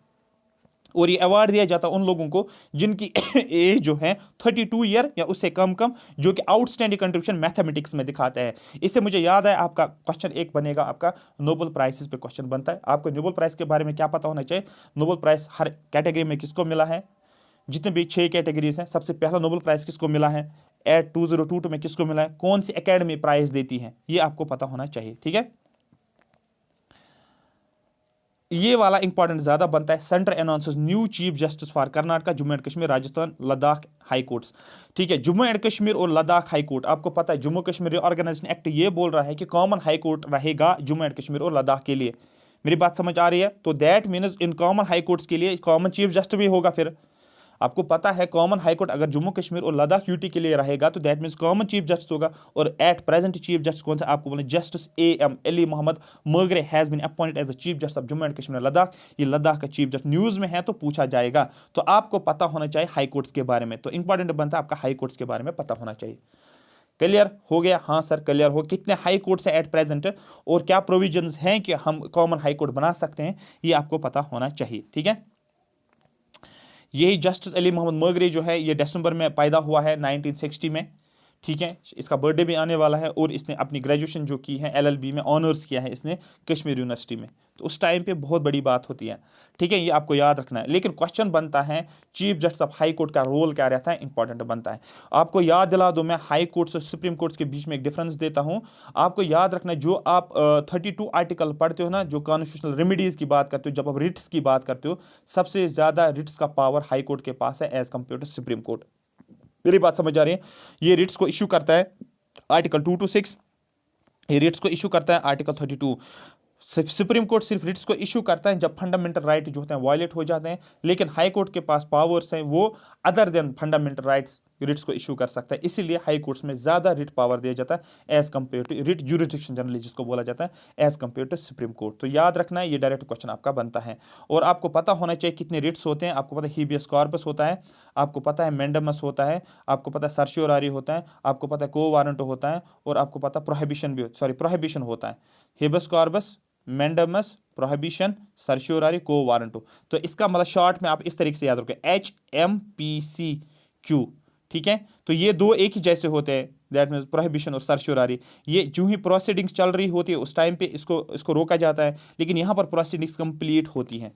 और ये अवार्ड दिया जाता है उन लोगों को जिनकी एज जो है 32 ईयर या उससे कम जो कि आउटस्टैंडिंग कंट्रीब्यूशन मैथमेटिक्स में दिखाते हैं। इससे मुझे याद है आपका क्वेश्चन एक बनेगा, आपका नोबेल प्राइजेस पे क्वेश्चन बनता है, आपको नोबेल प्राइज के बारे में क्या पता होना चाहिए, नोबेल प्राइज हर कैटेगरी में किसको मिला है, जितने भी 6 कैटेगरीज हैं, सबसे पहला नोबेल प्राइज किसको मिला है, एट 2022 में किसको मिला है, कौन सी एकेडमी प्राइज देती है, ये आपको पता होना चाहिए, ठीक है। ये वाला इंपॉर्टेंट ज्यादा बनता है, centre announces new chief justice for Karnataka, Jammu and Kashmir, Rajasthan, Ladakh high courts, ठीक है, जम्मू एंड कश्मीर और लद्दाख हाई कोर्ट, आपको पता है जम्मू कश्मीर ऑर्गेनाइजेशन एक्ट ये बोल रहा है कि कॉमन हाई कोर्ट रहेगा जम्मू एंड कश्मीर और लद्दाख के लिए, मेरी बात समझ आ रही है, तो that means in common high courts के लिए कॉमन चीफ जस्टिस भी होगा, फिर आपको पता है कॉमन हाई कोर्ट अगर जम्मू कश्मीर और लद्दाख यूटी के लिए रहेगा तो that means common chief justice होगा, और एट प्रेजेंट चीफ जस्टिस कौन सा, आपको बोले justice AM Ali Mohammad Magrey has been appointed as the chief justice of Jammu and Kashmir Ladakh, ये लद्दाख का चीफ जस्टिस न्यूज में है तो पूछा जाएगा, तो आपको पता होना चाहिए हाई कोर्ट्स के बारे में, तो इंपॉर्टेंट बनता है आपका हाई कोर्ट्स के बारे में पता होना चाहिए। क्लियर हो गया, हाँ सर क्लियर हो, कितने हाई कोर्ट्स हैं एट प्रेजेंट और क्या प्रोविजंस हैं कि हम कॉमन हाई कोर्ट बना सकते हैं, ये आपको पता होना चाहिए, ठीक है। यही जस्टिस अली मोहम्मद मगरी जो है ये दिसंबर में पैदा हुआ है 1960 में, ठीक है, इसका बर्थडे भी आने वाला है, और इसने अपनी ग्रेजुएशन जो की है LLB में ऑनर्स किया है इसने कश्मीर यूनिवर्सिटी में, तो उस टाइम पे बहुत बड़ी बात होती है, ठीक है, ये आपको याद रखना है। लेकिन क्वेश्चन बनता है chief justice of high court का रोल क्या रहता है, इंपॉर्टेंट बनता है, आपको याद दिला दो, मैं हाई कोर्ट्स और सुप्रीम कोर्ट्स के बीच में एक डिफरेंस देता हूं, आपको याद रखना है जो आप 32 आर्टिकल पढ़ते हो ना, जो कॉन्स्टिट्यूशनल रेमिडीज की बात करते हो, जब आप रिट्स की बात करते हो, सबसे ज्यादा रिट्स का पावर हाई कोर्ट के पास है as compare to supreme court, मेरी बात समझ आ रही है। ये रिट्स को इशू करता है आर्टिकल 2 to 6, ये रिट्स को इशू करता है आर्टिकल 32, सुप्रीम कोर्ट सिर्फ रिट्स को इशू करता है जब फंडामेंटल राइट जो होते हैं वायलेट हो जाते हैं, लेकिन हाई कोर्ट के पास पावर्स हैं वो other than fundamental rights writs को इशू कर सकता है, इसीलिए हाई कोर्ट्स में ज्यादा रिट पावर दिया जाता है as compare to writ jurisdiction generally जिसको बोला जाता है as compare to supreme court, तो याद रखना है ये डायरेक्ट क्वेश्चन आपका बनता है। और आपको पता होना चाहिए कितने रिट्स होते हैं, आपको पता है हीबियस कॉर्पस होता है, आपको पता है मैंडेमस होता है, आपको पता है सर्शियोरारी होता है, आपको पता है को वारंट होता है, और आपको पता प्रोहिबिशन भी प्रोहिबिशन होता है, habeas corpus, mandamus, prohibition, certiorari, quo warranto, तो इसका मतलब शॉर्ट में आप इस तरीके से याद रखोगे HMPCQ, ठीक है, तो ये दो एक ही जैसे होते हैं, दैट मीन्स प्रोहिबिशन और सर्शियोरारी, ये जो ही प्रोसीडिंग्स चल रही होती है उस टाइम पे इसको रोका जाता है, लेकिन यहाँ पर प्रोसीडिंग्स कंप्लीट होती हैं,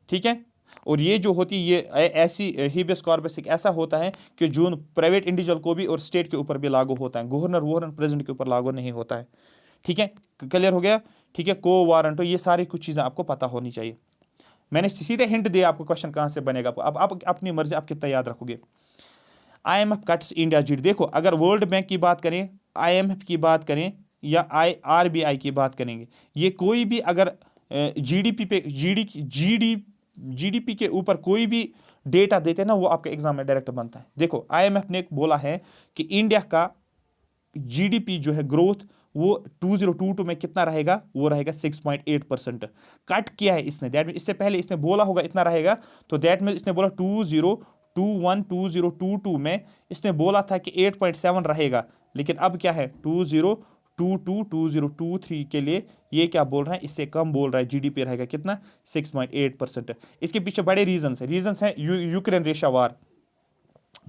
ठीक है, और ये जो होती है ये ऐसी हीबियस कॉर्पस एक ऐसा होता है कि जो प्राइवेट इंडिविजुअल को भी और स्टेट के ऊपर भी लागू होता है, गवर्नर प्रेसिडेंट के ऊपर लागू नहीं होता है, ठीक है, क्लियर हो गया, ठीक है, को वारंटो, ये सारी कुछ चीज़ें आपको पता होनी चाहिए। मैंने सीधे हिंट दिया आपको क्वेश्चन कहाँ से बनेगा, अब आप अपनी मर्जी आप कितना याद रखोगे। IMF कट्स इंडिया जीडी, देखो अगर वर्ल्ड बैंक की बात करें, IMF की बात करें या RBI की बात करेंगे, ये कोई भी अगर GDP पे GDP जीडीपी के ऊपर कोई भी डेटा देते हैं ना, वो आपके एग्जाम में डायरेक्ट बनता है। देखो आईएमएफ ने बोला है कि इंडिया का जीडीपी जो है ग्रोथ वो 2022 में कितना रहेगा, वो रहेगा 6.8%। कट किया है इसने, दैट मीन इससे पहले इसने बोला होगा इतना रहेगा, तो दैट मीन इसने बोला 2022 में इसने बोला था कि 8.7 रहेगा, लेकिन अब क्या है 2023 के लिए ये क्या बोल रहा है, इससे कम बोल रहा है, जीडीपी रहेगा कितना 6.8%। इसके पीछे बड़े रीजंस हैं यूक्रेन रशिया वार,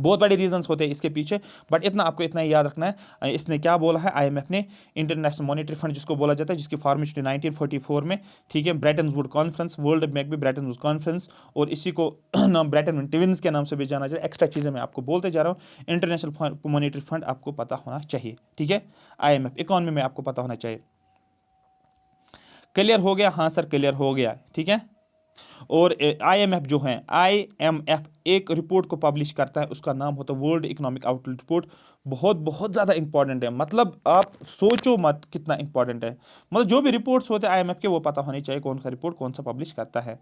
बहुत बड़े रीजंस होते हैं इसके पीछे, बट आपको इतना ही याद रखना है। इसने क्या बोला है आईएमएफ ने, इंटरनेशनल मॉनेटरी फंड जिसको बोला जाता है, जिसकी फॉर्मेशन 1944 में, ठीक है, Brayton would conference, world bank भी ब्रेटन वुड कॉन्फ्रेंस, और इसी को नाम ब्रेटन वुड ट्विंस के नाम से भी जाना जाता है। एक्स्ट्रा चीज़ें मैं आपको बोलते जा रहा हूँ। इंटरनेशनल मॉनेटरी फंड आपको पता होना चाहिए, ठीक है। आईएमएफ इकोनॉमी में आपको पता होना चाहिए। क्लियर हो गया? हाँ सर क्लियर हो गया, ठीक है। और आईएमएफ जो है, आईएमएफ एक रिपोर्ट को पब्लिश करता है, उसका नाम होता है वर्ल्ड इकोनॉमिक आउटलुक रिपोर्ट। बहुत बहुत ज़्यादा इंपॉर्टेंट है, मतलब आप सोचो मत कितना इंपॉर्टेंट है। मतलब जो भी रिपोर्ट्स होते हैं आईएमएफ के, वो पता होने चाहिए कौन सा रिपोर्ट कौन सा पब्लिश करता है,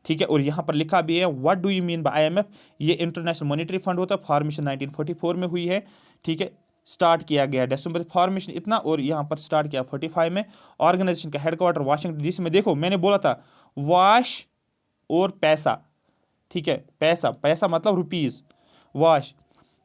ठीक है। और यहाँ पर लिखा भी है what do you mean by IMF. ये इंटरनेशनल मॉनेटरी फंड होता है, फॉर्मेशन 1944 में हुई है, ठीक है। स्टार्ट किया गया दिसंबर, फॉर्मेशन इतना, और यहाँ पर स्टार्ट किया 45 में। ऑर्गेनाइजेशन का हेडक्वार्टर वाशिंगटन डीसी में। देखो मैंने बोला था वाश और पैसा, ठीक है, पैसा पैसा मतलब रुपीज, वाश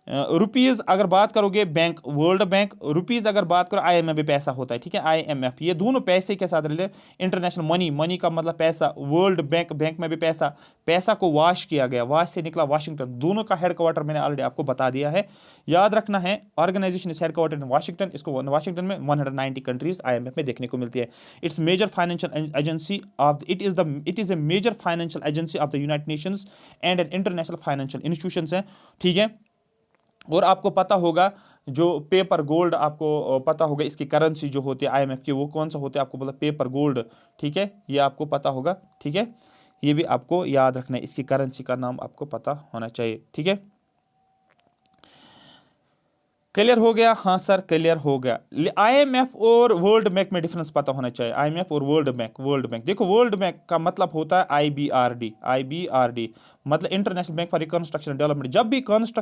रुपीज अगर बात करोगे बैंक वर्ल्ड बैंक, रुपीज अगर बात करो आईएमएफ भी पैसा होता है, ठीक है। आईएमएफ ये दोनों पैसे के साथ रिलेटेड। इंटरनेशनल मनी, मनी का मतलब पैसा, वर्ल्ड बैंक, बैंक में भी पैसा, पैसा को वाश किया गया, वाश से निकला वाशिंगटन। दोनों का हेडक्वार्टर मैंने ऑलरेडी आपको बता दिया है, याद रखना है। Organisation is headquarter in Washington, इसको वाशिंगटन में 190 कंट्रीज आईएमएफ में देखने को मिलती है। Its major financial agency of it is the major financial agency of the United Nations and an international financial institutions है, ठीक है। और आपको पता होगा जो पेपर गोल्ड, आपको पता होगा इसकी करेंसी जो होती है आईएमएफ की, वो कौन सा होता है, आपको बोला पेपर गोल्ड, ठीक है। ये आपको पता होगा, ठीक है। ये भी आपको याद रखना है, इसकी करेंसी का नाम आपको पता होना चाहिए, ठीक है। क्लियर हो गया? हाँ सर क्लियर हो गया। आईएमएफ और वर्ल्ड बैंक में डिफरेंस पता होना चाहिए। आईएमएफ और वर्ल्ड बैंक देखो, वर्ल्ड बैंक का मतलब होता है आईबीआरडी, आईबीआरडी मतलब international bank for reconstruction and development. जब भी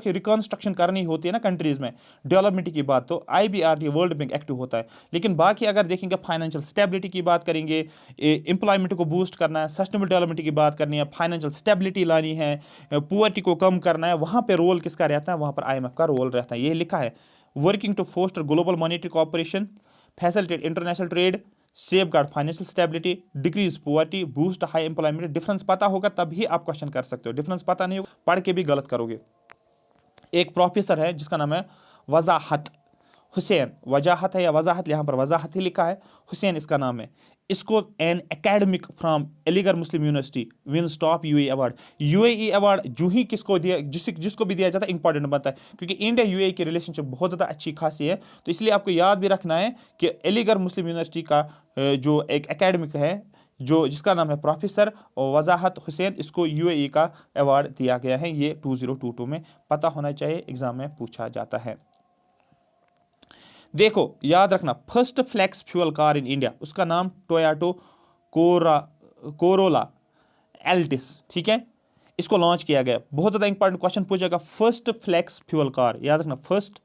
रिकंस्ट्रक्शन करनी होती है ना कंट्रीज में, डेवलपमेंट की बात, तो आईबीआरडी वर्ल्ड बैंक एक्टिव होता है। लेकिन बाकी अगर देखेंगे फाइनेंशियल स्टेबिलिटी की बात करेंगे, एम्प्लॉयमेंट को बूस्ट करना है, सस्टेनेबल डेवलपमेंट की बात करनी है, फाइनेंशियल स्टेबिलिटी लानी है, पुअर्टी को कम करना है, वहां पर रोल किसका रहता है, वहां पर आईएमएफ का रोल रहता है। ये लिखा है working to foster global monetary cooperation, facilitate international trade, safeguard financial stability, decrease poverty, boost high employment. Difference पता होगा तभी आप क्वेश्चन कर सकते हो, डिफरेंस पता नहीं होगा पढ़ के भी गलत करोगे। एक प्रोफेसर है जिसका नाम है वजाहत हुसैन, वजाहत है या वजाहत, यहाँ पर वजाहत ही लिखा है, हुसैन इसका नाम है। इसको an academic from Aligarh Muslim university wins top UAE award. UAE award जो ही किसको दिया, जिसको भी दिया जाता है इंपॉर्टेंट बनता है, क्योंकि इंडिया यूएई की रिलेशनशिप बहुत ज़्यादा अच्छी खासी है। तो इसलिए आपको याद भी रखना है कि अलीगढ़ मुस्लिम यूनिवर्सिटी का जो एक एकेडमिक है, जो जिसका नाम है प्रोफेसर वजाहत हुसैन, इसको यूएई का अवार्ड दिया गया है। ये 2022 में पता होना चाहिए, एग्जाम में पूछा जाता है। देखो याद रखना, first flex fuel car in India, उसका नाम टोयोटा कोरोला एल्टिस, ठीक है। इसको लॉन्च किया गया। बहुत ज़्यादा इंपॉर्टेंट क्वेश्चन पूछेगा, फर्स्ट फ्लेक्स फ्यूल कार, याद रखना, first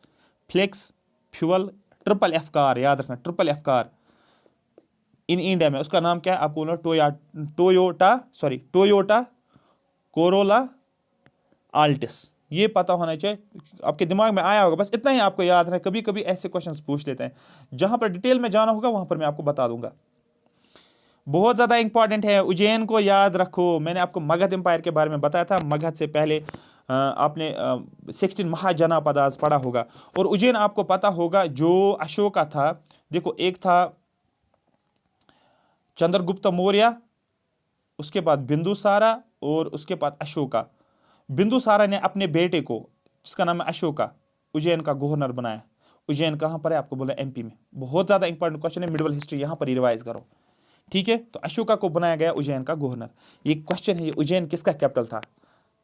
flex fuel triple F car, याद रखना, triple F car in India में, उसका नाम क्या है, आपको टोयोटा कोरोला आल्टिस। ये पता होना चाहिए, आपके दिमाग में आया होगा, बस इतना ही आपको याद है। कभी कभी ऐसे क्वेश्चंस पूछ लेते हैं, जहां पर डिटेल में जाना होगा वहां पर मैं आपको बता दूंगा। बहुत ज़्यादा इंपॉर्टेंट है, उज्जैन को याद रखो। मैंने आपको मगध एम्पायर के बारे में बताया था, मगध से पहले आपने 16 महाजनापदास पढ़ा होगा। और उज्जैन आपको पता होगा जो अशोका था, देखो एक था चंद्रगुप्त मौर्य, उसके बाद बिंदुसारा, और उसके बाद अशोका। बिंदुसारा ने अपने बेटे को, जिसका नाम है अशोका, उज्जैन का गवर्नर बनाया। उज्जैन कहाँ पर है, आपको बोला एमपी में। बहुत ज़्यादा इंपॉर्टेंट क्वेश्चन है, मिडिवल हिस्ट्री यहाँ पर ही रिवाइज करो, ठीक है। तो अशोका को बनाया गया उज्जैन का गवर्नर। ये क्वेश्चन है, उज्जैन किसका कैपिटल था,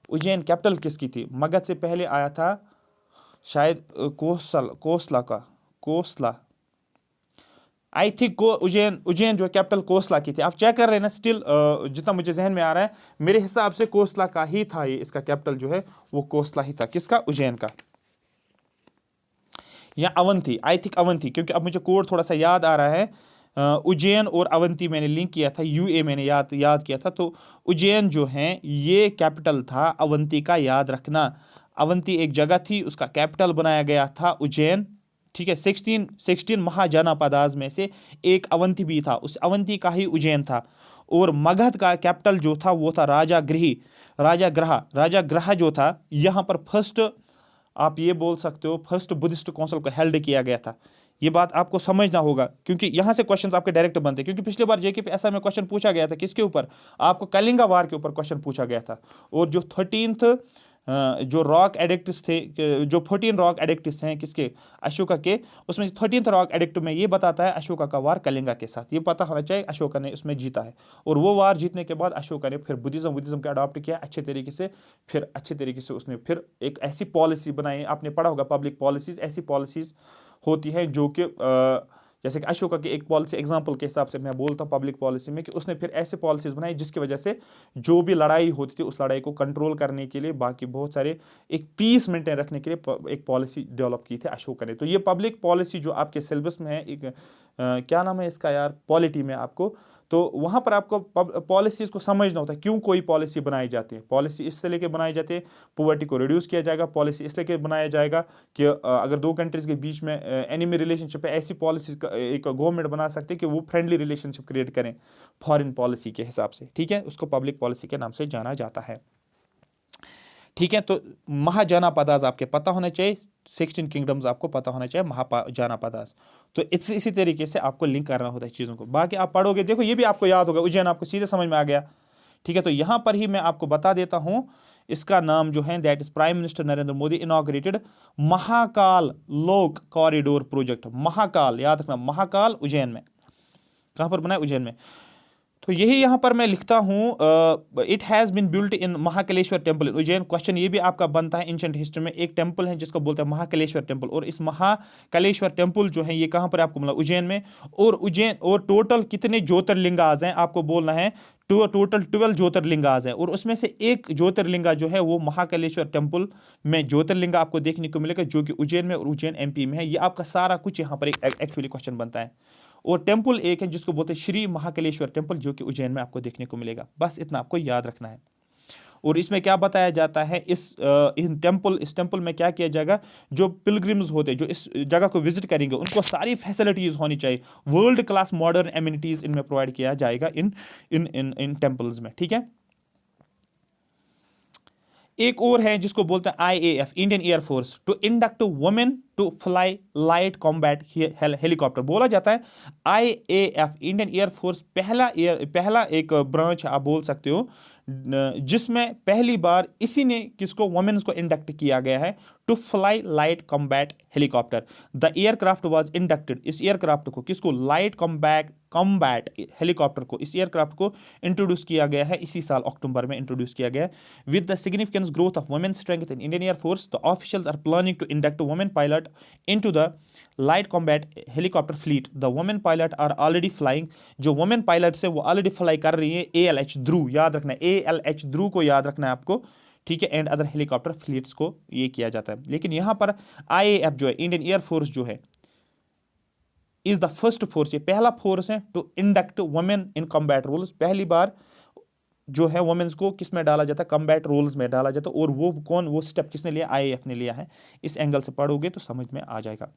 उज्जैन कैपिटल किसकी थी। मगध से पहले आया था शायद कोसला। आई थिंक को उज्जैन उज्जैन जो कैपिटल कोसला की थी। आप चेक कर रहे हैं ना, स्टिल जितना मुझे जहन में आ रहा है मेरे हिसाब से कोसला का ही था, ये इसका कैपिटल जो है वो कोसला ही था। किसका? उज्जैन का या अवंती। आई थिंक अवंती, क्योंकि अब मुझे कोड थोड़ा सा याद आ रहा है। उज्जैन और अवंती मैंने लिंक किया था, यूए मैंने याद किया था। तो उज्जैन जो है ये कैपिटल था, अवंती का याद रखना। अवंती एक जगह थी, उसका कैपिटल बनाया गया था उज्जैन। ठीक है, 16 महाजनपदास में से एक अवंती भी था, उस अवंती का ही उज्जैन था। और मगध का कैपिटल जो था वो था राजा ग्रह जो था। यहाँ पर फर्स्ट, आप ये बोल सकते हो, फर्स्ट बुद्धिस्ट काउंसिल को हेल्ड किया गया था। ये बात आपको समझना होगा, क्योंकि यहां से क्वेश्चंस आपके डायरेक्ट बनते हैं। क्योंकि पिछली बार जेके एसआई में क्वेश्चन पूछा गया था किसके ऊपर? आपको कलिंगा वार के ऊपर क्वेश्चन पूछा गया था। और जो 13th जो रॉक एडिक्ट्स थे, जो 14 रॉक एडिक्ट्स हैं किसके? अशोका के। उसमें 13th रॉक एडिक्ट में ये बताता है अशोका का वार कलिंगा के साथ। ये पता होना चाहिए, अशोका ने उसमें जीता है। और वो वार जीतने के बाद अशोका ने फिर बुद्धिज्म को अडॉप्ट किया अच्छे तरीके से। फिर अच्छे तरीके से उसने फिर एक ऐसी पॉलिसी बनाई, आपने पढ़ा होगा पब्लिक पॉलिसीज। ऐसी पॉलिसीज होती है जो कि जैसे कि अशोका की एक पॉलिसी एग्जांपल के हिसाब से मैं बोलता हूँ पब्लिक पॉलिसी में, कि उसने फिर ऐसे पॉलिसीज बनाई जिसकी वजह से जो भी लड़ाई होती थी उस लड़ाई को कंट्रोल करने के लिए, बाकी बहुत सारे एक पीस मेंटेन रखने के लिए एक पॉलिसी डेवलप की थी अशोका ने। तो ये पब्लिक पॉलिसी जो आपके सिलेबस में है, एक क्या नाम है इसका यार, पॉलिटी में आपको, तो वहां पर आपको पॉलिसीज को समझना होता है क्यों कोई पॉलिसी बनाई जाती है। पॉलिसी इससे लेके बनाई जाती है पॉवर्टी को रिड्यूस किया जाएगा। पॉलिसी इसलिए के बनाया जाएगा कि अगर दो कंट्रीज के बीच में एनिमी रिलेशनशिप है, ऐसी पॉलिसी एक गवर्नमेंट बना सकती है कि वो फ्रेंडली रिलेशनशिप क्रिएट करें फॉरेन पॉलिसी के हिसाब से। ठीक है, उसको पब्लिक पॉलिसी के नाम से जाना जाता है। ठीक है, तो महाजनपदास आपके पता होना चाहिए, 16 किंगडम्स आपको पता होना चाहिए महाजनपदास। तो इसी तरीके से आपको लिंक करना होता है चीज़ों को। बाकी आप पढ़ोगे, देखो ये भी आपको याद होगा, उज्जैन आपको सीधे समझ में आ गया। ठीक है, तो यहां पर ही मैं आपको बता देता हूं, इसका नाम जो है that is prime minister Narendra Modi inaugurated Mahakal लोक कॉरिडोर प्रोजेक्ट। महाकाल याद रखना, महाकाल उज्जैन में। कहां पर बना है? उज्जैन में। तो यही यहां पर मैं लिखता हूं, it has been built in Mahakaleshwar temple in Ujjain. Question ये भी आपका बनता है एंशिएंट हिस्ट्री में, एक टेम्पल है जिसको बोलते हैं महाकालेश्वर टेम्पल, और इस महाकालेश्वर टेम्पल जो है ये कहां पर आपको मिला? उज्जैन में। और उज्जैन, और टोटल कितने ज्योतिर्लिंगाज हैं आपको बोलना है? टोटल 12 ज्योतिर्लिंगाज हैं, और उसमें से एक ज्योतिर्लिंगा जो है वो महाकालेश्वर टेम्पल में ज्योतिर्लिंगा आपको देखने को मिलेगा, जो कि उज्जैन में और उज्जैन एमपी में है। ये आपका सारा कुछ यहाँ पर एक्चुअली क्वेश्चन बनता है। और टेम्पल एक है जिसको बोलते हैं श्री महाकालेश्वर टेम्पल, जो कि उज्जैन में आपको देखने को मिलेगा। बस इतना आपको याद रखना है। और इसमें क्या बताया जाता है, इस टेम्पल में क्या किया जाएगा? जो पिलग्रिम्स होते हैं, जो इस जगह को विजिट करेंगे, उनको सारी फैसिलिटीज होनी चाहिए, वर्ल्ड क्लास मॉडर्न एमिनिटीज इनमें प्रोवाइड किया जाएगा इन इन इन इन टेम्पल्स में। ठीक है, एक और है जिसको बोलते हैं IAF, Indian air force, to induct women to fly light combat helicopter. बोला जाता है आईएएफ, इंडियन एयरफोर्स पहला एक ब्रांच आप बोल सकते हो जिसमें पहली बार इसी ने किसको, वुमेन्स को इंडक्ट किया गया है to fly light combat helicopter. The aircraft was inducted, इस एयरक्राफ्ट को किसको? लाइट कॉम्बैट हेलीकॉप्टर को, इस एयरक्राफ्ट को इंट्रोड्यूस किया गया है इसी साल अक्टूबर में इंट्रोड्यूस किया गया है। With the significance growth of women strength in Indian air force, the officials are planning to induct women pilot into the light combat helicopter fleet. The women pilot are already flying. जो women pilots है वो ऑलरेडी फ्लाई कर रही है ALH ध्रुव, याद रखना है ALH ध्रुव को याद रखना है आपको। ठीक है, एंड अदर हेलीकॉप्टर फ्लीट्स को ये किया जाता है। लेकिन यहां पर IAF जो है, इंडियन एयरफोर्स जो है, इज द फर्स्ट फोर्स, ये पहला फोर्स है to induct women in combat roles. पहली बार जो है वुमेन्स को किस में डाला जाता है? कॉम्बैट रोल्स में डाला जाता है। और वो कौन, वो स्टेप किसने लिया? आईएएफ ने लिया है। इस एंगल से पढ़ोगे तो समझ में आ जाएगा।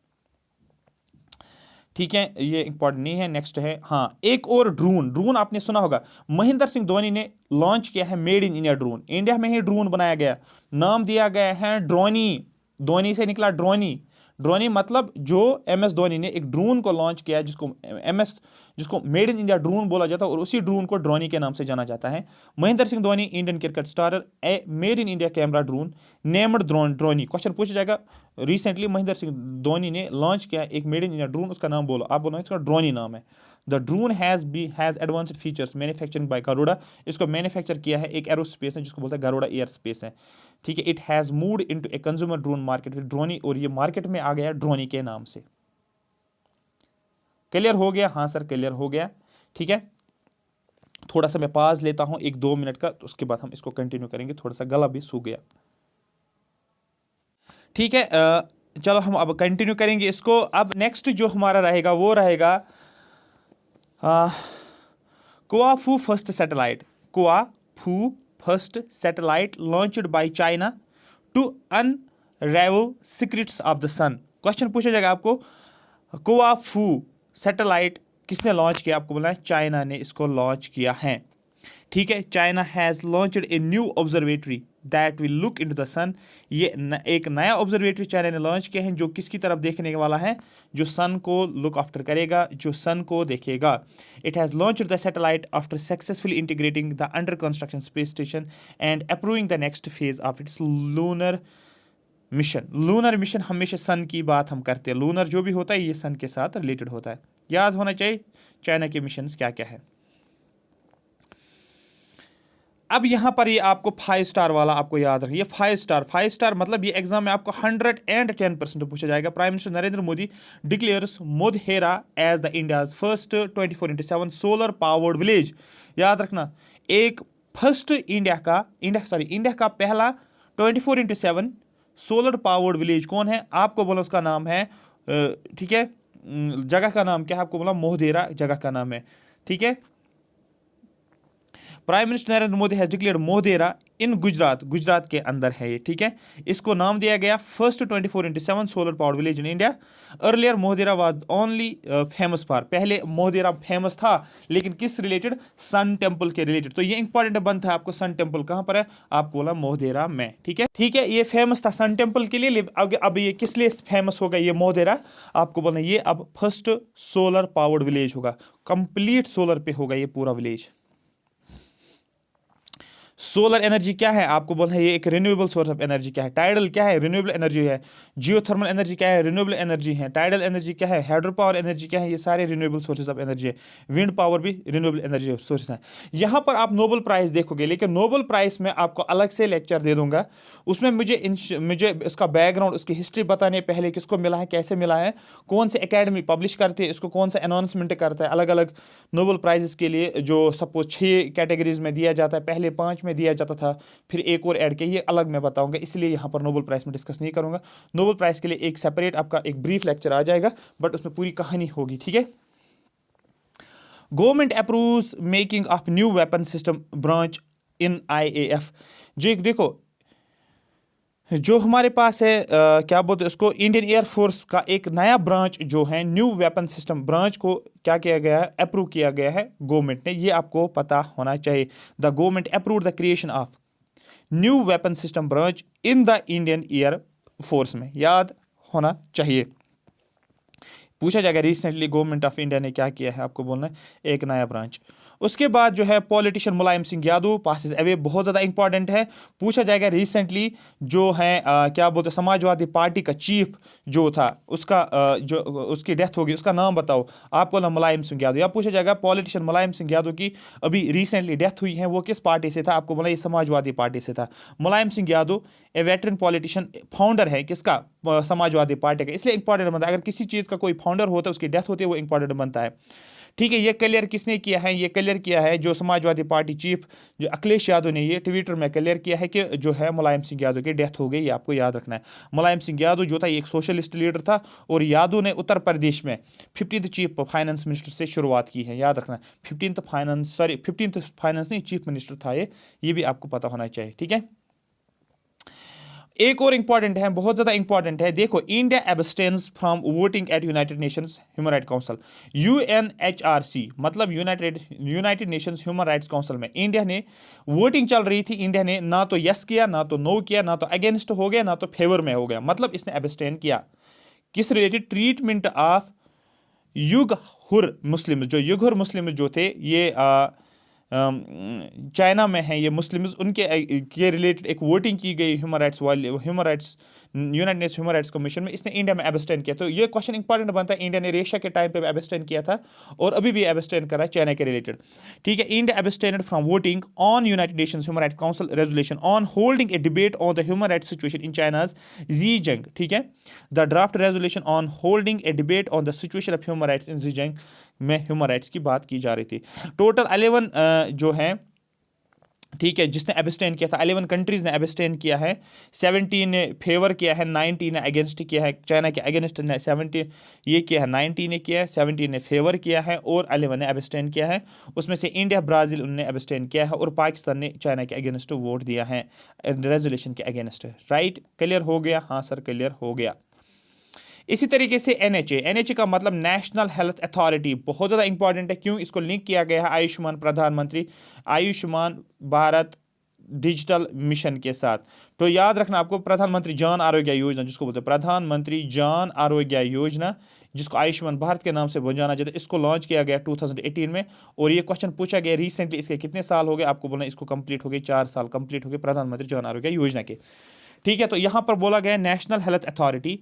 ठीक है, ये इंपॉर्टेंट नहीं है। नेक्स्ट है, हाँ, एक और ड्रोन आपने सुना होगा, महेंद्र सिंह धोनी ने लॉन्च किया है made in India drone. India में ही ड्रोन बनाया गया, नाम दिया गया है ड्रोनी। धोनी से निकला ड्रोनी। ड्रोनी मतलब जो MS धोनी ने एक ड्रोन को लॉन्च किया जिसको मेड इन इंडिया ड्रोन बोला जाता है, और उसी ड्रोन को ड्रोनी के नाम से जाना जाता है। Mahendra Singh Dhoni, Indian cricket starrer, a made in India camera drone named Droni. Question पूछा जाएगा, रिसेंटली महेंद्र सिंह धोनी ने लॉन्च किया एक मेड इन इंडिया ड्रोन, उसका नाम बोलो, आप बोलो इसका ड्रोनी नाम है। The drone has advanced features manufacturing bye Garuda. इसको मैन्युफैक्चर किया है एक एरोस्पेस है जिसको बोलते हैं गरुड़ा एयर स्पेस है। ठीक है, it has moved into a consumer drone market with Droni, और ये मार्केट में आ गया ड्रोनी के नाम से। क्लियर हो गया? हाँ सर क्लियर हो गया। ठीक है, थोड़ा सा मैं पाज लेता हूं 1-2 मिनट का, तो उसके बाद हम इसको कंटिन्यू करेंगे, थोड़ा सा गला भी सूख गया। ठीक है, चलो हम अब कंटिन्यू करेंगे इसको। अब नेक्स्ट जो हमारा रहेगा वो रहेगा Kuafu first satellite. Kuafu first satellite launched by China to unravel secrets of the sun. Question पूछा जाएगा आपको, कुआफू सैटेलाइट किसने लॉन्च किया? आपको बोलना है चाइना ने इसको लॉन्च किया है। ठीक है, China has launched a new observatory that will look into the sun. ये एक नया ऑब्जर्वेटरी चाइना ने लॉन्च किया है जो किसकी तरफ देखने वाला है? जो सन को लुक आफ्टर करेगा, जो सन को देखेगा। It has launched the satellite after successfully integrating the under construction space station and approving the next phase of its lunar mission. Lunar mission हमेशा सन की बात हम करते हैं, लूनर जो भी होता है ये सन के साथ रिलेटेड होता है। याद होना चाहिए चाइना के मिशंस क्या क्या है। अब यहां पर ये आपको 5 स्टार वाला आपको याद रखिए, 5 स्टार मतलब ये एग्जाम में आपको 110% पूछा जाएगा। Prime minister Narendra Modi declares Modhera as the India's first 24/7 solar powered village. याद रखना, एक फर्स्ट इंडिया का पहला 24/7 सोलर पावर्ड विलेज कौन है? आपको बोला उसका नाम है, ठीक है, जगह का नाम क्या है? आपको बोला मोधेरा जगह का नाम है। ठीक है, prime minister Narendra Modi has declared Modhera in Gujarat के अंदर है ये। ठीक है, इसको नाम दिया गया first 24/7 solar power village in India. Earlier Modhera was only famous for, पहले मोधेरा फेमस था लेकिन किस रिलेटेड? सन टेम्पल के रिलेटेड। तो ये इंपॉर्टेंट बनता है आपको, सन टेम्पल कहां पर है? आपको बोला मोधेरा में। ठीक है, ये फेमस था सन टेम्पल के लिए। अब ये किस लिए फेमस होगा ये मोधेरा? आपको बोलना ये अब फर्स्ट सोलर पावर्ड विलेज होगा, कंप्लीट सोलर पे होगा ये पूरा विलेज। सोलर एनर्जी क्या है? आपको बोलना है ये एक रिन्यूएबल सोर्स ऑफ एनर्जी क्या है? टाइडल क्या है? रिन्यूएबल एनर्जी है। जियोथर्मल एनर्जी क्या है? रिन्यूएबल एनर्जी है। टाइडल एनर्जी क्या है? हाइड्रो पावर एनर्जी क्या है? ये सारे रिन्यूएबल सोर्सेज ऑफ एनर्जी है। विंड पावर भी रिन्यूएबल एनर्जी सोर्स है। यहाँ पर आप नोबेल प्राइज देखोगे, लेकिन नोबेल प्राइज में आपको अलग से लेक्चर दे दूंगा, उसमें मुझे इसका बैकग्राउंड, उसकी हिस्ट्री बताने, पहले किसको मिला है, कैसे मिला है, कौन से एकेडमी पब्लिश करती है इसको, कौन सा अनाउंसमेंट करता है अलग अलग नोबेल प्राइजेस के लिए, जो सपोज 6 कैटेगरीज में दिया जाता है, पहले 5 में दिया जाता था, फिर एक और ऐड किया, ये अलग मैं बताऊंगा, इसलिए यहाँ पर नोबेल प्राइज में डिस्कस नहीं करूंगा। नोबेल प्राइज के लिए एक सेपरेट आपका एक ब्रीफ लेक्चर आ जाएगा, बट उसमें पूरी कहानी होगी। ठीक है, government approves making of new weapon system branch in IAF। जो देखो, जो हमारे पास है क्या बोलते हैं उसको, इंडियन एयरफोर्स का एक नया ब्रांच जो है, न्यू वेपन सिस्टम ब्रांच को क्या किया गया है? अप्रूव किया गया है गवर्नमेंट ने, ये आपको पता होना चाहिए। The government approve the creation of new weapon system branch in the Indian air force में, याद होना चाहिए। पूछा जाएगा रिसेंटली गवर्नमेंट ऑफ इंडिया ने क्या किया है, आपको बोलना है एक नया ब्रांच। उसके बाद जो है politician Mulayam Singh Yadav passes away, बहुत ज़्यादा इंपॉर्टेंट है। पूछा जाएगा रिसेंटली जो है क्या बोलते हैं, समाजवादी पार्टी का चीफ जो था उसका जो उसकी डेथ होगी, उसका नाम बताओ। आपको ना मुलायम सिंह यादव। या पूछा जाएगा पॉलिटिशियन मुलायम सिंह यादव की अभी रिसेंटली डेथ हुई है, वो किस पार्टी से था? आपको बोला ये समाजवादी पार्टी से था। मुलायम सिंह यादव ए वेटरन पॉलिटिशियन, फाउंडर है किसका? समाजवादी पार्टी का, इसलिए इंपॉर्टेंट बनता है। अगर किसी चीज़ का कोई फाउंडर होता है, उसकी डेथ होती है, वो इंपॉर्टेंट बनता है। ठीक है, ये क्लियर किसने किया है? ये क्लियर किया है जो समाजवादी पार्टी चीफ जो अखिलेश यादव ने, ये ट्विटर में क्लियर किया है कि जो है मुलायम सिंह यादव की डेथ हो गई। ये आपको याद रखना है। मुलायम सिंह यादव जो था ये एक सोशलिस्ट लीडर था, और यादव ने उत्तर प्रदेश में 15th चीफ फाइनेंस मिनिस्टर से शुरुआत की है, याद रखना। 15th फाइनेंस नहीं, चीफ मिनिस्टर था ये भी आपको पता होना चाहिए। ठीक है, एक और इंपॉर्टेंट है, बहुत ज़्यादा इंपॉर्टेंट है। देखो, India abstains from voting at United Nations human right council, UNHRC मतलब United Nations human rights council में इंडिया ने वोटिंग चल रही थी। इंडिया ने ना तो यस किया, ना तो नो किया, ना तो अगेंस्ट हो गया, ना तो फेवर में हो गया, मतलब इसने एब्सटेन किया। किस रिलेटेड? ट्रीटमेंट ऑफ युगहुर मुस्लिम, जो युगहुर मुस्लिम जो थे, ये चाइना में हैं ये मुस्लिम्स, उनके के रिलेटेड एक वोटिंग की गई ह्यूमन राइट्स वाले, human rights United nation human rights commission में, इसने इंडिया में एब्सटेन किया। तो ये क्वेश्चन इंपॉर्टेंट बनता है, इंडिया ने रशिया के टाइम पे एब्सटेन किया था और अभी भी एब्सटेन कर रहा है चाइना के रिलेटेड। ठीक है, India abstained from voting on United Nations human rights council resolution on holding a debate on the human rights situation in China's Xinjiang. ठीक है, the draft resolution on holding a debate on the situation of human rights in Xinjiang में ह्यूमन राइट्स की बात की जा रही थी। टोटल 11 जो है, ठीक है, जिसने एब्सटेन किया था, 11 कंट्रीज ने एब्सटेन किया है, 17 ने फेवर किया है, 19 ने अगेंस्ट किया है, चाइना के अगेंस्ट ने 17 ये किया है, 19 ने किया है, 17 ने फेवर किया है और 11 ने एब्सटेन किया है। उसमें से इंडिया, ब्राज़ील उन्होंने एब्सटेन किया है और पाकिस्तान ने चाइना के अगेंस्ट वोट दिया है रेजोल्यूशन के अगेंस्ट। राइट, क्लियर हो गया? हाँ सर, क्लियर हो गया। इसी तरीके से एनएचए का मतलब नेशनल हेल्थ अथॉरिटी, बहुत ज़्यादा इंपॉर्टेंट है। क्यों? इसको लिंक किया गया है आयुष्मान प्रधानमंत्री आयुष्मान भारत डिजिटल मिशन के साथ। तो याद रखना आपको, प्रधानमंत्री जन आरोग्य योजना जिसको बोलते हैं प्रधानमंत्री जन आरोग्य योजना, जिसको आयुष्मान भारत के नाम से जाना जाता है, इसको लॉन्च किया गया 2018 में। और ये क्वेश्चन पूछा गया रिसेंटली, इसके कितने साल हो गए? आपको बोलना इसको कंप्लीट हो गए 4 साल कंप्लीट हो गए प्रधानमंत्री जन आरोग्य योजना के। ठीक है, तो यहाँ पर बोला गया नेशनल हेल्थ अथॉरिटी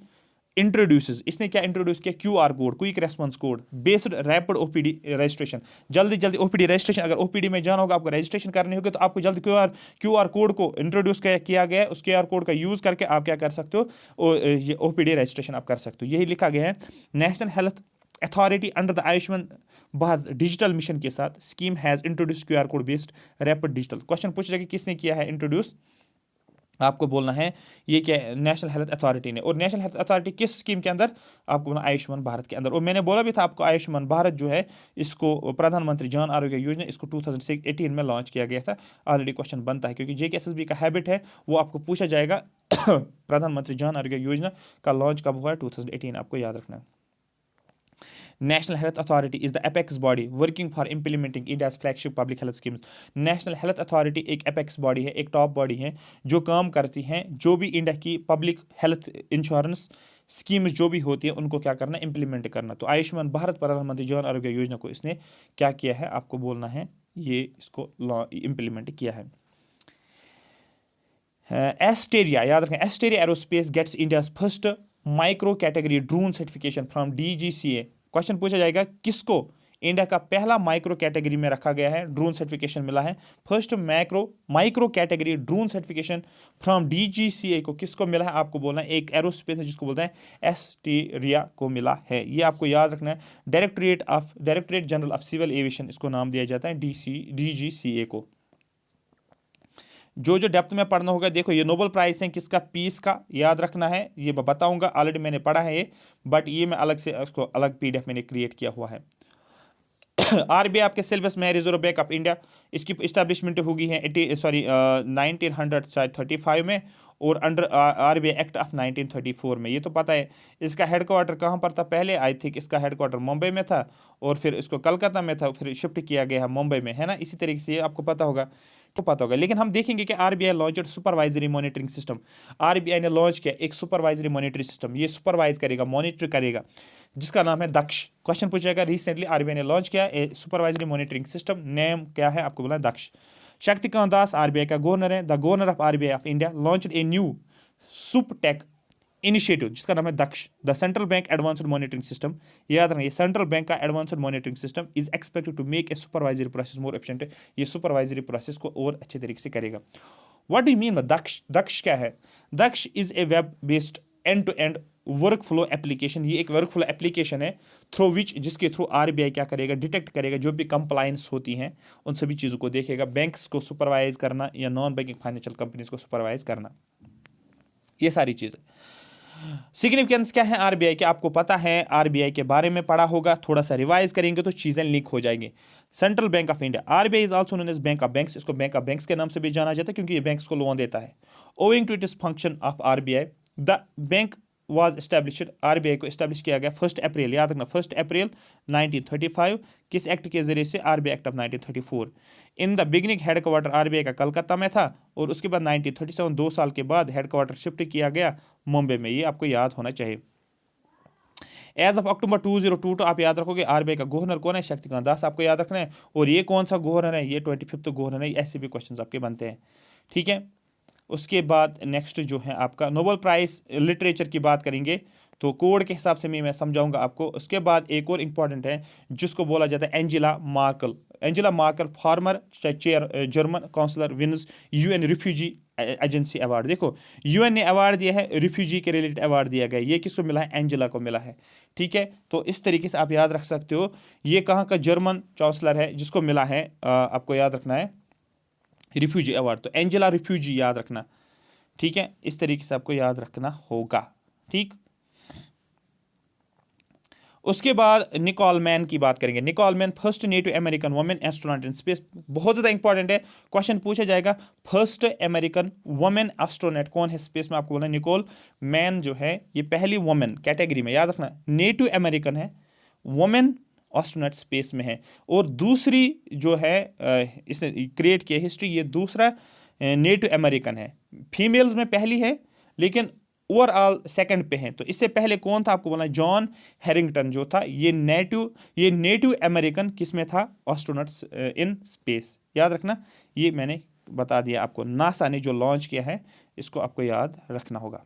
इंट्रोड्यूसेस, इसने क्या इंट्रोड्यूस किया? QR code, quick response code based rapid OPD registration. जल्दी जल्दी ओपीडी रजिस्ट्रेशन, अगर ओपीडी में जाना होगा, आपको रजिस्ट्रेशन करनी होगी, तो आपको जल्दी क्यूआर कोड को इंट्रोड्यूस किया गया है। उस क्यूआर कोड का यूज़ करके आप क्या कर सकते हो? ये ओपीडी रजिस्ट्रेशन आप कर सकते हो। यही लिखा गया है national health authority under the Ayushman Bharat digital mission के साथ scheme has introduce QR code based rapid digital. Question पूछा जाएगा किसने किया है इंट्रोड्यूस? आपको बोलना है ये क्या है? नेशनल हेल्थ अथॉरिटी ने। और नेशनल हेल्थ अथॉरिटी किस स्कीम के अंदर? आपको बोलना आयुष्मान भारत के अंदर। और मैंने बोला भी था आपको, आयुष्मान भारत जो है इसको प्रधानमंत्री जन आरोग्य योजना, इसको 2018 में लॉन्च किया गया था। ऑलरेडी क्वेश्चन बनता है क्योंकि जेकेएसएसबी का हैबिट है, वो आपको पूछा जाएगा प्रधानमंत्री जन आरोग्य योजना का लॉन्च कब हुआ है? 2018, आपको याद रखना है। National Health Authority is the apex body working for implementing India's flagship public health schemes. National Health Authority एक apex body है, एक टॉप बॉडी है जो काम करती हैं, जो भी इंडिया की पब्लिक हेल्थ इंश्योरेंस स्कीम्स जो भी होती है उनको क्या करना? इम्प्लीमेंट करना। तो आयुष्मान भारत प्रधानमंत्री जन आरोग्य योजना को इसने क्या किया है? आपको बोलना है ये इसको इम्प्लीमेंट किया है। एस्टेरिया, याद रखें, Asteria aerospace gets India's first micro category drone certification from DGCA. Question पूछा जाएगा किसको इंडिया का पहला माइक्रो कैटेगरी में रखा गया है, ड्रोन सर्टिफिकेशन मिला है। First micro category drone certification from DGCA को किसको मिला है? आपको बोलना है एक एरोस्पेस है जिसको बोलते हैं एस्टेरिया को मिला है। ये आपको याद रखना है। Directorate general of civil aviation इसको नाम दिया जाता है, डीजीसीए को। जो डेप्थ में पढ़ना होगा, देखो ये नोबेल प्राइज है किसका? पीस का, याद रखना है। ये बताऊंगा, ऑलरेडी मैंने पढ़ा है ये, बट ये मैं अलग से उसको अलग पीडीएफ मैंने क्रिएट किया हुआ है। आरबीआई आपके सिलेबस में, रिजर्व बैंक ऑफ इंडिया, इसकी इस्टेब्लिशमेंट होगी है 1935 में और अंडर आरबीआई एक्ट ऑफ 1934 में। ये तो पता है। इसका हेडक्वार्टर कहाँ पर था? पहले आई थिंक इसका हेडक्वार्टर मुंबई में था और फिर इसको कलकत्ता में था, फिर शिफ्ट किया गया है मुंबई में, है ना। इसी तरीके से आपको पता होगा। लेकिन हम देखेंगे कि RBI launch supervisory monitoring system. RBI ने लॉन्च किया एक सुपरवाइजरी मॉनिटरिंग सिस्टम, ये सुपरवाइज करेगा, मॉनिटर करेगा, जिसका नाम है दक्ष। क्वेश्चन पूछेगा रिसेंटली आरबीआई ने लॉन्च किया a supervisory monitoring system, name क्या है? आपको बोला है दक्ष। शक्तिकांत दास आरबीआई का गवर्नर है, the governor of RBI of India launch a new suptech initiative जिसका नाम है Daksh, the central bank advanced monitoring system. याद रखना, ये सेंट्रल बैंक का advanced monitoring system is expected to make a supervisory process more efficient. ये सुपरवाइजरी प्रोसेस को और अच्छे तरीके से करेगा। What do you mean by Daksh? Daksh क्या है? Daksh is a web based end to end workflow application. ये एक वर्क फ्लो एप्लीकेशन है थ्रू विच, जिसके थ्रू आरबीआई क्या करेगा? डिटेक्ट करेगा जो भी कंप्लायंस होती हैं उन सभी चीज़ों को देखेगा। बैंक्स को सुपरवाइज करना या नॉन बैंकिंग फाइनेंशियल कंपनीज को सुपरवाइज करना, ये सारी चीज़ें। सिग्निफिकेंस क्या है आरबीआई के? आपको पता है, आरबीआई के बारे में पढ़ा होगा, थोड़ा सा रिवाइज करेंगे तो चीज़ें लिंक हो जाएंगी। Central bank of India, RBI is also known as bank of banks. इसको बैंक ऑफ बैंक्स के नाम से भी जाना जाता है क्योंकि ये बैंक्स को लोन देता है। Owing to it is function of RBI, the bank was established, RBI को एस्टैब्लिश किया गया 1 अप्रैल, याद रखना 1 अप्रैल 1935। किस एक्ट के जरिए से? RBI act of 1934। In the beginning headquarter RBI का कलकत्ता में था और उसके बाद 1937 2 साल के बाद हेडक्वार्टर शिफ्ट किया गया मुंबई में। ये आपको याद होना चाहिए। एज ऑफ अक्टूबर 2022 आप याद रखोगे आरबीआई का गवर्नर कौन है, शक्तिकांत दास, आपको याद रखना है। और ये कौन सा गवर्नर है, ये 25th गवर्नर है। ऐसे भी क्वेश्चन आपके बनते हैं, ठीक है। उसके बाद नेक्स्ट जो है आपका नोबेल प्राइज लिटरेचर की बात करेंगे, तो कोड के हिसाब से मैं समझाऊंगा आपको। उसके बाद एक और इंपॉर्टेंट है जिसको बोला जाता है Angela Merkel. Angela Merkel former chair German counsellor wins UN refugee agency award. देखो यूएन ने अवार्ड दिया है, रिफ्यूजी के रिलेटेड अवार्ड दिया गया, ये किसको मिला है, एंजेला को मिला है, ठीक है। तो इस तरीके से आप याद रख सकते हो, ये कहाँ का जर्मन चांसलर है जिसको मिला है, आपको याद रखना है रिफ्यूजी अवार्ड, तो एंजेला रिफ्यूजी याद रखना, ठीक है। इस तरीके से आपको याद रखना होगा, ठीक। उसके बाद निकोल मैन की बात करेंगे। Nicole Mann first native American women astronaut in space, बहुत ज़्यादा इंपॉर्टेंट है, क्वेश्चन पूछा जाएगा। फर्स्ट अमेरिकन वुमेन एस्ट्रोनॉट कौन है स्पेस में, आपको बोलना है निकोल मैन जो है ये पहली वुमेन कैटेगरी में, याद रखना नेटिव अमेरिकन है, वुमेन एस्ट्रोनॉट स्पेस में है। और दूसरी जो है इसने क्रिएट किया हिस्ट्री, ये दूसरा नेटिव अमेरिकन है, फीमेल्स में पहली है लेकिन ओवरऑल सेकंड पे हैं। तो इससे पहले कौन था, आपको बोला जॉन हैरिंगटन जो था, ये नेटिव अमेरिकन किस में था, एस्ट्रोनॉट्स इन स्पेस, याद रखना। ये मैंने बता दिया आपको, नासा ने जो लॉन्च किया है इसको आपको याद रखना होगा।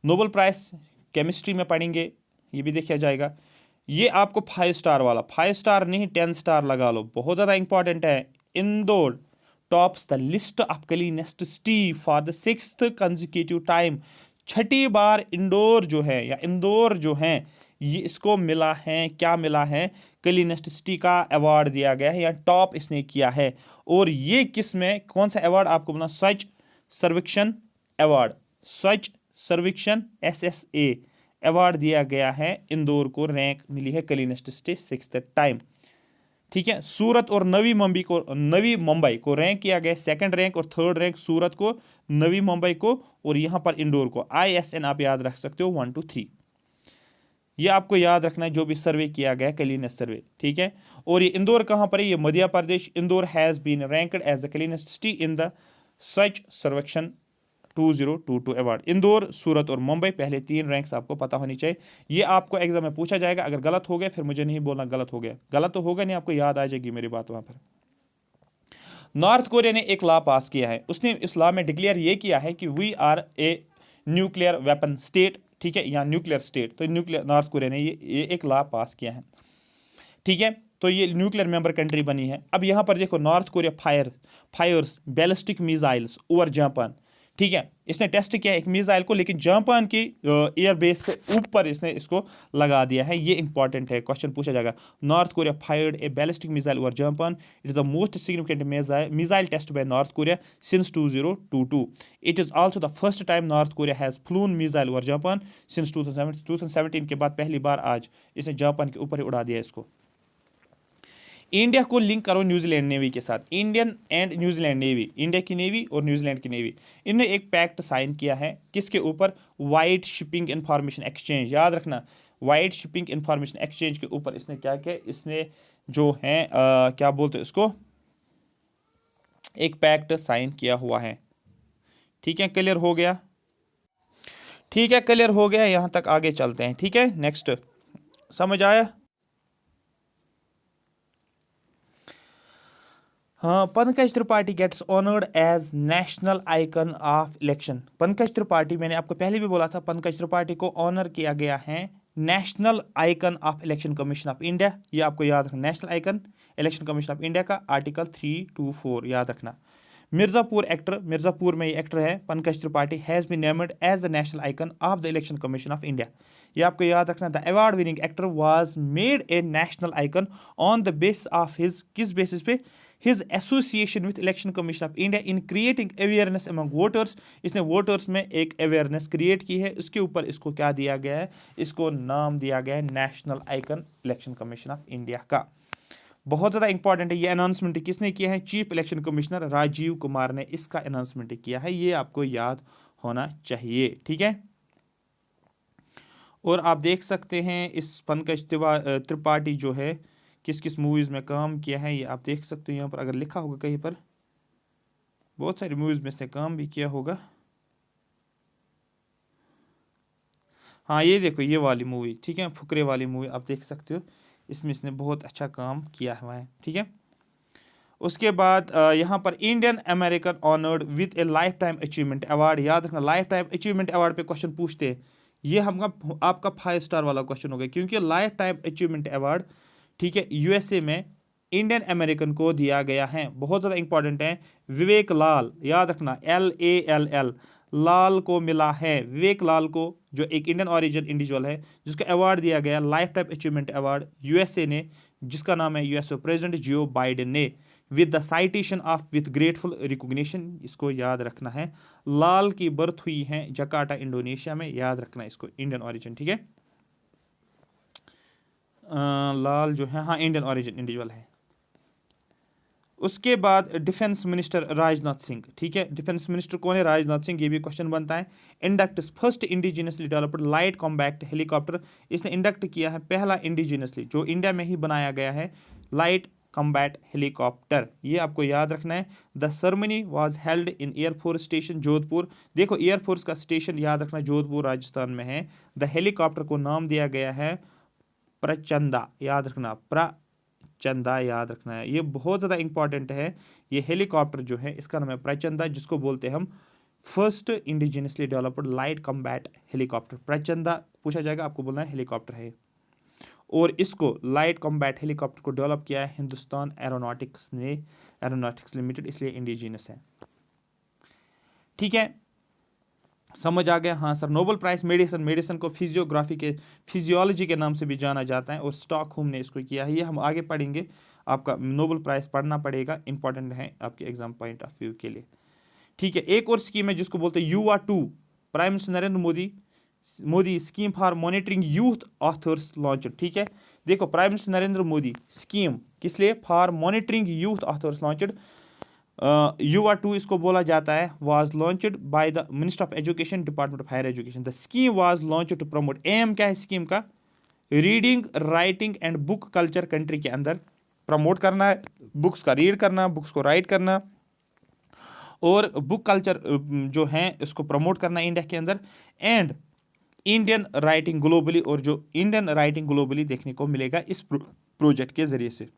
नोबेल प्राइज केमिस्ट्री में पढ़ेंगे, ये भी देखा जाएगा। ये आपको 5 स्टार वाला, 5 स्टार नहीं 10 स्टार लगा लो, बहुत ज़्यादा इंपॉर्टेंट है। Indore tops the list of cleanest city for the 6th consecutive time. छठी बार इंदौर जो है या इंदौर जो है ये इसको मिला है, क्या मिला है, क्लीनेस्ट सिटी का अवार्ड दिया गया है या टॉप इसने किया है। और ये किस में, कौन सा अवार्ड, आपको बोला स्वच्छ सर्वेक्षण अवार्ड, स्वच्छ सर्वेक्षण SSA अवार्ड दिया गया है। इंदौर को रैंक मिली है क्लीनेस्ट सिटी 6th टाइम, ठीक है। सूरत और नवी मुंबई को रैंक किया गया, सेकंड रैंक और थर्ड रैंक सूरत को, नवी मुंबई को और यहां पर इंदौर को। ISN आप याद रख सकते हो 1 to 3, ये आपको याद रखना है जो भी सर्वे किया गया क्लीनेस्ट सर्वे, ठीक है। और ये इंदौर कहां पर है, ये Madhya Pradesh. Indore has been ranked as the cleanest city in the Swachh Survekshan 2022 award. Indore, सूरत और मुंबई, पहले 3 रैंक्स आपको पता होनी चाहिए। ये आपको एग्जाम में पूछा जाएगा, अगर गलत हो गया फिर मुझे नहीं बोलना गलत हो गया, गलत तो होगा नहीं, आपको याद आ जाएगी मेरी बात वहां पर। नॉर्थ कोरिया ने एक लॉ पास किया है, उसने इस लॉ में डिक्लेयर ये किया है कि we are a nuclear weapon state, ठीक है, या न्यूक्लियर स्टेट। तो न्यूक्लियर नॉर्थ कोरिया ने ये एक लॉ पास किया है, ठीक है। तो ये न्यूक्लियर मेंबर कंट्री बनी है। अब यहाँ पर देखो North Korea fires ballistic missiles over Japan, ठीक है। इसने टेस्ट किया एक मिसाइल को, लेकिन जापान की एयरबेस से ऊपर इसने इसको लगा दिया है। ये इंपॉर्टेंट है, क्वेश्चन पूछा जाएगा। North Korea fired a ballistic missile over Japan, it is the most significant missile test by North Korea since 2022। It is also the first time North Korea has flown missile over Japan since 2017 के बाद पहली बार आज इसने जापान के ऊपर ही उड़ा दिया इसको। इंडिया को लिंक करो न्यूजीलैंड नेवी के साथ। Indian and New Zealand navy, India की नेवी और न्यूजीलैंड की नेवी, इनने एक पैक्ट साइन किया है किसके ऊपर, वाइड शिपिंग इंफॉर्मेशन एक्सचेंज, याद रखना वाइड शिपिंग इंफॉर्मेशन एक्सचेंज के ऊपर इसने क्या किया, इसने जो है क्या बोलते हैं इसको, एक पैक्ट साइन किया हुआ है, ठीक है। क्लियर हो गया, ठीक है, क्लियर हो गया, यहां तक आगे चलते हैं, ठीक है। नेक्स्ट समझ आया। हाँ, Pankaj Tripathi gets honoured as national icon of election. Pankaj Tripathi, मैंने आपको पहले भी बोला था, पंकज त्रिपाठी को ऑनर किया गया है national icon of election commission of India. ये आपको याद रखना, national icon election commission of India का आर्टिकल 324 याद रखना। मिर्जापुर एक्टर, मिर्जापुर में ये एक्टर है Pankaj Tripathi, has been named as the national icon of the election commission of India. ये आपको याद रखना, the award winning actor was made a national icon on the base of his, किस बेसिस पे, his association with election commission of India in creating awareness among voters. इसने वोटर्स में एक अवेयरनेस क्रिएट की है, उसके ऊपर इसको क्या दिया गया है, इसको नाम दिया गया है national icon election commission of India का। बहुत ज़्यादा इंपॉर्टेंट है, ये अनाउंसमेंट किसने किया है, chief election commissioner Rajeev Kumar ने इसका अनाउंसमेंट किया है, ये आपको याद होना चाहिए, ठीक है। और आप देख सकते हैं इस पंकज त्रिपाठी जो है किस किस मूवीज़ में काम किया है, ये आप देख सकते हो यहाँ पर, अगर लिखा होगा कहीं पर, बहुत सारी मूवीज़ में इसने काम भी किया होगा। हाँ ये देखो ये वाली मूवी, ठीक है, फुकरे वाली मूवी आप देख सकते हो, इसमें इसने बहुत अच्छा काम किया हुआ है, ठीक है। उसके बाद यहाँ पर Indian American honoured with A life time achievement award, याद रखना लाइफ टाइम अचीवमेंट अवार्ड पे क्वेश्चन पूछते हैं, ये हम आपका 5 स्टार वाला क्वेश्चन हो गया, क्योंकि लाइफ टाइम अचीवमेंट अवार्ड, ठीक है, यूएसए में इंडियन अमेरिकन को दिया गया है, बहुत ज़्यादा इंपॉर्टेंट है। विवेक लाल, याद रखना LALL, लाल को मिला है, विवेक लाल को, जो एक इंडियन ओरिजिन इंडिविजुअल है, जिसको अवार्ड दिया गया life time achievement award USA ने, जिसका नाम है यूएसए प्रेसिडेंट जियो बाइडेन ने, with the citation of with grateful recognition, इसको याद रखना है। लाल की बर्थ हुई है जकार्ता इंडोनेशिया में, याद रखना इसको, इंडियन ओरिजिन, ठीक है। लाल जो है, हाँ इंडियन ओरिजिन इंडिविजुअल है। उसके बाद डिफेंस मिनिस्टर राजनाथ सिंह, ठीक है, डिफेंस मिनिस्टर कौन है, राजनाथ सिंह, ये भी क्वेश्चन बनता है। Induct first indigenously developed light combat helicopter, इसने इंडक्ट किया है पहला इंडिजिनसली जो इंडिया में ही बनाया गया है लाइट कॉम्बैट हेलीकॉप्टर, ये आपको याद रखना है। The ceremony was held in air force station Jodhpur, देखो एयरफोर्स का स्टेशन याद रखना जोधपुर राजस्थान में है। द हेलीकॉप्टर को नाम दिया गया है प्रचंदा, याद रखना प्रचंदा, याद रखना है, ये बहुत ज़्यादा इंपॉर्टेंट है। ये हेलीकॉप्टर जो है इसका नाम है प्रचंदा, जिसको बोलते हैं हम first indigenously developed light combat helicopter. Prachanda पूछा जाएगा, आपको बोलना है हेलीकॉप्टर है, और इसको लाइट कॉम्बैट हेलीकॉप्टर को डेवलप किया है हिंदुस्तान एरोनॉटिक्स ने, एरोनॉटिक्स लिमिटेड, इसलिए इंडिजिनस है, ठीक है। समझ आ गया, हाँ sir. Nobel prize medicine, medicine को फिजियोलॉजी के नाम से भी जाना जाता है, और स्टॉकहोम ने इसको किया है, ये हम आगे पढ़ेंगे, आपका नोबेल प्राइज पढ़ना पड़ेगा, इंपॉर्टेंट है आपके एग्जाम पॉइंट ऑफ व्यू के लिए, ठीक है। एक और स्कीम है जिसको बोलते हैं UA2, prime minister Narendra Modi scheme for monitoring youth authors launch, ठीक है। देखो prime minister Narendra Modi scheme किस लिए, for monitoring youth authors launched, UA2 इसको बोला जाता है, was launched by the minister of education, department of higher education. The scheme was launch to promote, um क्या है स्कीम का, reading writing and book culture country के अंदर प्रमोट करना है, बुक्स का रीड करना, बुक्स को राइट करना, और बुक कल्चर जो है इसको प्रमोट करना इंडिया के अंदर, एंड इंडियन राइटिंग ग्लोबली, और जो इंडियन राइटिंग ग्लोबली देखने को मिलेगा इस प्रोजेक्ट के जरिए से।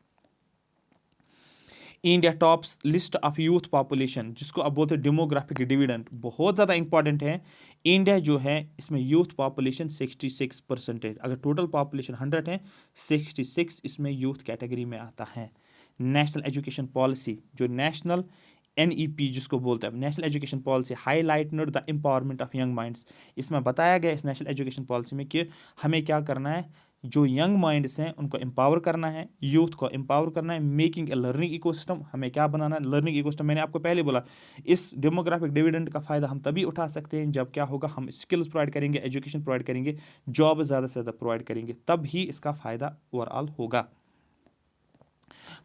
India tops list of youth population, जिसको अब बोलते हैं डेमोग्राफिक डिविडेंड, बहुत ज़्यादा इंपॉर्टेंट है। इंडिया जो है इसमें यूथ पॉपुलेशन 66%, अगर टोटल पॉपुलेशन 100 है, 66 इसमें यूथ कैटेगरी में आता है। नेशनल एजुकेशन पॉलिसी, जो नेशनल NEP जिसको बोलते हैं, national education policy highlighted the empowerment of young minds, इसमें बताया गया इस नेशनल एजुकेशन पॉलिसी में कि हमें क्या करना है, जो यंग माइंड्स हैं उनको एम्पावर करना है, यूथ को एम्पावर करना है, मेकिंग ए लर्निंग इकोसिस्टम, हमें क्या बनाना है, लर्निंग इकोसिस्टम। मैंने आपको पहले बोला इस डेमोग्राफिक डिविडेंड का फ़ायदा हम तभी उठा सकते हैं जब क्या होगा, हम स्किल्स प्रोवाइड करेंगे, एजुकेशन प्रोवाइड करेंगे, जॉब ज़्यादा से ज़्यादा प्रोवाइड करेंगे, तब ही इसका फ़ायदा ओवरऑल होगा।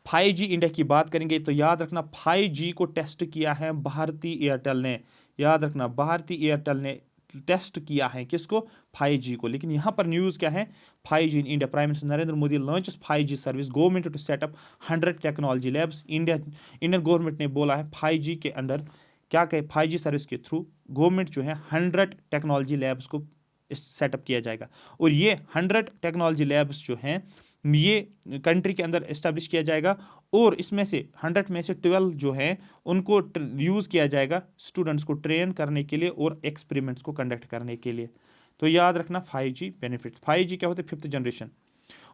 5G इंडिया की बात करेंगे तो याद रखना 5G को टेस्ट किया है भारती एयरटेल ने, याद रखना भारती एयरटेल ने टेस्ट किया है किसको, 5G को। लेकिन यहाँ पर न्यूज़ क्या है, 5G in India, prime minister Narendra Modi launches 5G service, government to set up 100 technology labs. Indian government ने बोला है 5G के अंदर क्या कहे, 5G सर्विस के थ्रू गवर्नमेंट जो है 100 टेक्नोलॉजी लैब्स को सेटअप किया जाएगा, और ये 100 टेक्नोलॉजी लैब्स जो हैं ये कंट्री के अंदर इस्टेब्लिश किया जाएगा, और इसमें से 100 में से 12 जो हैं उनको यूज़ किया जाएगा स्टूडेंट्स को ट्रेन करने के लिए और एक्सपेरिमेंट्स को कंडक्ट करने के लिए। तो याद रखना 5G बेनिफिट्स, 5G क्या होते हैं, 5th जनरेशन।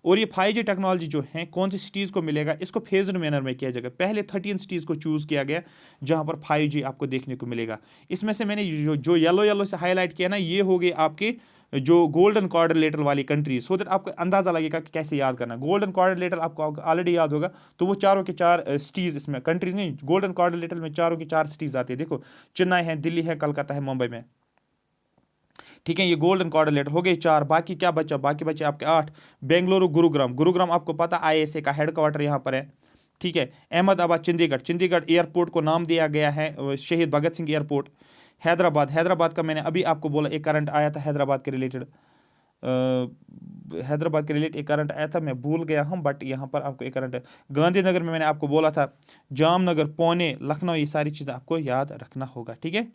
और ये 5G टेक्नोलॉजी जो है कौन सी सिटीज़ को मिलेगा, इसको फेज्ड मैनर में किया जाएगा। पहले 13 सिटीज़ को चूज़ किया गया जहाँ पर 5G आपको देखने को मिलेगा। इसमें से मैंने जो येलो से हाईलाइट किया ना, ये हो गए आपके जो गोल्डन क्वाड्रिलेटरल वाली कंट्रीज, सो दैट आपको अंदाज़ा लगेगा कि कैसे याद करना। गोल्डन क्वाड्रिलेटरल आपको ऑलरेडी याद होगा, तो वो चारों के चार सिटीज़, इसमें कंट्रीज नहीं, गोल्डन क्वाड्रिलेटरल में चारों की 4 सिटीज़ आती है। देखो चेन्नई है, दिल्ली है, कलकत्ता है, मुंबई में, ठीक है। ये गोल्डन क्वाड्रिलेटरल हो गए 4, बाकी क्या बचा, बाकी बचे आपके 8, बेंगलुरु, गुरुग्राम आपको पता ISA का हेडक्वार्टर यहाँ पर है, ठीक है। अहमदाबाद, चंडीगढ़ एयरपोर्ट को नाम दिया गया है शहीद भगत सिंह एयरपोर्ट। हैदराबाद का मैंने अभी आपको बोला, एक करंट आया था हैदराबाद के रिलेटेड, एक करंट आया था, मैं भूल गया हूँ, बट यहाँ पर आपको एक करंट है। गांधीनगर में मैंने आपको बोला था, जामनगर, पुणे, लखनऊ, ये सारी चीज़ें आपको याद रखना होगा, ठीक है।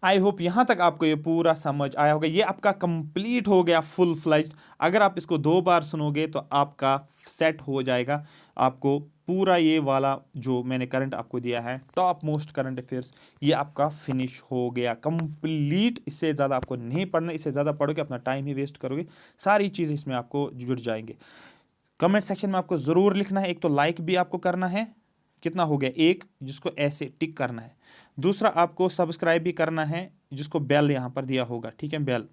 आई होप यहाँ तक आपको ये पूरा समझ आया होगा। ये आपका कंप्लीट हो गया फुल फ्लेज्ड। अगर आप इसको 2 बार सुनोगे तो आपका सेट हो जाएगा। आपको पूरा ये वाला जो मैंने करंट आपको दिया है, टॉप मोस्ट करंट अफेयर्स, ये आपका फिनिश हो गया कंप्लीट। इससे ज़्यादा आपको नहीं पढ़ना, इससे ज़्यादा पढ़ोगे अपना टाइम ही वेस्ट करोगे। सारी चीज़ें इसमें आपको जुड़ जाएंगे। कमेंट सेक्शन में आपको ज़रूर लिखना है। एक तो लाइक भी आपको करना है, कितना हो गया, एक, जिसको ऐसे टिक करना है। दूसरा आपको सब्सक्राइब भी करना है, जिसको बेल यहाँ पर दिया होगा, ठीक है, बेल।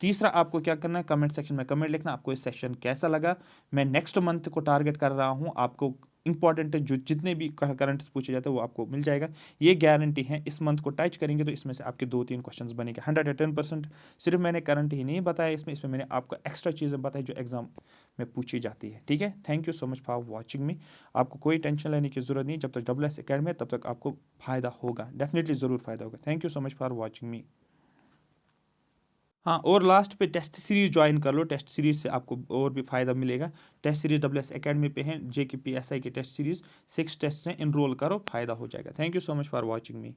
तीसरा आपको क्या करना है, कमेंट सेक्शन में कमेंट लिखना आपको ये सेशन कैसा लगा। मैं नेक्स्ट मंथ को टारगेट कर रहा हूँ, आपको इंपॉर्टेंट जो जितने भी करंट्स पूछे जाते हैं वो आपको मिल जाएगा, ये गारंटी है। इस मंथ को टच करेंगे तो इसमें से आपके 2-3 क्वेश्चंस बनेंगे 110%। सिर्फ मैंने करंट ही नहीं बताया इसमें मैंने आपको एक्स्ट्रा चीज़ें बताई जो एग्जाम में पूछी जाती है, ठीक है। Thank you so much for watching मी। आपको कोई टेंशन लेने की जरूरत नहीं, जब तक WS अकेडमी है तब तक आपको फायदा होगा, डेफिनेटली ज़रूर फायदा होगा। Thank you so much for watching मी। हाँ, और लास्ट पे टेस्ट सीरीज ज्वाइन कर लो, टेस्ट सीरीज से आपको और भी फायदा मिलेगा। टेस्ट सीरीज WS अकेडमी पे है, JKPSI की टेस्ट सीरीज 6 टेस्ट हैं, इनरोल करो, फायदा हो जाएगा। Thank you so much for watching me.